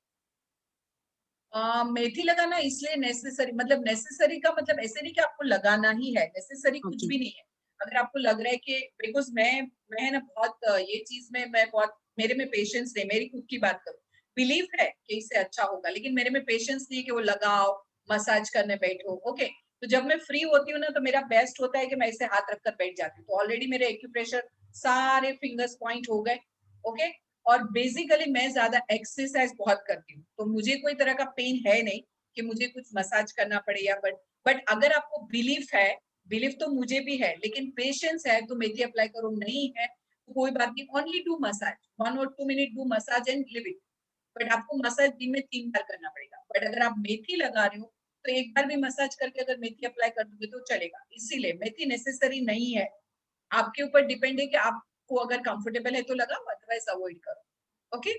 A: मेथी लगाना इसलिए नेसेसरी, मतलब नेसेसरी का मतलब ऐसे नहीं कि आपको लगाना ही है, नेसेसरी कुछ भी नहीं है। अगर आपको लग रहा है कि बिकॉज मैं ना बहुत ये चीज में मैं बहुत, मेरे में पेशेंस नहीं, मेरी खुद की बात करूं, बिलीव है कि इससे अच्छा होगा, लेकिन मेरे में पेशेंस नहीं है कि वो लगाओ मसाज करने बैठो। ओके, तो जब मैं फ्री होती हूँ ना तो मेरा बेस्ट होता है कि मैं इसे हाथ रखकर बैठ जाती हूँ। तो ऑलरेडी मेरे एक्यूप्रेशर सारे फिंगर्स पॉइंट हो गए। ओके, और बेसिकली मैं ज्यादा एक्सरसाइज बहुत करती हूँ, तो मुझे कोई तरह का पेन है नहीं कि मुझे कुछ मसाज करना पड़े या बट अगर आपको बिलीफ है, बिलीफ तो मुझे भी है, लेकिन पेशेंस है तो मेथी अप्लाई करो, नहीं है तो कोई बात नहीं, ओनली डू मसाज 1 और 2 minute, do massage and live it. But आपको मसाज दिन में 3 बार करना पड़ेगा। बट अगर आप मेथी लगा रहे हो तो एक बार भी मसाज करके अगर मेथी अप्लाई कर दोगे तो चलेगा। इसीलिए मेथी नेसेसरी नहीं है, आपके ऊपर डिपेंड है कि आपको अगर कंफर्टेबल है तो लगाओ, अदरवाइज अवॉइड करो। ओके,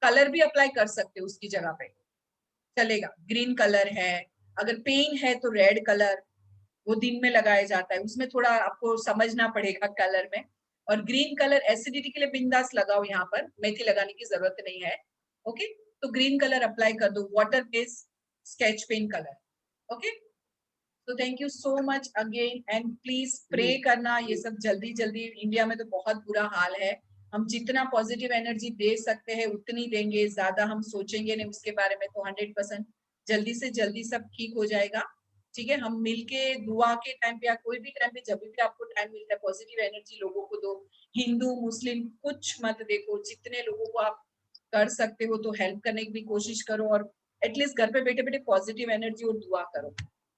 A: कलर भी अप्लाई कर सकते हो उसकी जगह पे, चलेगा। ग्रीन कलर है, अगर पेन है तो रेड कलर, वो दिन में लगाया जाता है, उसमें थोड़ा आपको समझना पड़ेगा कलर में। और ग्रीन कलर एसिडिटी के लिए बिंदास लगाओ, यहाँ पर मेथी लगाने की जरूरत नहीं है। ओके, तो ग्रीन कलर अप्लाई कर दो, water based sketch pen colour. Okay, तो thank you so much again, and please pray करना ये सब जल्दी जल्दी। इंडिया में तो बहुत बुरा हाल है, हम जितना पॉजिटिव एनर्जी दे सकते हैं उतनी देंगे, ज्यादा हम सोचेंगे नहीं उसके बारे में तो 100% जल्दी से जल्दी सब ठीक हो जाएगा। ठीक है, हम मिलके दुआ के टाइम पे या कोई भी टाइम पे जब भी आपको टाइम मिलता है पॉजिटिव एनर्जी लोगों को दो। हिंदू मुस्लिम कुछ मत देखो, जितने लोगों को आप कर सकते हो तो हेल्प करने की भी कोशिश करो, और एटलीस्ट घर पे बैठे बैठे पॉजिटिव एनर्जी और दुआ करो।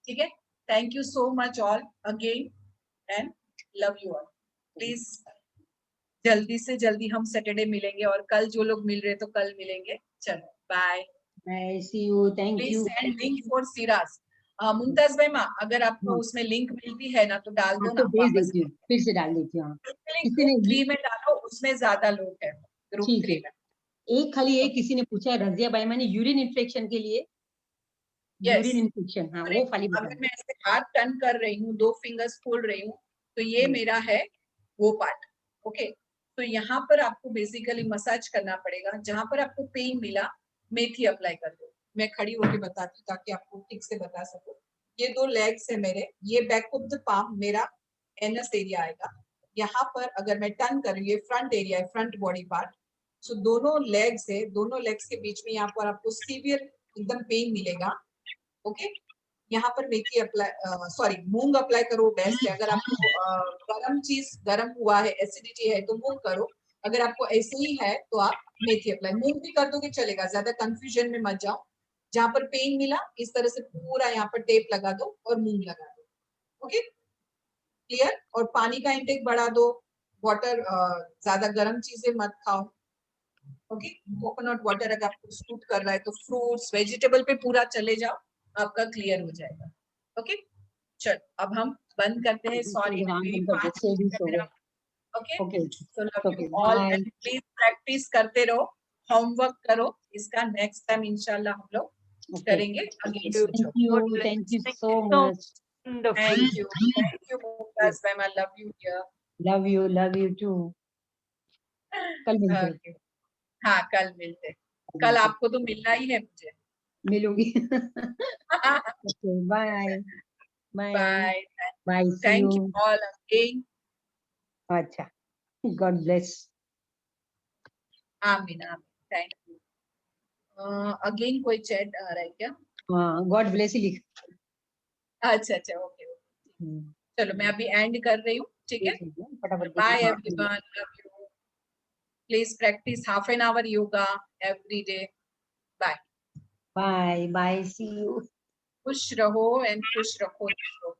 A: ठीक है, thank you so much all again and love you all. Please जल्दी से जल्दी हम सैटरडे मिलेंगे, और कल जो लोग मिल रहे तो कल मिलेंगे। चलो bye
B: bye, see you, thank
A: please
B: you.
A: Send link for Siraj. Mumtaz भाई माँ, अगर आपको उसमें लिंक मिलती है ना तो डाल दो
B: आपको
A: ना
B: भेज
A: वापस।
B: देती हूँ, फिर से डाल देती हूँ। किसी
A: ग्रुप
B: ने
A: 3 में डालो, उसमें ज्यादा लोग हैं ग्रुप
B: ठीक
A: 3
B: है,
A: में।
B: एक खाली एक किसी ने पूछा है, रजिया बाई मैंने यूरिन इन्फेक्शन के लिए, यूरिन
A: यस,
B: इन्फेक्शन, हाँ वो खाली बता
A: अगर मैं ऐसे हाथ टर्न कर रही हूँ, 2 फिंगर्स खोल रही हूँ, तो ये मेरा है वो पार्ट। ओके, तो यहाँ पर आपको बेसिकली मसाज करना पड़ेगा, जहां पर आपको पेन मिला मेथी अप्लाई कर दो। मैं खड़ी होकर बताती हूँ ताकि आपको ठीक से बता सकूं। ये 2 लेग्स है मेरे, ये बैक ऑफ द पाम मेरा एनस एरिया आएगा। यहाँ पर अगर मैं टर्न कर रही हूँ, फ्रंट एरिया है, फ्रंट बॉडी पार्ट। सो दोनों लेग्स है, दोनों लेग्स के बीच में यहाँ पर आपको सीवियर एकदम पेन मिलेगा। ओके, यहाँ पर मेथी अप्लाई, सॉरी मूंग अप्लाई करो, बेस्ट है। अगर आपको गरम चीज गरम हुआ है, एसिडिटी है तो मूंग करो, अगर आपको ऐसे ही है तो आप मेथी अप्लाई, मूंग भी कर दोगे चलेगा, ज्यादा कंफ्यूजन में मत जाओ। जहां पर पेन मिला इस तरह से पूरा यहाँ पर टेप लगा दो और मूंग लगा दो। Okay, clear. और पानी का इंटेक बढ़ा दो, वाटर, ज्यादा गर्म चीजें मत खाओ। ओके, कोकोनट वाटर अगर आपको सूट कर रहा है तो फ्रूट्स वेजिटेबल पे पूरा चले जाओ, आपका क्लियर हो जाएगा। ओके, चल अब हम बंद करते हैं। सॉरी, मेरी 5 मिनट है मेरा। Okay, so love you all, and please practice करते रहो, होमवर्क करो, इसका नेक्स्ट टाइम इंशाल्लाह हम लोग करेंगे।
B: Thank you so much,
A: thank you Mumtaz ma'am, I love you dear.
B: Love you too. कल मिलते हैं।
A: हाँ कल मिलते, कल आपको तो मिलना ही है मुझे।
B: मिलूंगी। Bye bye
A: bye,
B: bye, see
A: thank
B: you.
A: You all again.
B: अच्छा, गॉड ब्लेस।
A: आमीन आमीन, थैंक यू। अगेन कोई चैट आ रहा है क्या?
B: हाँ, गॉड ब्लेस ही लिख।
A: अच्छा अच्छा, ओके ओके, चलो मैं अभी एंड कर रही हूँ। ठीक है,
B: फटाफट
A: bye everyone, love you. Please practice half an hour yoga every day. Bye
B: bye bye, see you.
A: खुश रहो एंड खुश रखो दूसरों को।